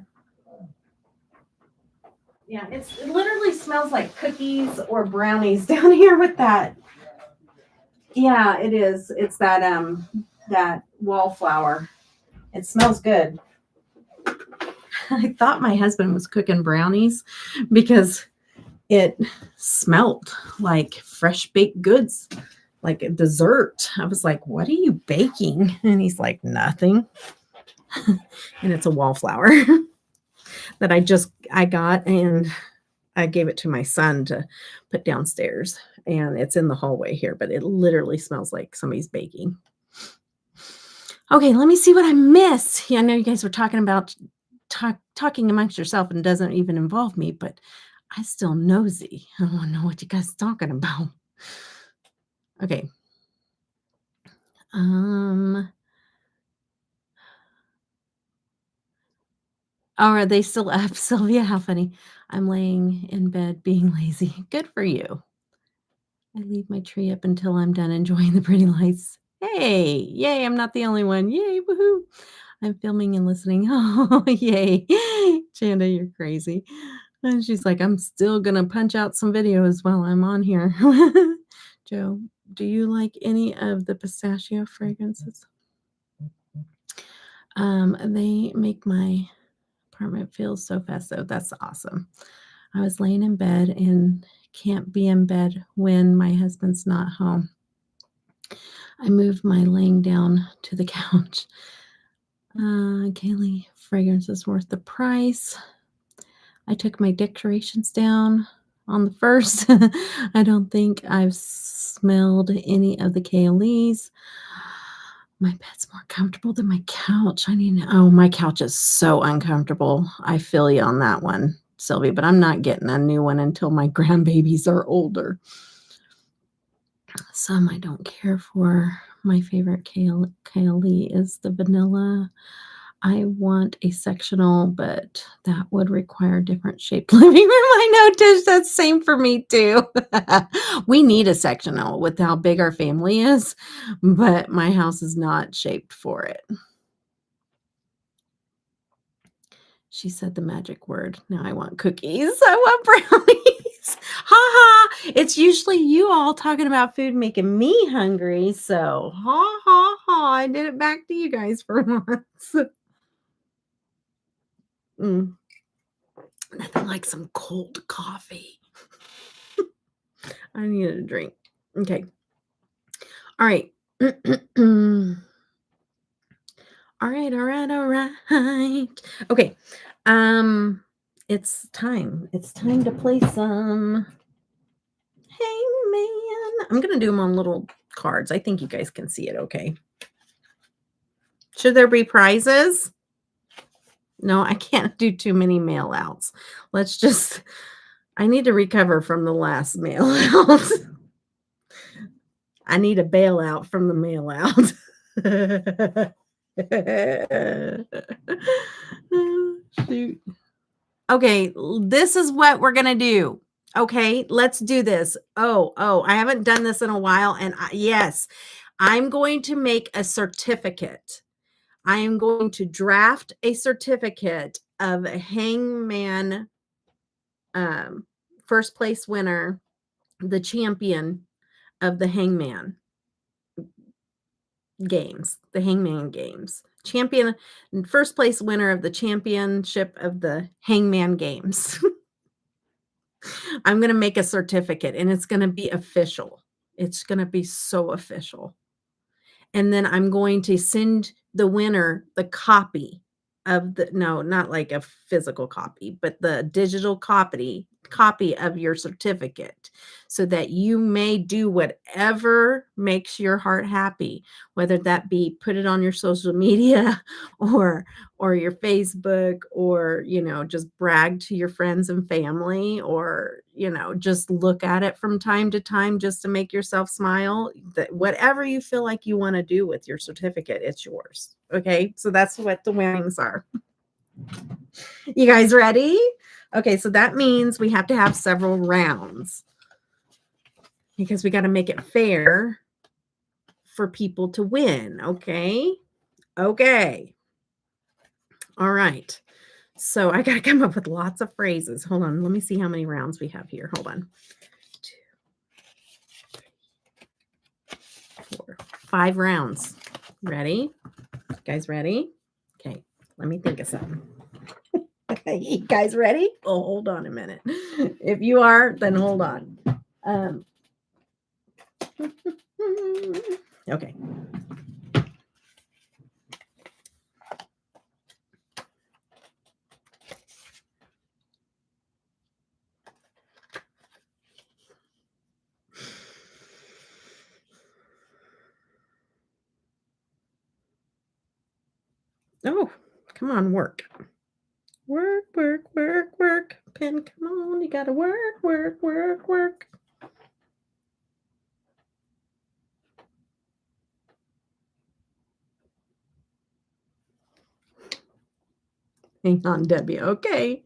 Yeah, it literally smells like cookies or brownies down here with that. Yeah, it is. It's that wallflower. It smells good. I thought my husband was cooking brownies because it smelled like fresh baked goods, like a dessert. I was like, what are you baking? And he's like, nothing. And it's a wallflower that I got, and I gave it to my son to put downstairs. And it's in the hallway here, but it literally smells like somebody's baking. Okay, let me see what I missed. Yeah, I know you guys were talking about talking amongst yourself and doesn't even involve me, but I still nosy. I want to know what you guys are talking about. Okay. Oh, are they still up? Sylvia, how funny. I'm laying in bed being lazy. Good for you. I leave my tree up until I'm done enjoying the pretty lights. Hey, yay, I'm not the only one. Yay, woohoo. I'm filming and listening. Oh, yay. Chanda, you're crazy. And she's like, I'm still going to punch out some videos while I'm on here. Joe, do you like any of the pistachio fragrances? They make my apartment feel so festive. That's awesome. I was laying in bed and can't be in bed when my husband's not home. I moved my laying down to the couch. Kaylee, fragrance is worth the price. I took my decorations down on the 1st. I don't think I've smelled any of the Kaylees. My bed's more comfortable than my couch. My couch is so uncomfortable. I feel you on that one, Sylvie, but I'm not getting a new one until my grandbabies are older. Some I don't care for. My favorite Kaylee is the vanilla. I want a sectional, but that would require a different shaped living room. I know, Tish, that's the same for me too. We need a sectional with how big our family is, but my house is not shaped for it. She said the magic word. Now I want cookies. I want brownies. Ha ha. It's usually you all talking about food making me hungry. So ha ha ha. I did it back to you guys for once. Nothing like some cold coffee. I needed a drink. Okay. All right. All right. Okay. It's time. It's time to play some Hangman. I'm going to do them on little cards. I think you guys can see it okay. Should there be prizes? No, I can't do too many mail outs. I need to recover from the last mail out. I need a bailout from the mail out. Shoot. Okay, this is what we're going to do. Okay, let's do this. Oh, I haven't done this in a while. And yes, I'm going to make a certificate. I am going to draft a certificate of a Hangman first place winner, the champion of the Hangman games, the Hangman games. Champion, first place winner of the championship of the Hangman games. I'm going to make a certificate and it's going to be official. It's going to be so official. And then I'm going to send the winner the copy of not like a physical copy, but the digital copy of your certificate so that you may do whatever makes your heart happy, whether that be put it on your social media or your Facebook, or just brag to your friends and family, or just look at it from time to time just to make yourself smile. That whatever you feel like you want to do with your certificate, it's yours. Okay, so that's what the winnings are. You guys ready? Okay, so that means we have to have several rounds because we got to make it fair for people to win. Okay. All All right. So I got to come up with lots of phrases. Hold on. Let me see how many rounds we have here. Hold on. 2, 3, 4, 5 rounds. Ready? You guys ready? Okay. Let me think of something. You guys ready? Oh, hold on a minute. If you are, then hold on. Okay. Oh, come on, work. Work, work, work, work. Pen, come on. You got to work, work, work, work. Hang on, Debbie. Okay.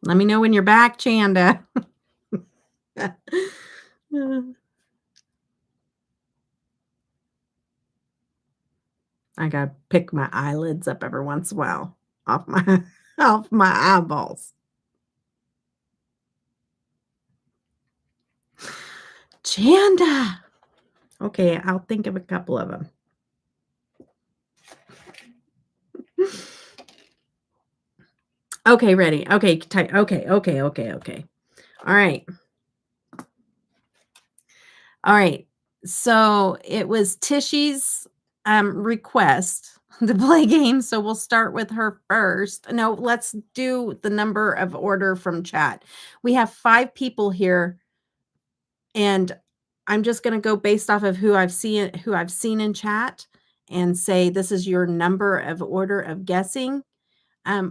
Let me know when you're back, Chanda. I gotta pick my eyelids up every once in a while off my off my eyeballs. Chanda. Okay, I'll think of a couple of them. Okay, ready. Okay, okay. All right. All right. So it was Tishy's request to play games. So we'll start with her first. No, let's do the number of order from chat. We have 5 people here, and I'm just going to go based off of who I've seen in chat and say this is your number of order of guessing.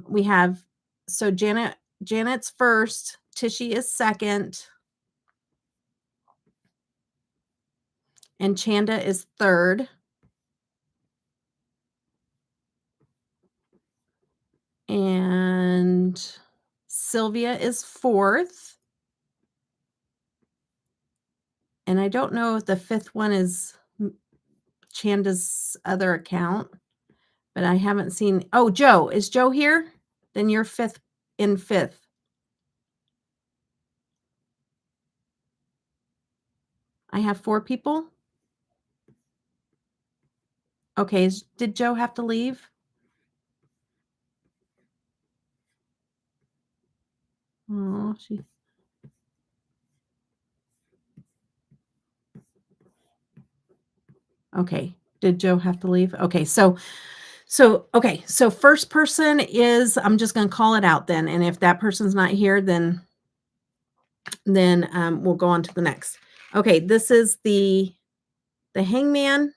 We have so Janet's first, Tishy is second, and Chanda is third. And Sylvia is fourth. And I don't know if the 5th one is Chanda's other account, but I haven't seen. Oh, Joe. Is Joe here? Then you're 5th in 5th. I have 4 people. Okay. Did Joe have to leave? Oh, she. Okay. Did Joe have to leave? Okay. So first person is, I'm just going to call it out then. And if that person's not here, then we'll go on to the next. Okay. This is the hangman.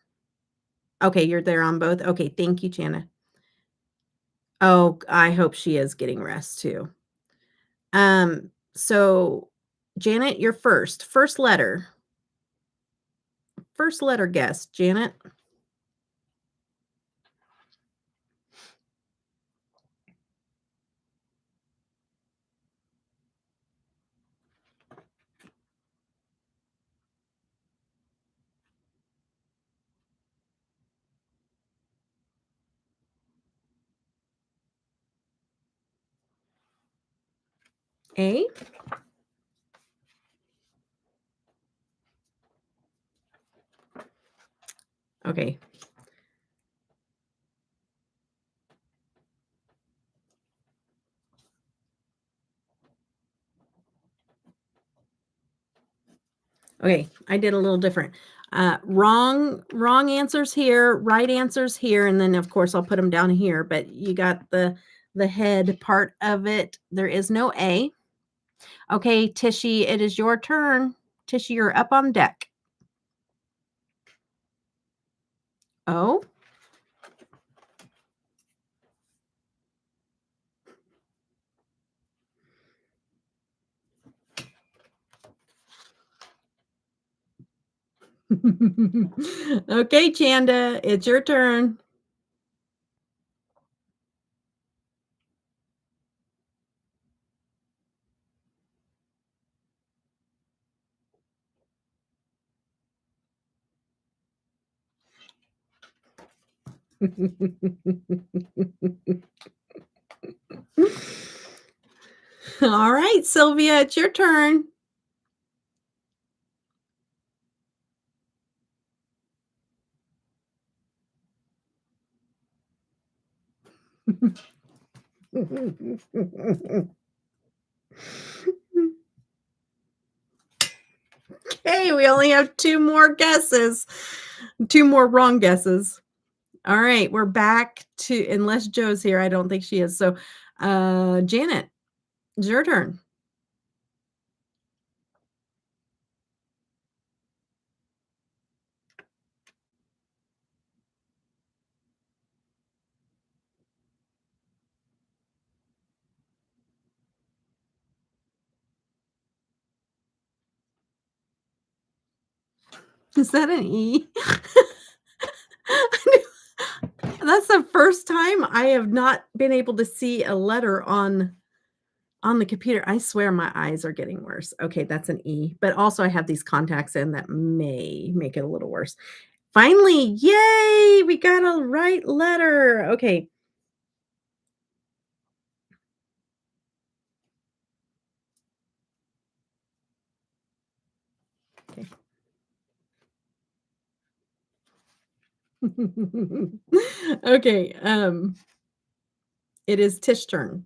Okay. You're there on both. Okay. Thank you, Jana. Oh, I hope she is getting rest too. So Janet, you're first letter guess, Janet. A. Okay. Okay, I did a little different. Wrong answers here, right answers here, and then of course I'll put them down here, but you got the head part of it. There is no A. Okay, Tishy, it is your turn. Tishy, you're up on deck. Oh. Okay, Chanda, it's your turn. All right, Sylvia, it's your turn. Okay, we only have 2 more guesses. 2 more wrong guesses. All right, we're back to unless Joe's here, I don't think she is. So, Janet, it's your turn. Is that an E? That's the first time I have not been able to see a letter on the computer. I swear my eyes are getting worse. Okay, that's an E, but also I have these contacts in that may make it a little worse. Finally, yay! We got a right letter. Okay. Okay. Okay, it is Tish's turn.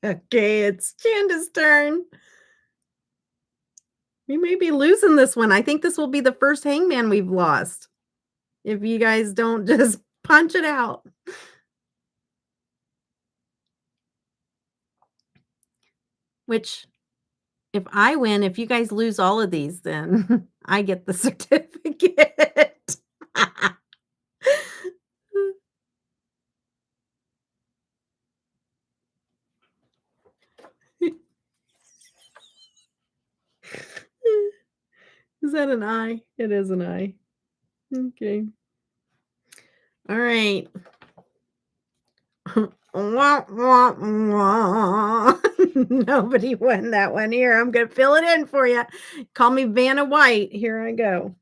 Okay, it's Chanda's turn. We may be losing this one. I think this will be the first hangman we've lost. If you guys don't just punch it out. Which, if I win, if you guys lose all of these, then I get the certificate. Is that an I? It is an I. Okay. All right. Wah, wah, wah. Nobody won that one. Here, I'm gonna fill it in for you. Call me Vanna White. Here I go.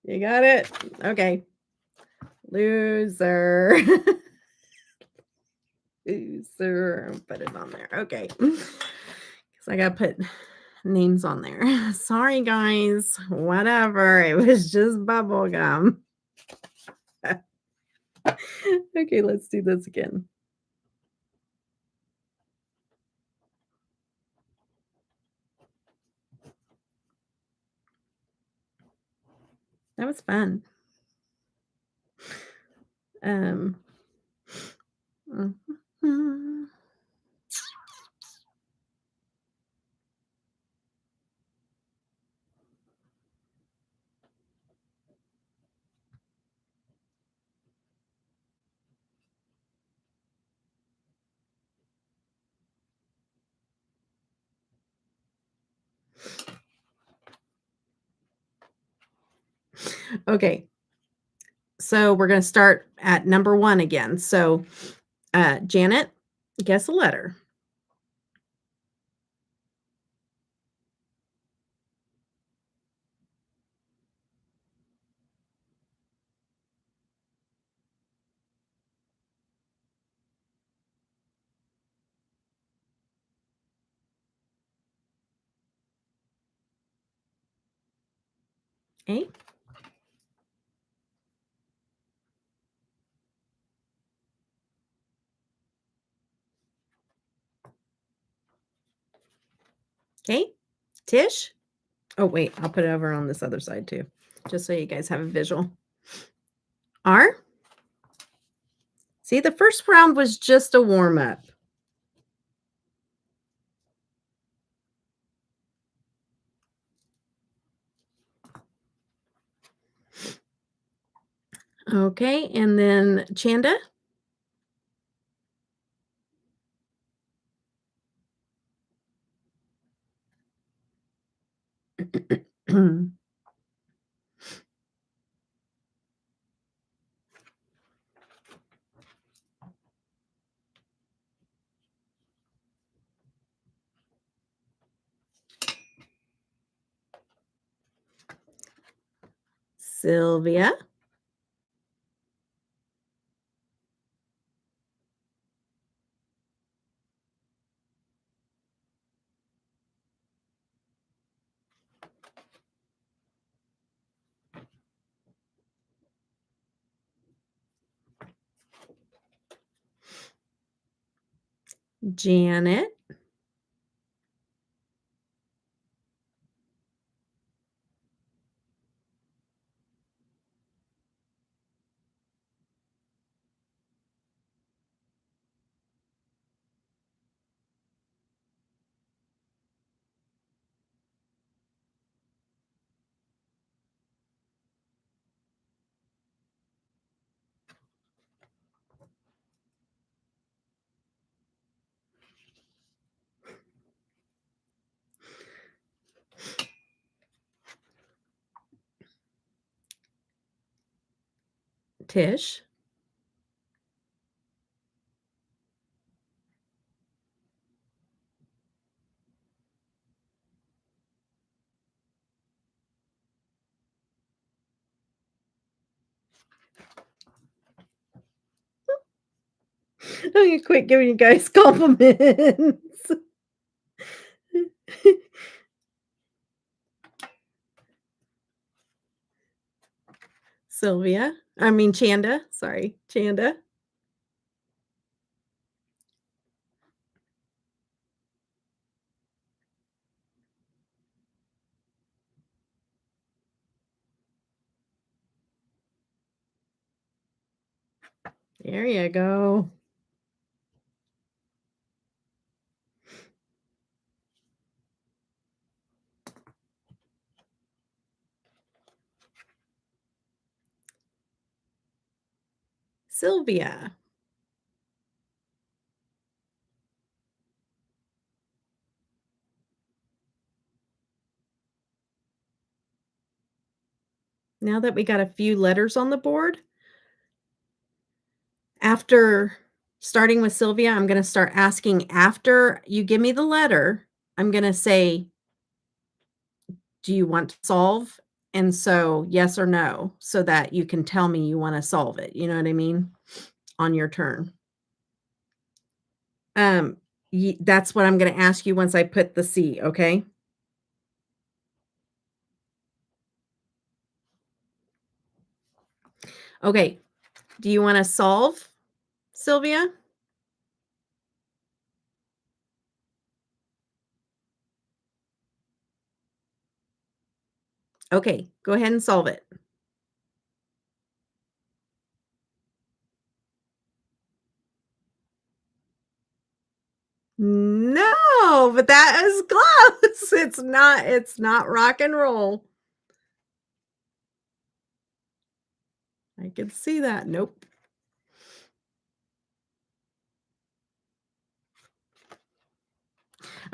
You got it? Okay. Loser. Loser. Put it on there. Okay. Because I got to put names on there. Sorry, guys. Whatever. It was just bubble gum. Okay, let's do this again. That was fun. Um. mhm. Okay. So we're going to start at number 1 again. So, Janet, guess a letter. A. Okay, Tish? Oh, wait, I'll put it over on this other side too, just so you guys have a visual. R? See, the first round was just a warm-up. Okay, and then Chanda? Sylvia? Janet? Tish? I'm gonna quit giving you guys compliments. Sylvia? I mean Chanda, sorry, Chanda? There you go. Sylvia? Now that we got a few letters on the board, after starting with Sylvia, I'm gonna start asking after you give me the letter, I'm gonna say, "Do you want to solve?" And so, yes or no, so that you can tell me you wanna solve it, you know what I mean? On your turn. Um, that's what I'm gonna ask you once I put the C, okay? Okay, do you wanna solve, Sylvia? Okay, go ahead and solve it. No, but that is close. It's not rock and roll. I can see that. Nope.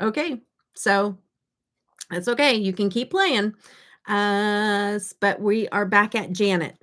Okay, so that's okay. You can keep playing. But we are back at Janet.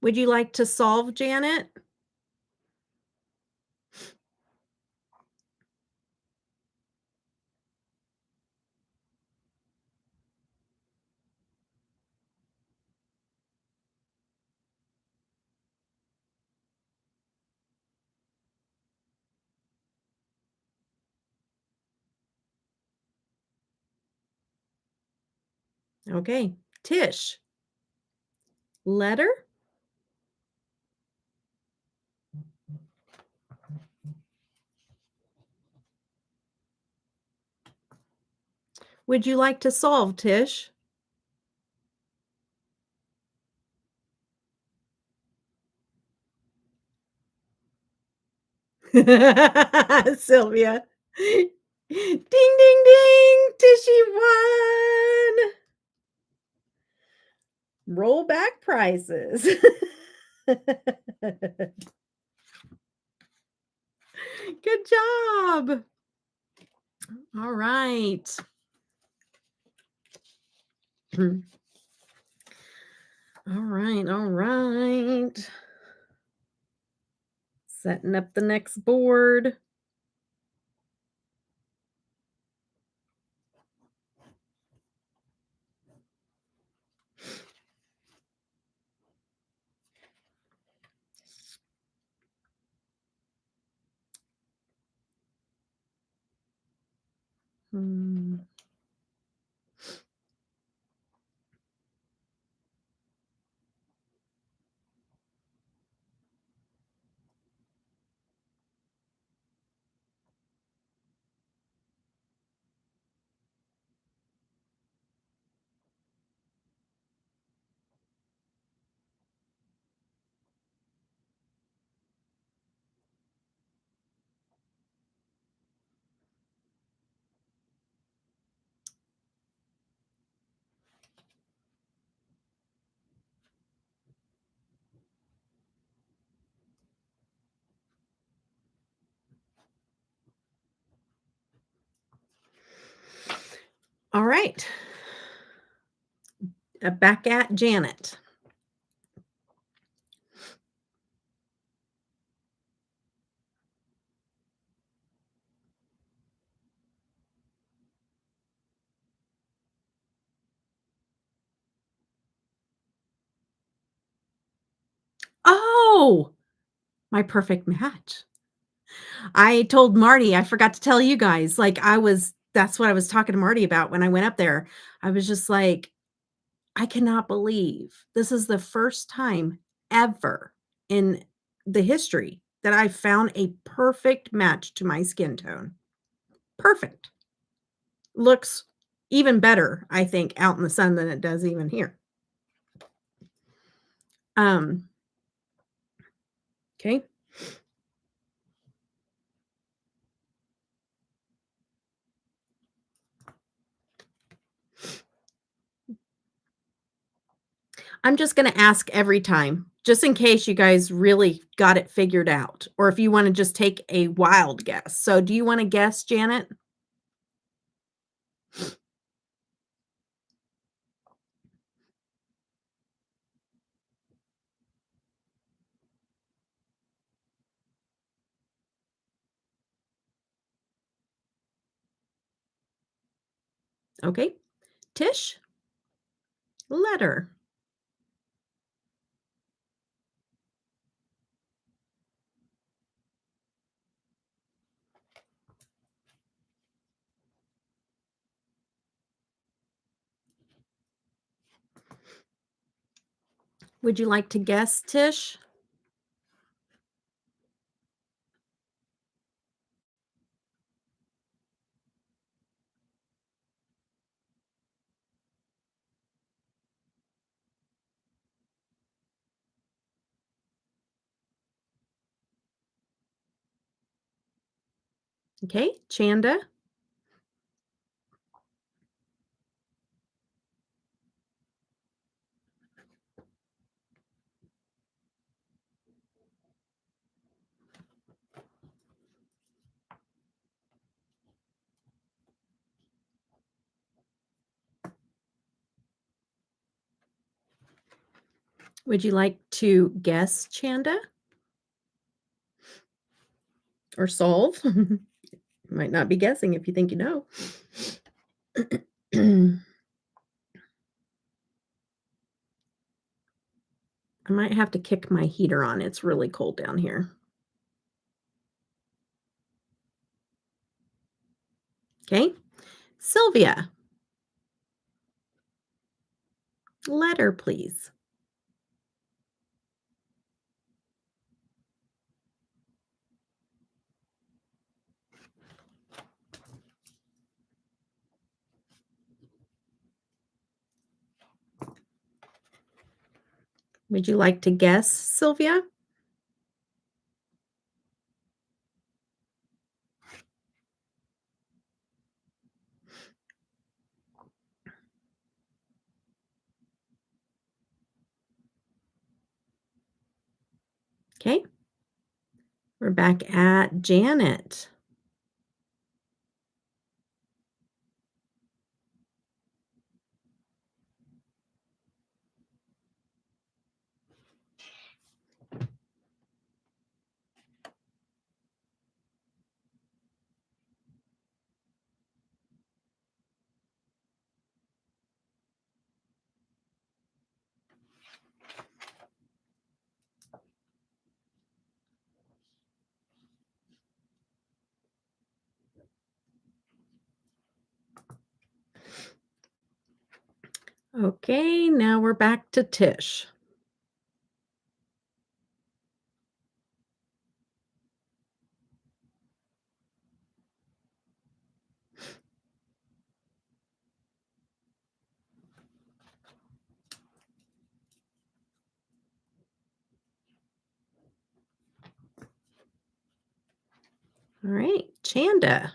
Would you like to solve, Janet? Okay. Tish. Letter? Would you like to solve, Tish? Sylvia. Ding, ding, ding! Tishy won! Roll back prices. Good job. All right. All right, all right. Setting up the next board. Hmm. All right. Back at Janet. Oh, my perfect match. I told Marty, I forgot to tell you guys, like, that's what I was talking to Marty about when I went up there. I was just like, I cannot believe this is the first time ever in the history that I found a perfect match to my skin tone. Perfect. Looks even better, I think, out in the sun than it does even here. Um, okay. I'm just gonna ask every time, just in case you guys really got it figured out, or if you wanna just take a wild guess. So, do you wanna guess, Janet? Okay. Tish? Letter. Would you like to guess, Tish? Okay. Chanda? Would you like to guess, Chanda? Or solve? Might not be guessing if you think you know. I might have to kick my heater on. It's really cold down here. Okay. Sylvia. Letter, please. Would you like to guess, Sylvia? Okay. We're back at Janet. Okay, now we're back to Tish. All right, Chanda.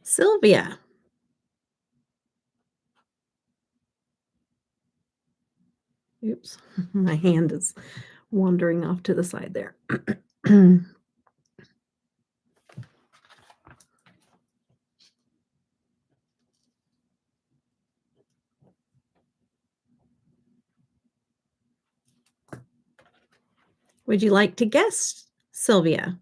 Sylvia. Oops, my hand is wandering off to the side there. Would you like to guess, Sylvia?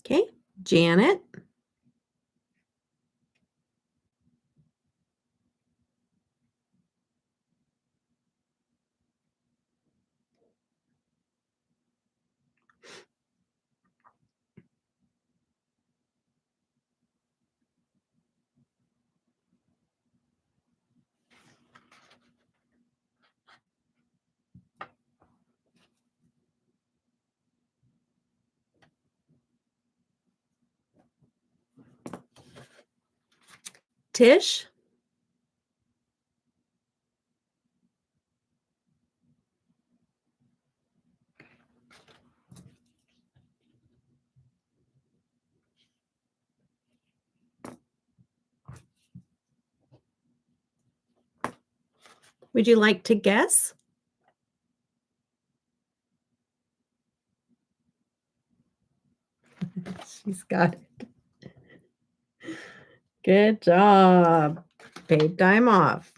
Okay, Janet. Tish. Would you like to guess? She's got it. Good job. Paid time off.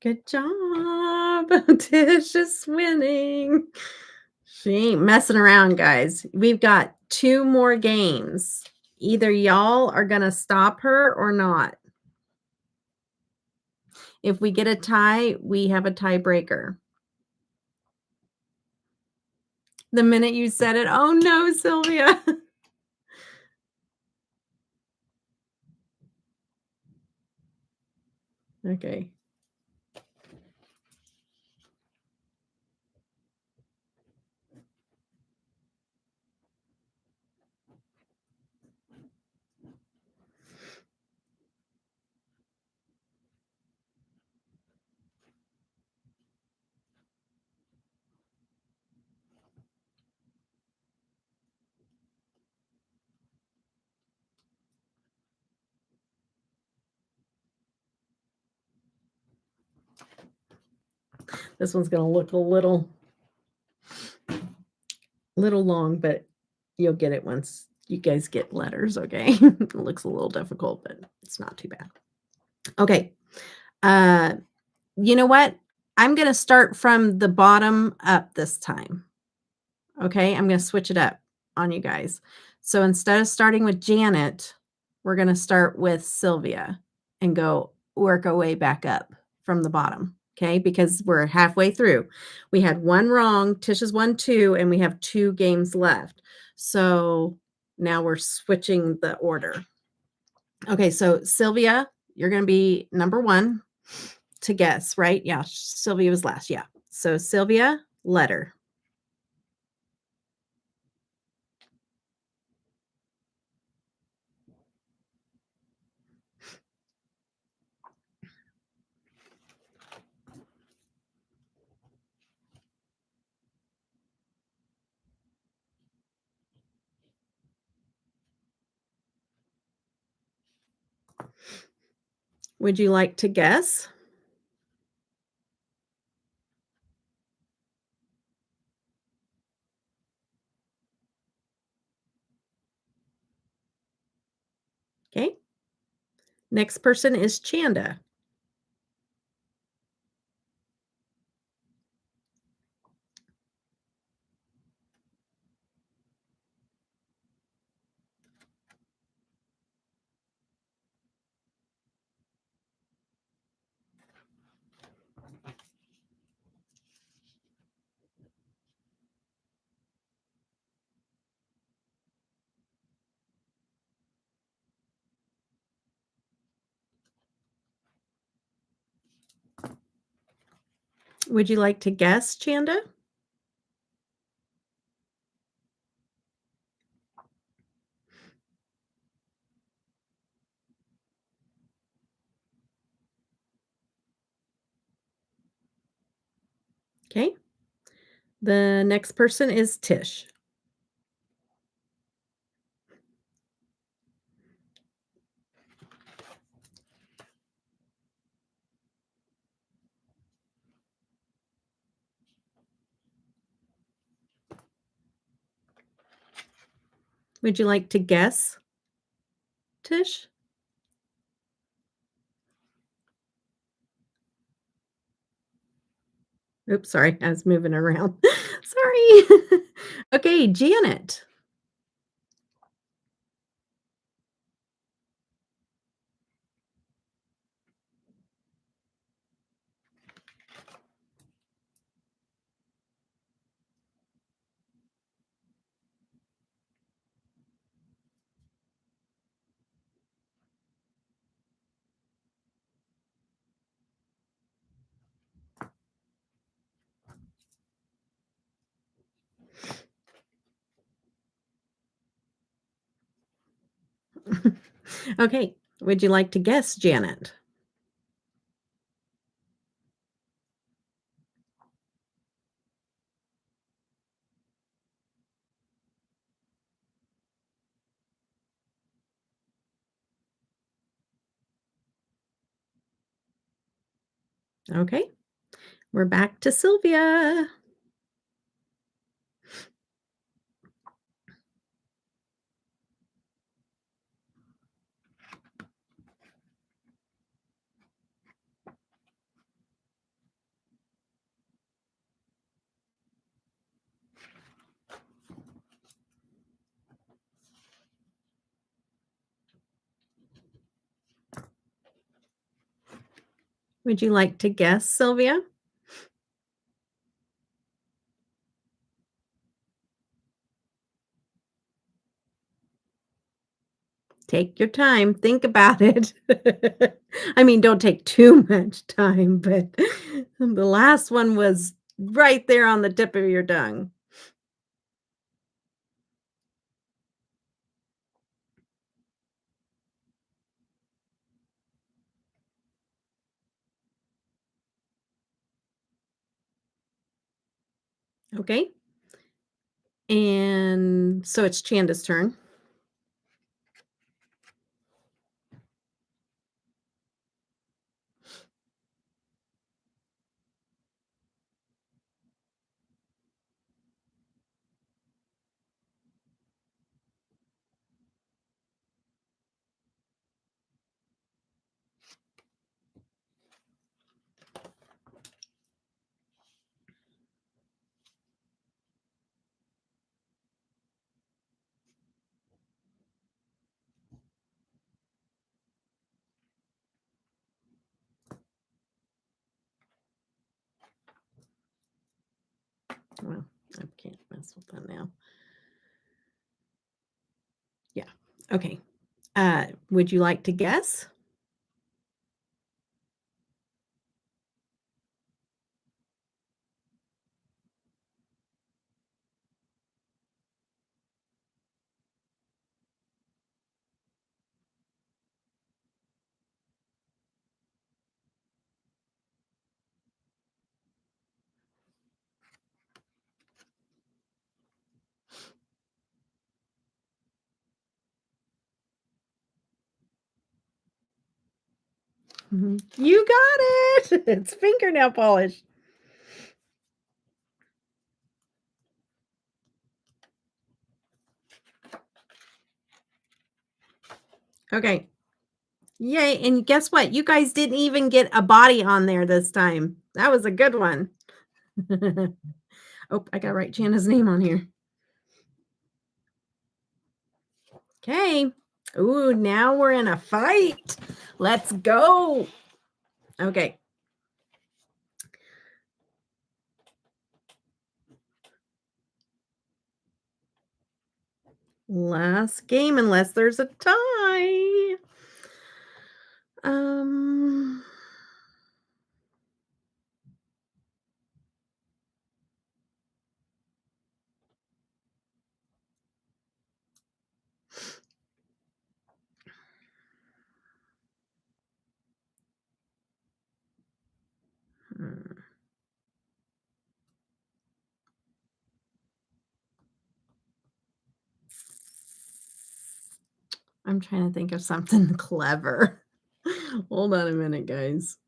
Good job. Tish is winning. She ain't messing around, guys. We've got 2 more games. Either y'all are going to stop her or not. If we get a tie, we have a tiebreaker. The minute you said it, oh no, Sylvia. Okay. This one's gonna look a little long, but you'll get it once you guys get letters, okay? It looks a little difficult, but it's not too bad. Okay. You know what? I'm gonna start from the bottom up this time. Okay, I'm gonna switch it up on you guys. So instead of starting with Janet, we're gonna start with Sylvia and work our way back up from the bottom. Okay, because we're halfway through. We had one wrong, Tisha's won 2, and we have 2 games left. So now we're switching the order. Okay, so Sylvia, you're gonna be number 1 to guess, right? Yeah, Sylvia was last. Yeah. So Sylvia, letter. Would you like to guess? Okay. Next person is Chanda. Would you like to guess, Chanda? Okay. The next person is Tish. Would you like to guess, Tish? Oops, sorry, I was moving around. Sorry. Okay, Janet. Okay, would you like to guess, Janet? Okay, we're back to Sylvia. Would you like to guess, Sylvia? Take your time, think about it. I mean, don't take too much time, but the last one was right there on the tip of your tongue. Okay. And so it's Chanda's turn. Well, I can't mess with that now. Yeah. Okay. Would you like to guess? You got it. It's fingernail polish. Okay. Yay, and guess what? You guys didn't even get a body on there this time. That was a good one. Oh, I gotta write Jana's name on here. Okay. Ooh, now we're in a fight. Let's go. Okay. Last game, unless there's a tie. Um, hmm. I'm trying to think of something clever. Hold on a minute, guys.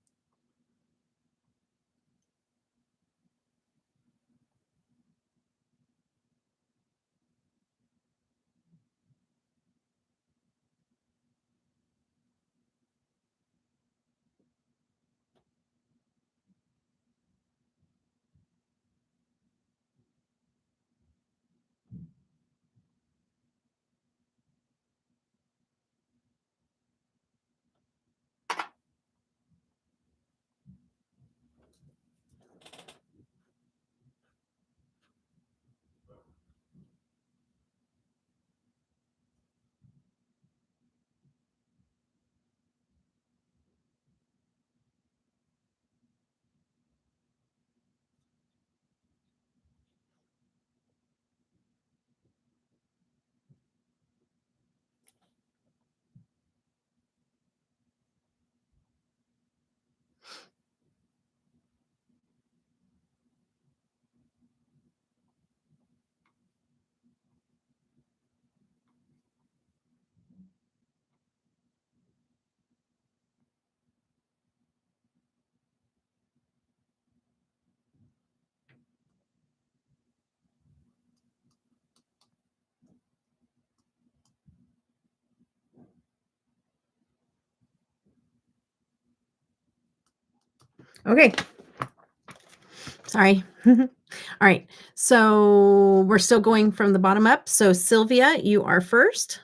Okay. Sorry. All right. So we're still going from the bottom up. So Sylvia, you are first.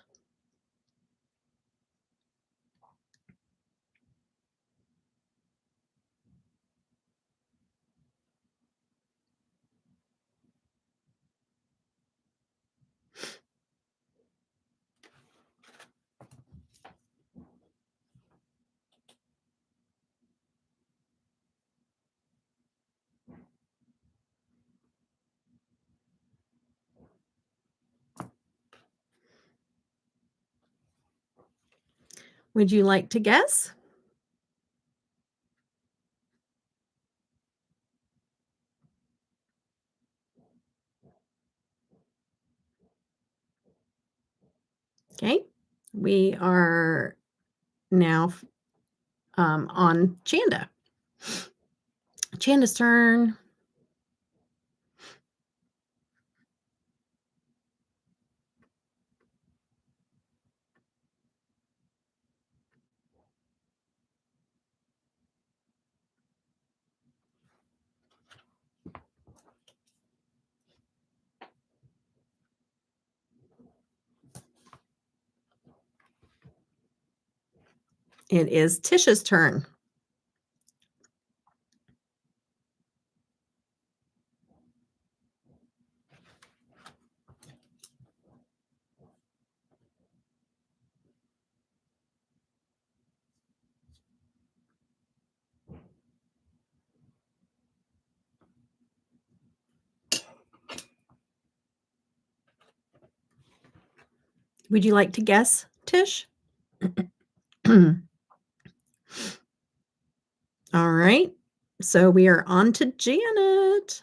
Would you like to guess? Okay. We are now on Chanda. Chanda's turn. It is Tisha's turn. Would you like to guess, Tish? All right. So we are on to Janet.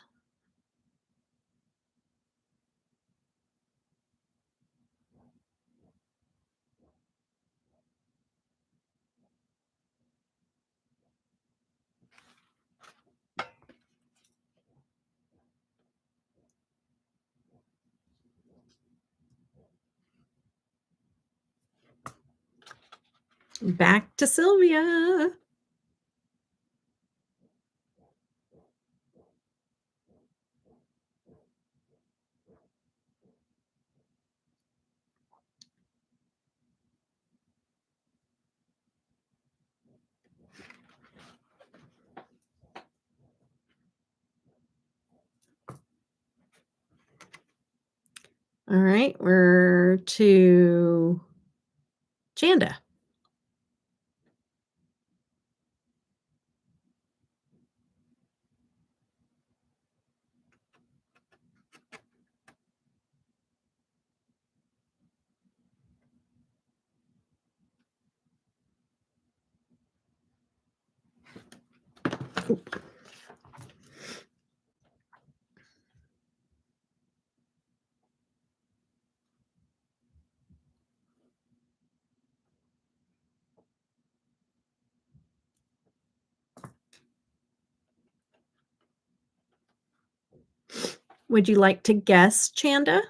Back to Sylvia. All right, we're to Chanda. Would you like to guess, Chanda?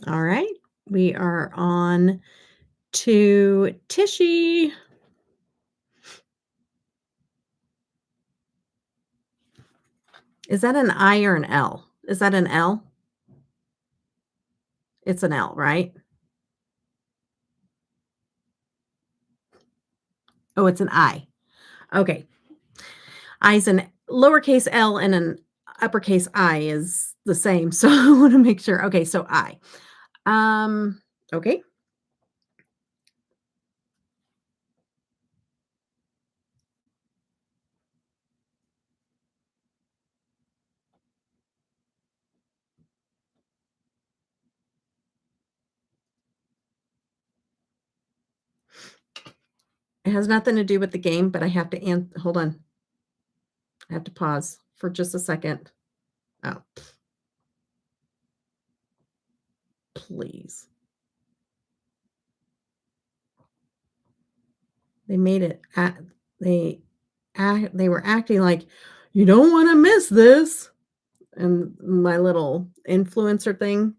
All right, we are on to Tishy. Is that an I or an L? Is that an L? It's an L, right? Oh, it's an I. Okay. I's an lowercase L and an uppercase I is the same. So I want to make sure. Okay, so I. Okay. It has nothing to do with the game, but I have to hold on. I have to pause for just a second. Oh. Please. They made it they were acting like you don't want to miss this. And my little influencer thing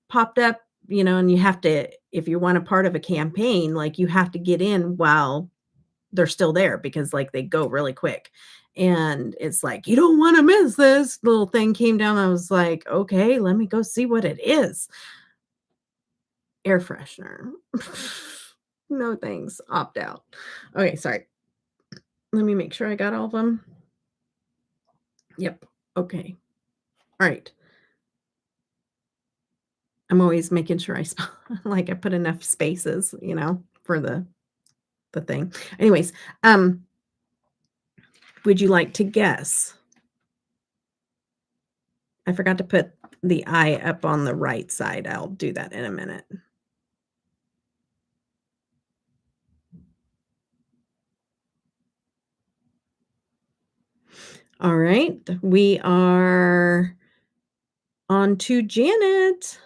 popped up, and you have to, if you want a part of a campaign, like you have to get in while they're still there because like they go really quick. And it's like, you don't want to miss this little thing came down. I was like, okay, let me go see what it is. Air freshener. No thanks. Opt out. Okay, sorry. Let me make sure I got all of them. Yep. Okay. All right. I'm always making sure I spell like I put enough spaces, for the thing. Anyways, would you like to guess? I forgot to put the I up on the right side. I'll do that in a minute. All right. We are on to Janet.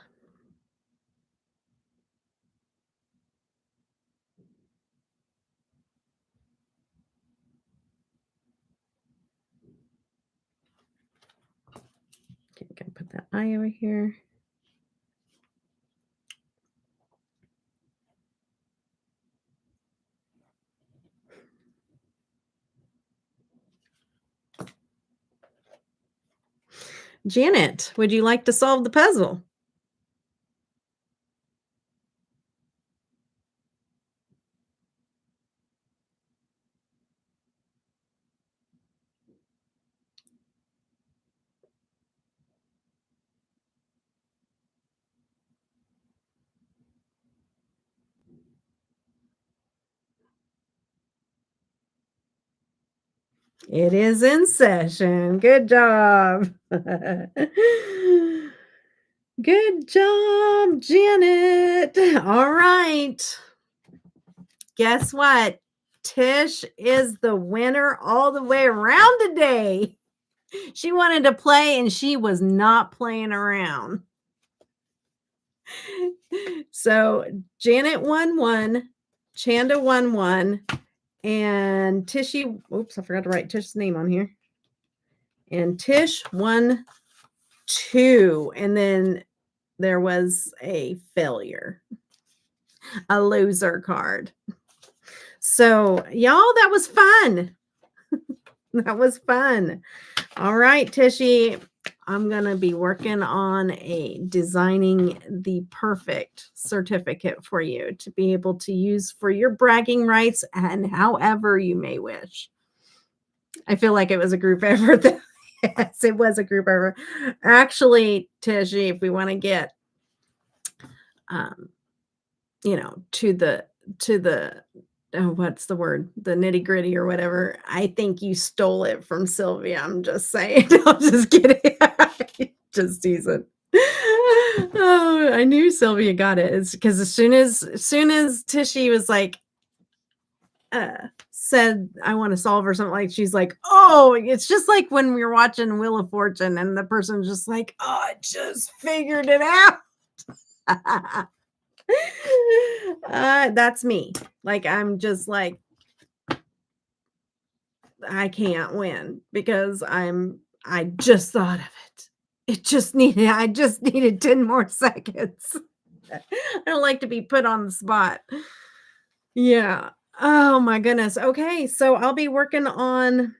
Okay, I'm gonna put that I over here. Janet, would you like to solve the puzzle? It is in session. Good job. Good job, Janet. All right. Guess what? Tish is the winner all the way around today. She wanted to play and she was not playing around. So Janet won 1, Chanda won 1, and Tishy, oops, I forgot to write Tish's name on here. And Tish won 2, and then there was a failure, a loser card. So y'all, that was fun. That was fun. All right, Tishy, I'm going to be working on designing the perfect certificate for you to be able to use for your bragging rights and however you may wish. I feel like it was a group effort. Yes, it was a group effort. Actually, Tishy, if we want to get, to the what's the word? The nitty gritty or whatever. I think you stole it from Sylvia. I'm just saying. I'm just kidding. Just teasing. Oh, I knew Sylvia got it. It's because as soon as Tishy was like, said, I want to solve or something, like, she's like, oh, it's just like when we were watching Wheel of Fortune and the person's just like, oh, I just figured it out. That's me. Like, I'm just like, I can't win because I just thought of it. I just needed 10 more seconds. I don't like to be put on the spot. Yeah. Oh my goodness. Okay. So I'll be working on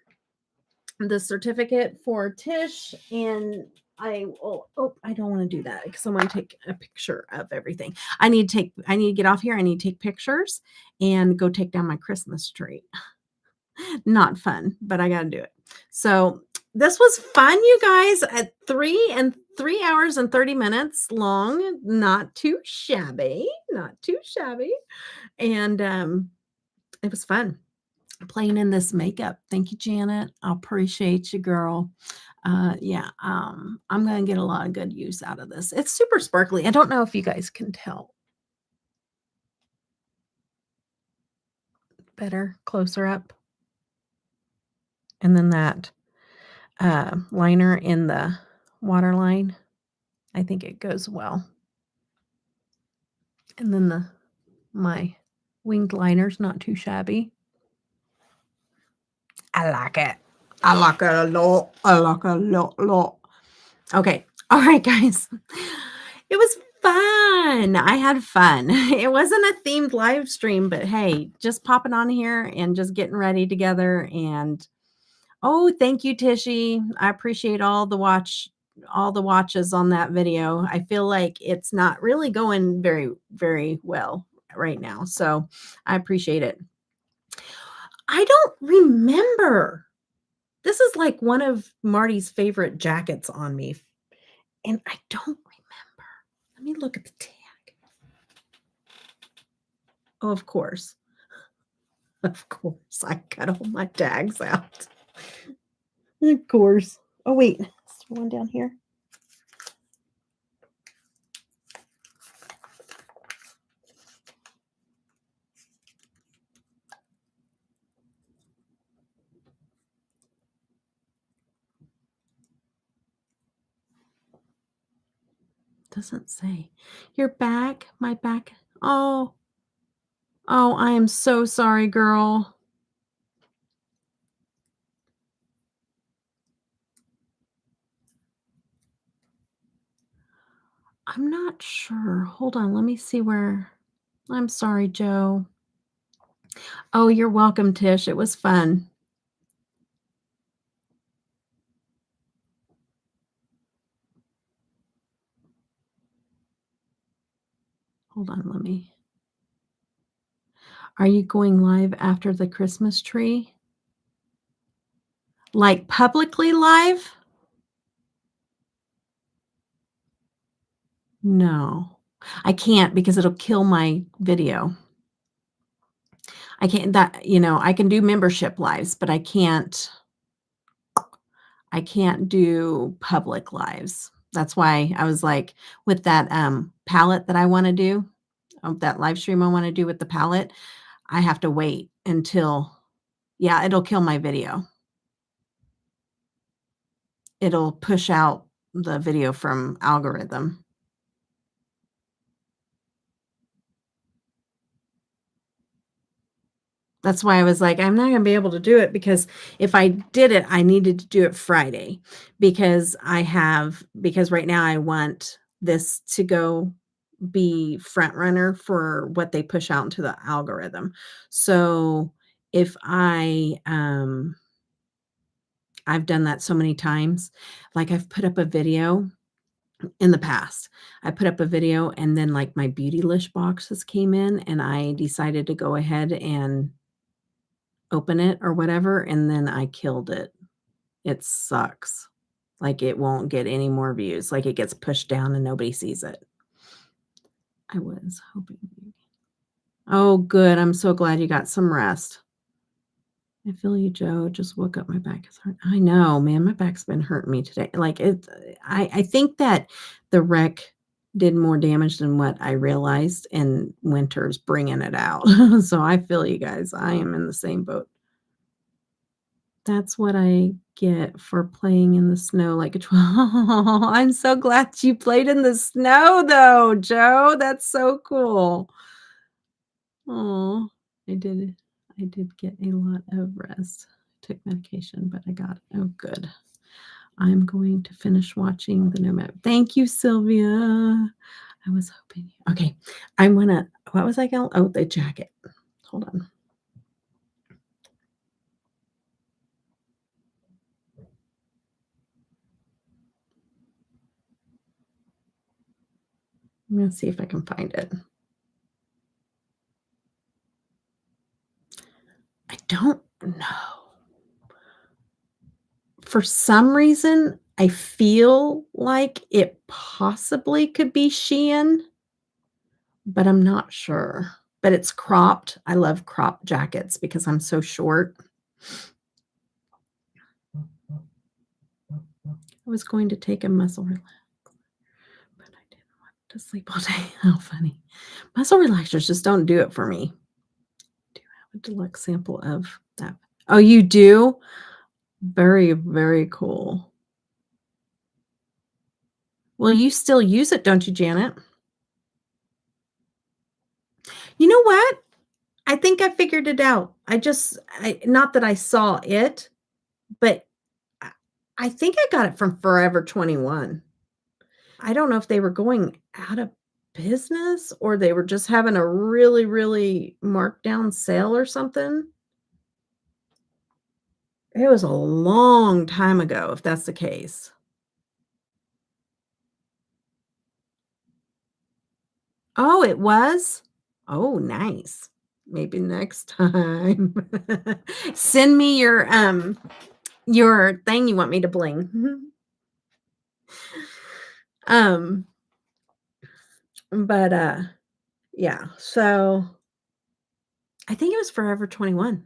the certificate for Tish, and I don't want to do that because I want to take a picture of everything. I need to get off here. I need to take pictures and go take down my Christmas tree. Not fun, but I got to do it. So this was fun, you guys, at 3 hours and 30 minutes long. Not too shabby. And it was fun playing in this makeup. Thank you, Janet. I appreciate you, girl. Yeah, I'm going to get a lot of good use out of this. It's super sparkly. I don't know if you guys can tell. Better, closer up. And then that liner in the waterline, I think it goes well. And then my winged liner's not too shabby. I like it. I like it a lot. I like it a lot. Okay. All right, guys. It was fun. I had fun. It wasn't a themed live stream, but hey, just popping on here and just getting ready together. And oh, thank you, Tishy. I appreciate all the watches on that video. I feel like it's not really going very, very well right now. So I appreciate it. I don't remember. This is like one of Marty's favorite jackets on me. And I don't remember. Let me look at the tag. Oh, of course. Of course. I cut all my tags out. Of course. Oh, wait. Is there one down here? Doesn't say. Your back? My back? Oh. Oh, I am so sorry, girl. I'm not sure. Hold on. Let me see where. I'm sorry, Joe. Oh, you're welcome, Tish. It was fun. Hold on. Let me. Are you going live after the Christmas tree? Like publicly live? No, I can't because it'll kill my video. I can't I can do membership lives, but I can't I can't do public lives. That's why I was like, with that, palette that I wanna do, that live stream I wanna do with the palette, I have to wait until yeah, it'll kill my video. It'll push out the video from algorithm. That's why I was like, I'm not gonna be able to do it because if I did it, I needed to do it Friday because because right now I want this to go be front runner for what they push out into the algorithm. So if I've done that so many times, like I've put up a video in the past. I put up a video and then like my beauty list boxes came in and I decided to go ahead and open it or whatever, and then I killed it. It sucks. Like, it won't get any more views, like, it gets pushed down and nobody sees it. I was hoping Oh, good, I'm so glad you got some rest. I feel you, Joe, just woke up, my back is hurt. I know, man, my back's been hurting me today. Like, I think that the wreck did more damage than what I realized, and winter's bringing it out. So I feel you guys, I am in the same boat. That's what I get for playing in the snow like a I'm so glad you played in the snow though, Joe. That's so cool. Oh, I did get a lot of rest. Took medication, but I got it. Oh, good. I'm going to finish watching the Nomad. Thank you, Sylvia. I was hoping. Okay, I'm gonna. What was I going? Oh, the jacket. Hold on. I'm gonna see if I can find it. I don't know. For some reason, I feel like it possibly could be Shein, but I'm not sure. But it's cropped. I love crop jackets because I'm so short. I was going to take a muscle relax, but I didn't want to sleep all day. How funny. Muscle relaxers just don't do it for me. Do you have a deluxe sample of that? Oh, you do? Very, very cool. Well, you still use it, don't you, Janet? You know what? I think I figured it out. Not that I saw it, but I I think I got it from Forever 21. I don't know if they were going out of business or they were just having a really, really marked down sale or something. It was a long time ago, if that's the case. Oh, it was? Oh, nice. Maybe next time. Send me your thing you want me to bling. Um, but, yeah, so I think it was Forever 21.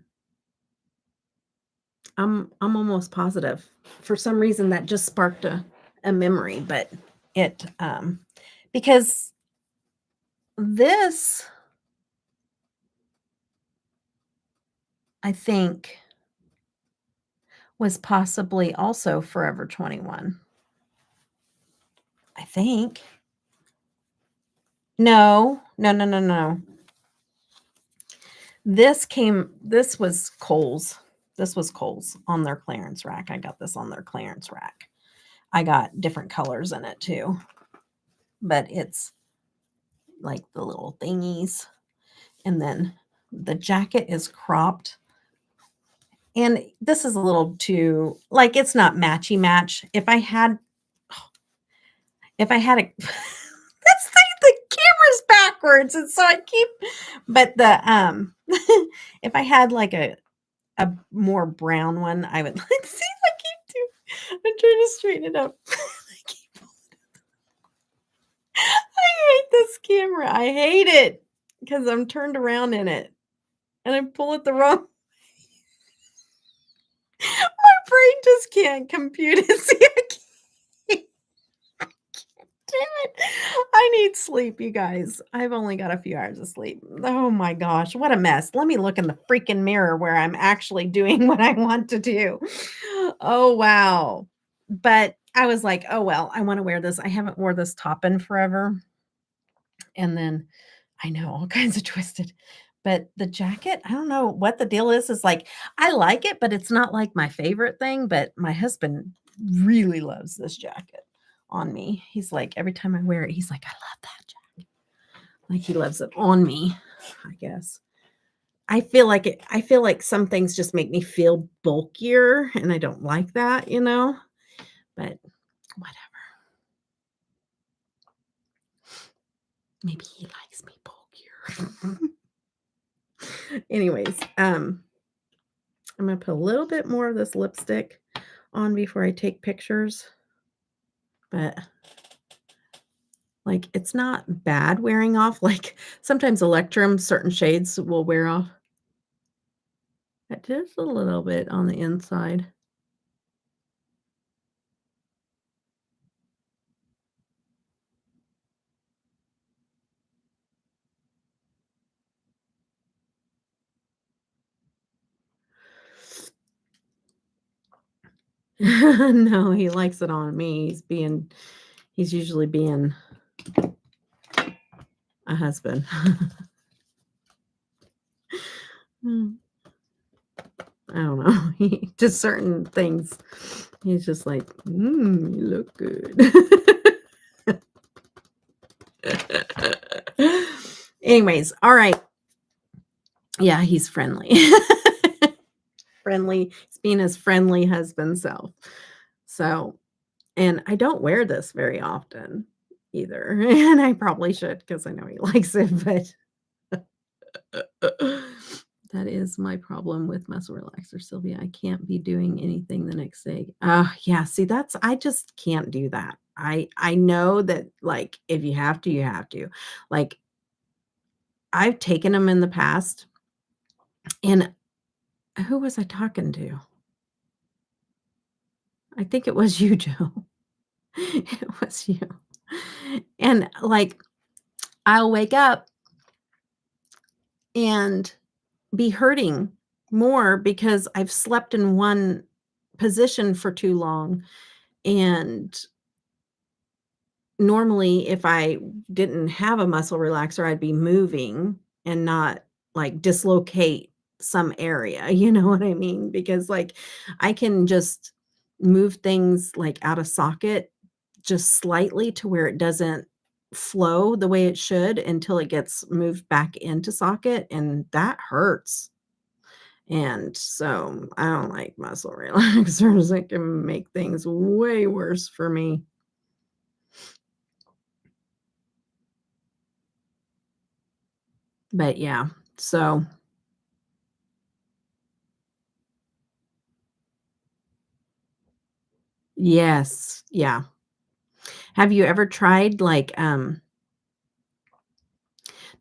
I'm almost positive. For some reason, that just sparked a memory, but it, because this, I think, was possibly also Forever 21. I think. No. No, no, no, no. This was Kohl's. This was Kohl's on their clearance rack. I got this on their clearance rack. I got different colors in it too, but it's like the little thingies. And then the jacket is cropped. And this is a little too, like, it's not matchy match. If I had a that's the camera's backwards, and so I keep but the, if I had, like, a more brown one, I would like see, I keep doing I'm trying to straighten it up. I hate this camera. I hate it because I'm turned around in it, and I pull it the wrong my brain just can't compute it. See, I can't. Damn it. I need sleep, you guys. I've only got a few hours of sleep. Oh my gosh, what a mess. Let me look in the freaking mirror where I'm actually doing what I want to do. Oh, wow. But I was like, "Oh, well, I wanna wear this." I haven't wore this top in forever. And then I know, all kinds of twisted. But the jacket, I don't know what the deal is like, I like it, but it's not, like, my favorite thing, but my husband really loves this jacket on me. He's like, every time I wear it, he's like, "I love that jacket." Like, he loves it on me, I guess. I feel like some things just make me feel bulkier, and I don't like that, you know? But whatever. Maybe he likes me bulkier. Anyways, I'm gonna put a little bit more of this lipstick on before I take pictures, but, like, it's not bad wearing off, like, sometimes Electrum, certain shades will wear off. Just a little bit on the inside. No, he likes it on me. He's usually being a husband. Mm, I don't know. He just certain things, he's just like, you look good." Anyways, all right. Yeah, he's friendly. Friendly. He's being his friendly husband self. So, and I don't wear this very often either. And I probably should because I know he likes it, but that is my problem with muscle relaxer, Sylvia. I can't be doing anything the next day. Yeah, see, I just can't do that. I know that, like, if you have to, you have to. Like, I've taken them in the past, and who was I talking to? I think it was you, Joe. It was you. And, like, I'll wake up and be hurting more because I've slept in one position for too long, and normally, if I didn't have a muscle relaxer, I'd be moving and not, like, dislocate some area, you know what I mean? Because, like, I can just move things, like, out of socket just slightly to where it doesn't flow the way it should until it gets moved back into socket, and that hurts. And so, I don't like muscle relaxers. It can make things way worse for me. But yeah, so yes, yeah. Have you ever tried, like, not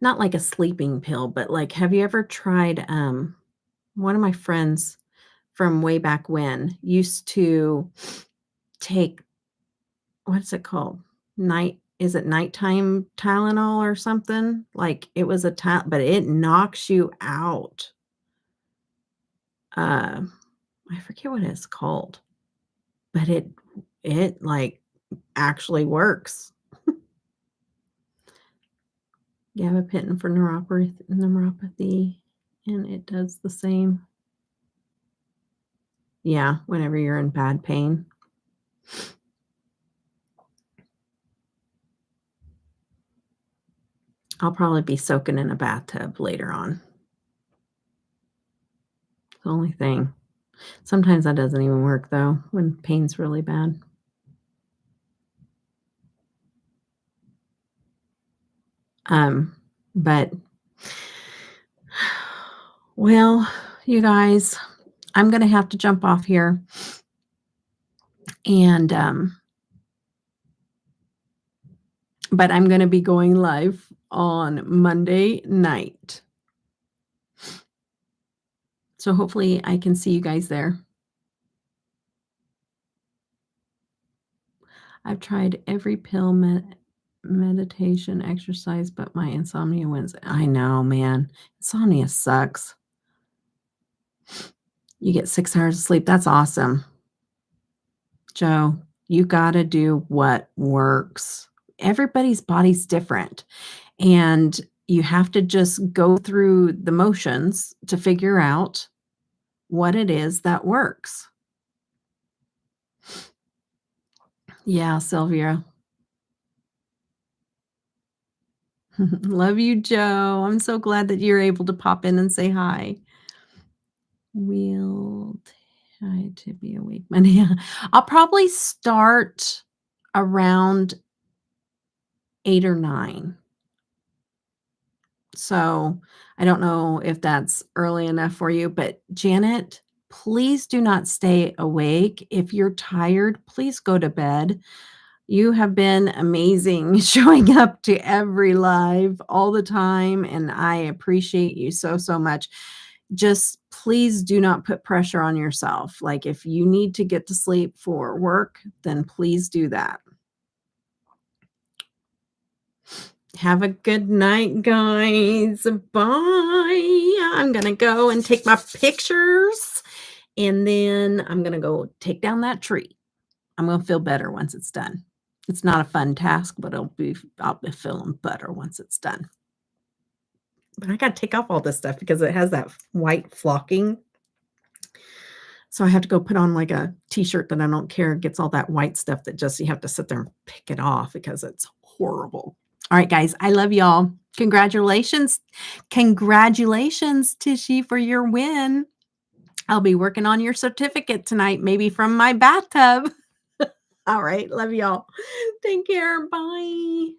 like a sleeping pill, but, like, have you ever tried, one of my friends from way back when used to take, what's it called? Is it nighttime Tylenol or something? Like, it was a Ty but it knocks you out. Uh, I forget what it's called, but it, like, actually works. Gabapentin for neuropathy, and it does the same. Yeah, whenever you're in bad pain. I'll probably be soaking in a bathtub later on. The only thing. Sometimes that doesn't even work, though, when pain's really bad. But well, you guys, I'm gonna have to jump off here, and, but I'm gonna be going live on Monday night. So hopefully I can see you guys there. I've tried every pill, meditation, exercise, but my insomnia wins. I know, man. Insomnia sucks. You get 6 hours of sleep. That's awesome. Joe, you gotta do what works. Everybody's body's different, and you have to just go through the motions to figure out what it is that works. Yeah, Sylvia. Love you, Joe. I'm so glad that you're able to pop in and say hi. We'll try to be awake Monday. I'll probably start around 8 or 9. So, I don't know if that's early enough for you, but Janet, please do not stay awake. If you're tired, please go to bed. You have been amazing showing up to every live all the time, and I appreciate you so, so much. Just please do not put pressure on yourself. Like, if you need to get to sleep for work, then please do that. Have a good night, guys. Bye. I'm going to go and take my pictures, and then I'm going to go take down that tree. I'm going to feel better once it's done. It's not a fun task, but I'll be feeling better once it's done. But I got to take off all this stuff because it has that white flocking. So I have to go put on like a t-shirt that I don't care gets all that white stuff that just you have to sit there and pick it off because it's horrible. All right, guys, I love y'all. Congratulations. Congratulations, Tishy, for your win. I'll be working on your certificate tonight, maybe from my bathtub. All right, love y'all. Take care. Bye.